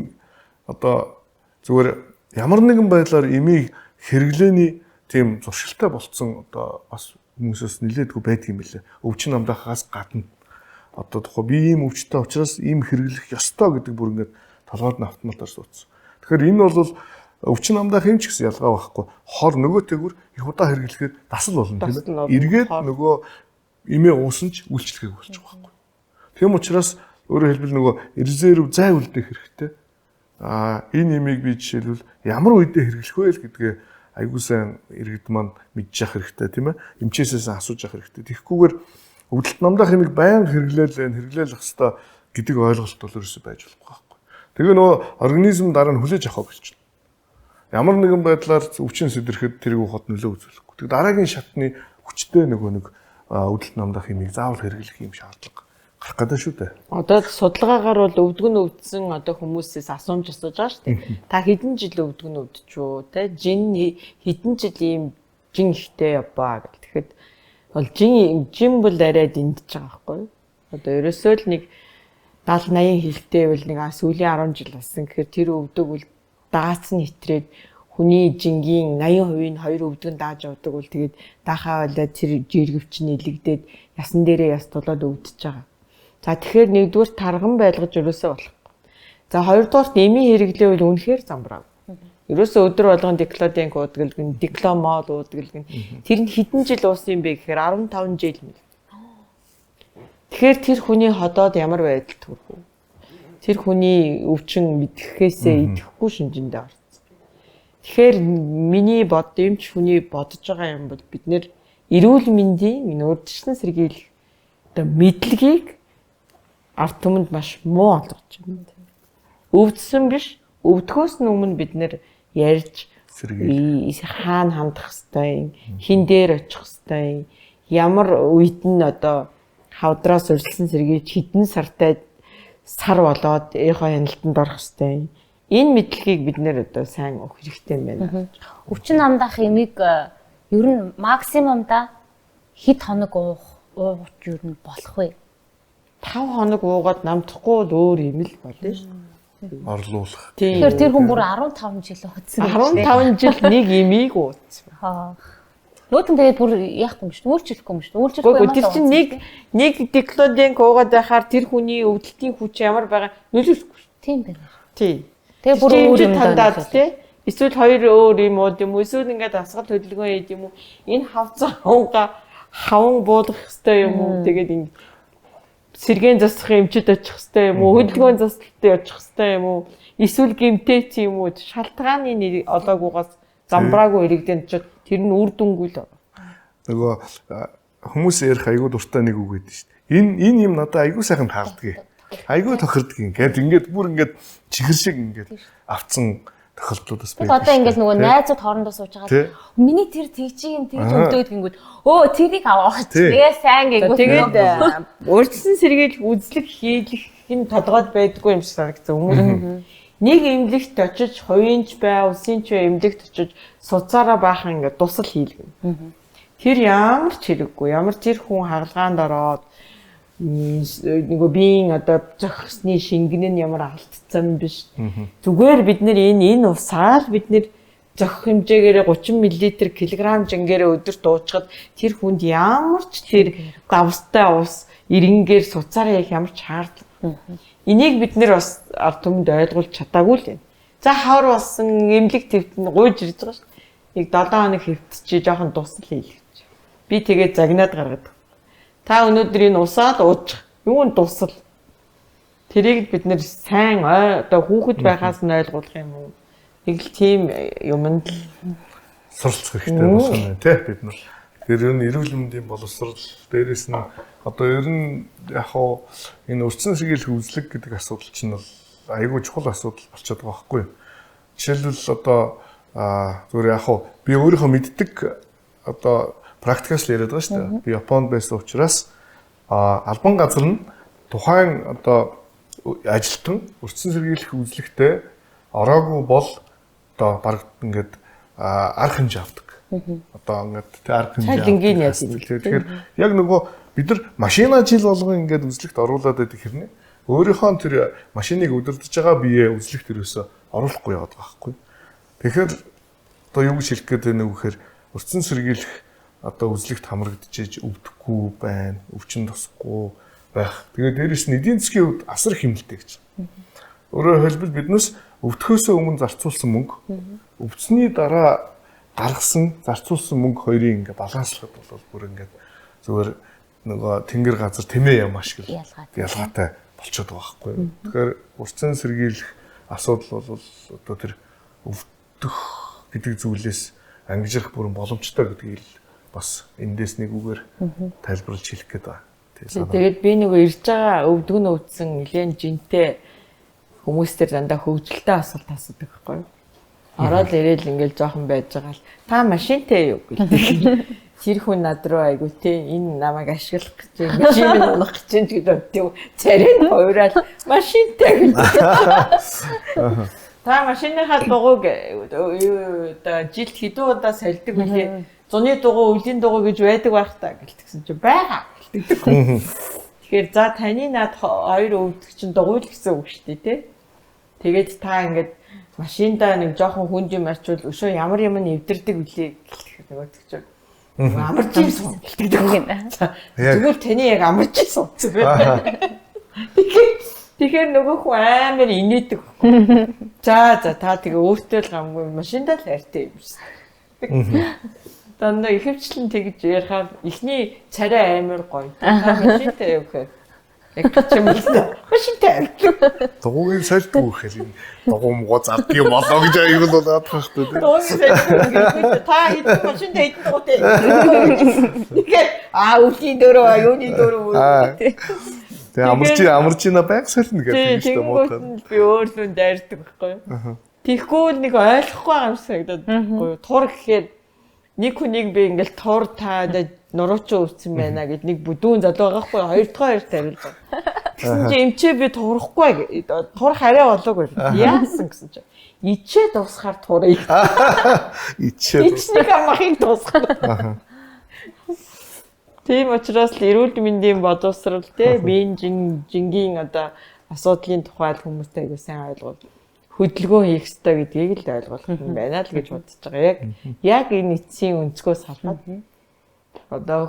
одоо зүгээр ямар нэгэн байдлаар эмийг хэрэглээний тийм зуршилтай болцсон одоо бас хүмүүсээс нилээдгүй байдаг юм билээ. Өвчин намдаахаас гадна одоо тухай би ийм өвчтэй учраас ийм хэрэглэх ёстой гэдэг бүр ингээд толгойд нь автоматар суудсан. Тэгэхээр энэ бол өвчин намдаах юм ч гэсэн ялгаа байхгүй. Хор нөгөөтэйгүр их удаа хэрэглэхэд дасал болно тийм ээ. Эргээд нөгөө эмээ уусан ч үйлчлэгийг болчих байхгүй. Тийм учраас өөрөөр хэлбэл нөгөө резерв зай үлдээх хэрэгтэй. Энэ эмийг би жишээлбэл ямар үедээ хэрэглэх вэ гэдгээ айгуу сайн иргэд маань мэдчих хэрэгтэй тийм ээ. Эмчээсээс асууж явах хэрэгтэй. Тэгэхгүйгээр өвдөлт намдаах юмыг байнга хэрэглээл ах хэвээр гэдэг ойлголт бол ерөөсөй байж болохгүй байхгүй. Тэгээ нөгөө организм дараа нь хүлээж авах болчихно. Ямар нэгэн байдлаар өвчин сэдрэхэд тэрийг ухад нөлөө үзүүлэхгүй. Тэгээ дараагийн шатны хүчтэй нөгөө нэг өвдөлт намдаах юмыг заавал хэрэглэх юм шаардлага гарах гэдэг шүү дээ. Одоо судалгаагаар бол өвдгөн өвдсөн одоо хүмүүсээс асуумж асууж байгаа шүү дээ. Та хэдэн жил өвдгөн өвдөж те жин хэдэн жил ийм жин ихтэй яваа гэх. Тэгэхэд бол жин бол арай дэмдэж байгаа байхгүй. Одоо ерөөсөө л нэг 70-80 хэлтэй бол нэг сүүлийн 10 жил болсон. Тэгэхээр тэр өвдөг бол дагаас нь итрээд хүний жингийн 80% нь 2 өвдгөн дааж явдаг бол тэгээд даахаа болоод тэр жиргэвч нийлэгдээд ясан дээрээ яс тулаад өвдөж байгаа. За тэгэхээр нэгдүгээр тарган байлгаж ерөөсөө болохгүй. За хоёрдугаарт эмийн хэрэглээ бол үнэхээр замбраа. Ерөөсөө өдөр болгон диклодинг уудгалгэн, дикломол уудгалгэн. Тэр нь хэдэн жил уусан юм бэ гэхээр 15 жил мэл. Тэгэхээр тэр хүний ходоод ямар байдалд хүрэх вэ? Тэр хүний өвчин мэдхэхээсээ идэхгүй шинжэндээ орсон. Тэгэхээр миний эмч хүний бодож байгаа юм бол бид нэр эрүүл мэндийн урьдчилан сэргийлэх одоо мэдлэгийг ард түмэнд маш муу олгож байна. Өвдсөн биш, өвдөхөөс өмнө бид нэр ярьж хаана хандах хэвтэй, хин дээр очих хэвтэй, ямар үед нь одоо хавдраас урьдчилан сэргийлж хэдэн сартай сар болоод эхо хяналтанд орох хэвтэй. Энэ мэдлэгийг бид нэр одоо сайн өгөх хэрэгтэй юм байна. Өвчин намдаах эмийг ер нь максимумда хэд хоног ууж ер нь болох вэ? 5 хоног уугаад намдахгүй бол өөр юм л болно шүү. Орлуулах. Тэгэхээр тэр хүн бүр 15 жил ууцсан. 15 жил нэг эмийг ууцсан. Нүүдэн тэгээд бүр яахгүй юм шүү. Үйлчлэхгүй юм шүү. Үйлчлэхгүй юм аа. Тэр чинь нэг диклодинг уугаад байхаар тэр хүний өвдөлтийн хүч ямар байгаа нөлөөлөхгүй шүү. Тийм байна. Тий. Тэгээ бүр өөр юм тандаад тий. Эсвэл хоёр өөр юм уу юм эсвэл ингээд асгал хөдөлгөөн хийд юм уу? Энэ хавцаа хаван буулгах хэрэгтэй юм уу? Тэгээд ингэ сэргэн засах эмчэд очих хэрэгтэй юм уу? Хөдөлгөөн засалтад очих хэрэгтэй юм уу? Эсвэл гэмтээч юм уу? Шалтгааны нэг олоогоогоос замбраагүй иргэдэнд ч тэр нь үр дүнгүй л. Нөгөө хүмүүс ярих айгуу дуртай нэг үг гэдэг шүү дээ. Энэ юм надад айгуу сайхан таалдгийг. Айгуу тохирдог ингээд бүр ингээд чихэр шиг ингээд авцсан тохиолдлуудаас байдаг. Одоо ингээд нөгөө найзууд хоорондоо сууж байгаа. Миний тэр тэгжийн тэгж өвдөөд гингүүд тэрийг аваач. Тэгээ сайн гэнгүүт тэгээд урьдчилан сэргийлэх үзлэг хийлэх хин тодгоод байдгүй юм шиг санагдсан хүмүүс. Нэг эмнэлэгт очиж хувийнч бай, улсынч бай эмнэлэгт очиж суцаараа баахан ингээд дусал хийлгэнэ. Тэр ямар ч хэрэггүй. Ямар тэр хүн хагалгаанд ороод нөгөө биеийн одоо зохисны шингэн нь ямар алдсан биш. Зүгээр бид энэ усаа бид зохих хэмжээгээр 30 мл кг жингээр өдөрт уучхад тэр хүнд ямар ч тэр давстай ус ирэнгээр суцаараа их ямар ч шаардлага. Энийг бид бас ард түмэнд ойлгуулж чадаагүй л юм. За хавар болсон эмнэлэг твтэн гуйж ирж байгаа шүү. Нэг 7 хоног хэвтчихээ жоохон дусал хийлгэж. Би тэгээд загнаад гаргадаг. Та өнөөдөр энэ усаад уучих. Юу н дусал. Тэрийг бид сайн одоо хүүхэд байхаас нь ойлгуулах юм уу? Нэг л тийм юмд суралцах хэрэгтэй болсон байна тий бид нар. Тэр ер нь эрүүл мэндийн боловсрол дээрээс нь одоо ер нь яг хоо энэ урьдчилан сэргийлэх үзлэг гэдэг асуудал чинь бол айгүй чухал асуудал болчиход байгаа байхгүй юу. Жишээлбэл одоо зүгээр яг хоо би өөрийнхөө мэддэг одоо практикаас л яриад байгаа шүү дээ. Би Японд байсан учраас албан газар нь тухайн одоо ажилтан урьдчилан сэргийлэх үзлэгтээ ороогүй бол одоо баг ингээд арга хэмжээ авдаг. Одоо ингээд тэ арга хэмжээ. Тэгэхээр яг нөгөө бид нар машина жил болгон ингээд үзлэгт оруулаад байдаг хэрнээ өөрийнхөө тэр машиныг удирдах байгаа биеэ үзлэгт өрөөсө оруулахгүй яваад байгаа байхгүй. Тэгэхээр одоо юу гэж хэлэх гээд байна вэ гэхээр урьдчилан сэргийлэх одоо үзлэгт хамрагдчихэж өвдөхгүй байна, өвчин тусахгүй байх. Тэгээд дээрэс нь эдийн засгийн хувьд асар хэмнэлтэй гэж. Өөрөөр хэлбэл биднээс өвдөхөөсөө өмнө зарцуулсан мөнгө, өвдсөний дараа гаргасан, зарцуулсан мөнгө хоёрын ингээ баланслахад бол бүр ингээ зүгээр нөгөө тэнгэр газар тэмээ юм ашиг ялгаатай болчиход байгаа байхгүй юу. Тэгэхээр урьдчилан сэргийлэх асуудал бол одоо тэр өвдөх гэдэг зүйлээс ангижрах бүрэн боломжтой гэдгийг бас эндээс нэг үгээр тайлбарлаж хэлэх гээд байна. Тэгээд би нөгөө ирж байгаа өвдгөн өвдсөн нэлээд жинтэй хүмүүстэр дандаа хөвгөлтэй асуулт асуудаг байхгүй юу. Ороод ирээл ингээл жоохон байж байгаа л та машинтай юу гэдэг. Тэр хүн над руу айгу те энэ намайг ашиглах гэж машин унах гэж гэдэг. Царийн хуурал машинтай гэдэг. Та машиныхаа дугуйг одоо жилд хэдэн удаа сольдог үлээ. Зуны дугуй, үлийн дугуй гэж байдаг байх та гэлтгсэн чи байгаа гэлтдэг. Тэгэхээр за таны над хоёр өвдөг чинь дугуй л гэсэн үг шүү дээ те. Тэгээд та ингээд машиндаа нэг жоохон хүн юм арчвал өшөө ямар юм нэвдэрдэг үлээ гэлтэх нөгөөдөг чинь. Амарч юм суу гэлтдэг юм. Зүгээр таны яг амарч суу. Тэгэхээр нөгөө хүн амар инээдэг. За та тэгээ өөртөө л гамгүй машиндаа л хайртай юм шиг. Дандаа ихэвчлэн тэгж ярихаар ихний царай амар гоё. Та машинтай юу гэхээр яг ч юм уу машинтай. Дугуйг сольдгүй гэхэл дугуй мгоо зардгийг болоо гэж аяг бол бодох хэрэгтэй тийм. Дугуйг сольдгүй. Та хэдэн машинтай хэдэн дугуйтай. Тэгэхээр үлийн дөрөв юуны дөрөв үү. Тэгээ амарчина байг сольно гэдэг юм шүү дээ муухай. Би өөрлөө дайрдаг байхгүй юу. Тэгэхгүй л нэг ойлгохгүй байгаа юм санагдаад байхгүй юу. Тур гэхээр нэг хүнийг би ингээл тур та нуруучин өвцөн байна гэд нэг бүдүүн залуу байгаа байхгүй юу. Хоёрдугаар тариулсан. Гэсэн чи эмчээ би турахгүй турах арай болоогүй. Яасан гэсэн чи. Ичээ дуусахаар турыг. Ичнийг амахыг дуусгах. Тийм учраас л эрүүл мэндийн боловсрол те биеийн жингийн одоо асуудлын тухай хүмүүстэй аягүй сайн ойлгоод хөдөлгөөн хийх ёстой гэдгийг л ойлгох юм байна л гэж бодож байгаа. Яг энэ эцсийн өнцгөөс харахад одоо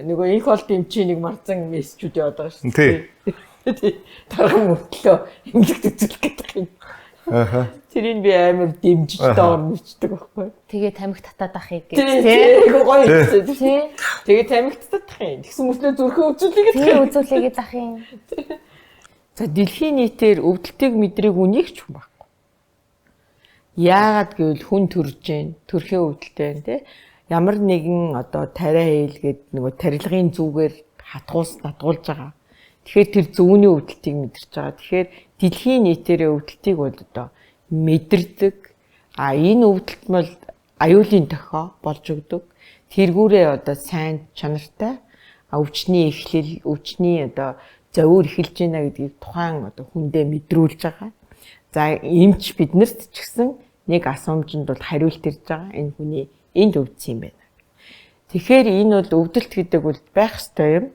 нөгөө их бол дэмчийн нэг марзан мессежүүд яваад байгаа шүү дээ. Тархан мөртлөө эмнэлэгт үзүүлэх гэдэг юм. Тэрийг би амар дэмжиж доорночдөг байхгүй. Тэгээ тамхи татаад ахыг гэж тий. Гоё тий. Тэгээ тамхи татаад ах юм. Тэгсэн мөртлөө зүрхээ үзүүлэгээд тий үзүүлээгээд ах юм. За дэлхийн нийтээр өвдөлтийг мэдрэг үнийг ч хүн байхгүй. Яагаад гэвэл хүн төрж जैन, төрхийн өвдөлттэй тий. Ямар нэгэн одоо тариа хийлгээд нөгөө тарилгын зүгээр хатгуус надгуулж байгаа. Тэгэхээр тэр зөвний өвдөлтийг мэдэрч байгаа. Тэгэхээр дэлхийн нийтээр өвдөлтийг бол одоо мэдэрдэг. Энэ өвдөлт бол аюулын дохио болж өгдөг. Тэргүүрээ одоо сайн чанартай өвчний эхлэл, өвчний одоо зовир эхэлж байна гэдгийг тухайн одоо хүндээ мэдрүүлж байгаа. За эмч биднэрт ч гэсэн нэг асуумжинд бол хариулт ирж байгаа. Энэ хүний энд өвдсөн юм байна. Тэгэхээр энэ бол өвдөлт гэдэг бол байх ёстой юм.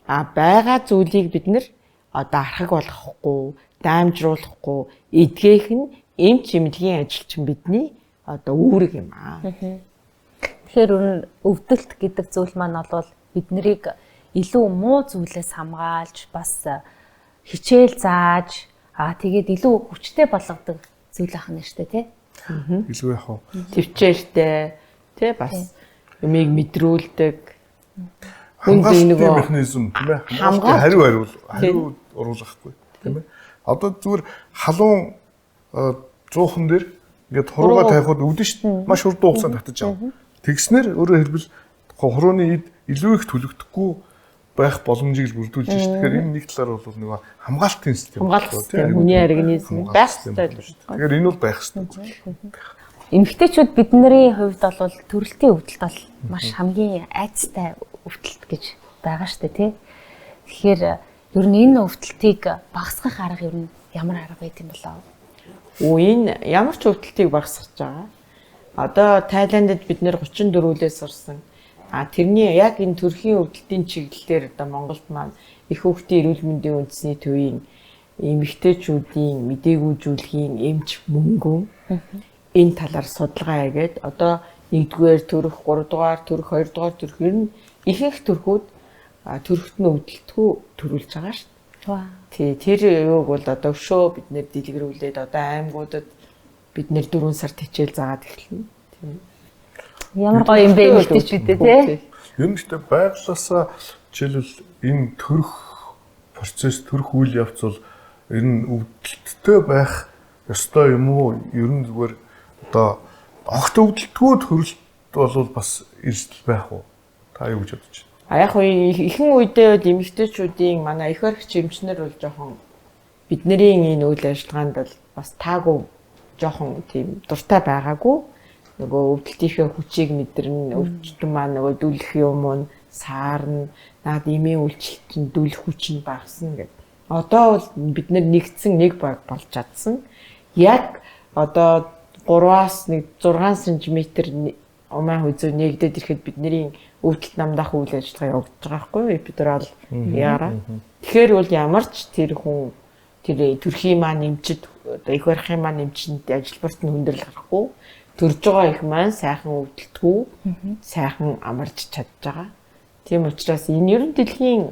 Байгаа зүйлийг бид нэр одоо архаг болгохгүй, даамжруулахгүй, эдгээх нь эмч эмнэлгийн ажилчин бидний одоо үүрэг юм аа. Тэгэхээр өвдөлт гэдэг зүйл маань бол биднийг илүү муу зүйлээс хамгаалж бас хичээл зааж тэгээд илүү хүчтэй болгодог зүйл ахна шүү дээ тий. Илүү яах вэ? Төвчээртэй тий бас юмыг мэдрүүлдэг. Хамгаалалтын механизм тийм ээ. Хариу оруулахгүй тийм ээ. Одоо зүгээр халуун 100хан дээр ингээд хуруугаа тавихад өвдөн шүү дээ. Маш урт хугацаанд татаж аваа. Тэгснэр өөрөөр хэлбэл хурууны эд илүү их төлөгдөхгүй байх боломжийг л бүрдүүлж шүү дээ. Тэгэхээр энэ нэг талаар бол нөгөө хамгаалтын систем. Хүний организм байх хэрэгтэй л шүү дээ. Тэгэхээр энэ бол байх хэрэгтэй. Эмэгтэйчүүд бидний хувьд бол төрөлтийн өвдөлт бол маш хамгийн айцтай өвдөлт гэж байгаа шүү дээ тий. Тэгэхээр ер нь энэ өвдөлтийг багасгах арга ер нь ямар арга байт юм болоо? Энэ ямар ч өвдөлтийг багасгаж байгаа. Одоо Тайландд бид нэр 34-ээс орсон. Тэрний яг энэ төрхийн өвдөлтийн чиглэлээр одоо Монголд маань их хүүхдийн эрүүл мэндийн үндэсний төвийн эмэгтэйчүүдийн мэдээгүйжүүлэхийн эмч мөнгөн энэ талаар судалгаа хийгээд одоо 1-р төрөх, 3-р төрөх, 2-р төрөх ер нь ихэнх төрхүүд төрөхт нь өвдөлтгүй төрүүлж байгаа шүү дээ. Тий, тэр юуг бол одоо өшөө бид нэр дэлгэрүүлээд одоо аймагуудад бид нэр 4 сард хичээл заагаад эхэлнэ. Тийм. Ямар гоё юм бэ эмэгтэйчүүдээ тий. Ер нь ихтэй байглаасаа жишээлбэл энэ төрөх процесс, төрөх үйл явц бол ер нь өвдөлттэй байх ёстой юм уу? Ер нь зүгээр одоо огт өвдөлтгүй төрөлт бол бас эрсдэл байх уу? Та юу гэж бодож байна? Яг ихэнх үедээ эмэгтэйчүүдийн манай их баригч эмчнэр бол жоохон бидний энэ үйл ажиллагаанд бол бас таагүй жоохон тийм дуртай байгаагүй. Нөгөө өвдөлтийнхээ хүчийг мэдэрнэ, өвчтөн маань нөгөө дүлэх юм уу, саарна, наад эмийн үйлчлэлтэн дүлэх хүч нь багасна гэдэг. Одоо бол бид нэгдсэн нэг болж чадсан. Яг одоо 3-аас 6 см умаа хүзүү нэгдээд ирэхэд бидний өвдөлт намдах үйл ажиллагаа явагдаж байгаа байхгүй юу? Эпидурал яараа. Тэгэхээр бол ямар ч тэр хүн тэр төрхийн маань эмчид одоо их барихын маань эмчинд ажилбарт нь хүндрэл гарахгүй. Төрж байгаа их маань сайхан өвдөлтгүй, сайхан амарч чадж байгаа. Тийм учраас энэ ер нь дэлхийн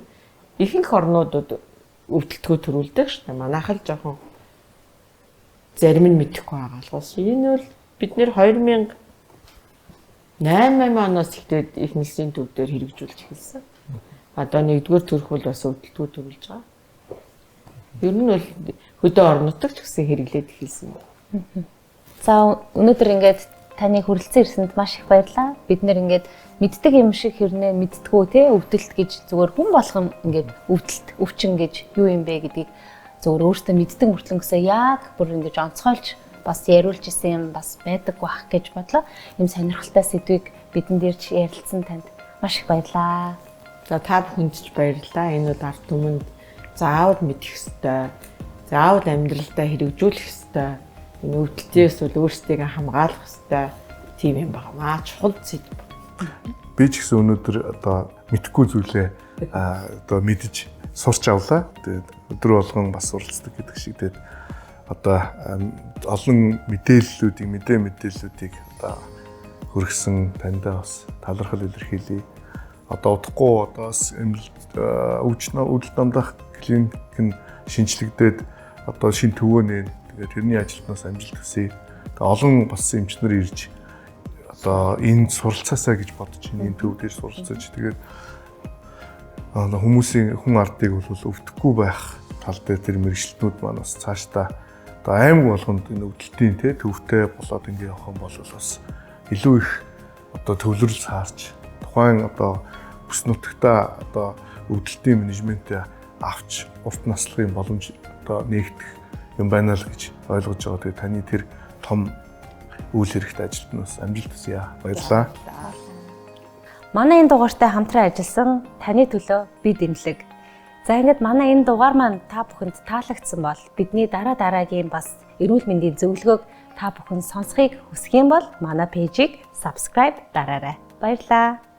ихэнх орнуудад өвдөлтгүй төрүүлдэг шүү дээ. Манайх л жоохон зарим нь мэдэхгүй байгаа л гоо. Энэ бол бид нэр 2008 оноос ихтэй их нийслэлийн төв дээр хэрэгжүүлж эхэлсэн. Одоо 1-р төрөх бол бас өвдөлтгүй төрүүлж байгаа. Ер нь бол хөдөө орнотог ч гэсэн хэрэглээд эхэлсэн. За өнөөдөр ингээд таны хүрэлцэн ирсэнд маш их баярлалаа. Бид нэр ингээд мэддэг юм шиг хэрнээ мэдтгүү те өвдөлт гэж зүгээр хүн болгон ингээд өвдөлт өвчин гэж юу юм бэ гэдгийг зөвөр өөртөө мэддэг мөртлөнгөөсөө яг бүр ингэж онцгойлж бас яриулж исэн юм бас байдаг бах гэж бодлоо. Ийм сонирхолтой сэдвийг бидэнд ирж ярилцсан танд маш их баярлалаа. За та бүхэнд ч баярлалаа. Энэ бол ард түмэнд заавал мэдэх ёстой. Заавал амьдралдаа хэрэгжүүлэх ёстой. Энэ өвдөлтөөс бол өөрсдийгөө хамгаалах ёстой тийм юм байна. Чухал сэдв. Би ч гэсэн өнөөдөр одоо мэдхгүй зүйлээ одоо мэдж сурч авлаа. Тэгээд өдөр болгон бас суралцдаг гэдэг шиг тэгээд одоо олон мэдээллүүдийг одоо хүргэсэн таньдаа бас талархал илэрхийлье. Одоо удахгүй одоо бас өвчнөө дамдах клиник нь шинжлэгдээд одоо шинэ төвөө нээн. Тэгээд тэрний ажилтнаас амжилт хүсье. Тэгээд олон бас эмчнэр ирж одоо энэ суралцаасаа гэж бодож байна. Энэ төв дээр суралцаж тэгээд хүмүүсийн хүн ардыг бол өвдөхгүй байх тал дээр тэр мэрэгчлэтнүүд маань бас цаашдаа одоо аймаг болгонд энэ өвдөлтийн төвтэй болоод ингэ явах юм бол бас илүү их одоо төвлөрөл цаарч тухайн одоо бүс нутагта одоо өвдөлтийн менежментээ авч урт наслахын боломж одоо нээгдэх юм байна л гэж ойлгож байгаа. Тэгээд таны тэр том үйл хэрэгтэй ажилд нь бас амжилт хүсье. Баярлалаа. Манай энэ дугаартай хамтран ажилласан таны төлөө би дэмлэг. За ингээд манай энэ дугаар маань та бүхэнд таалагдсан бол бидний дараагийн бас эрүүл мэндийн зөвлөгөөг та бүхэн сонсхийг хүсэх юм бол манай пэйжийг subscribe дараарай. Баярлалаа.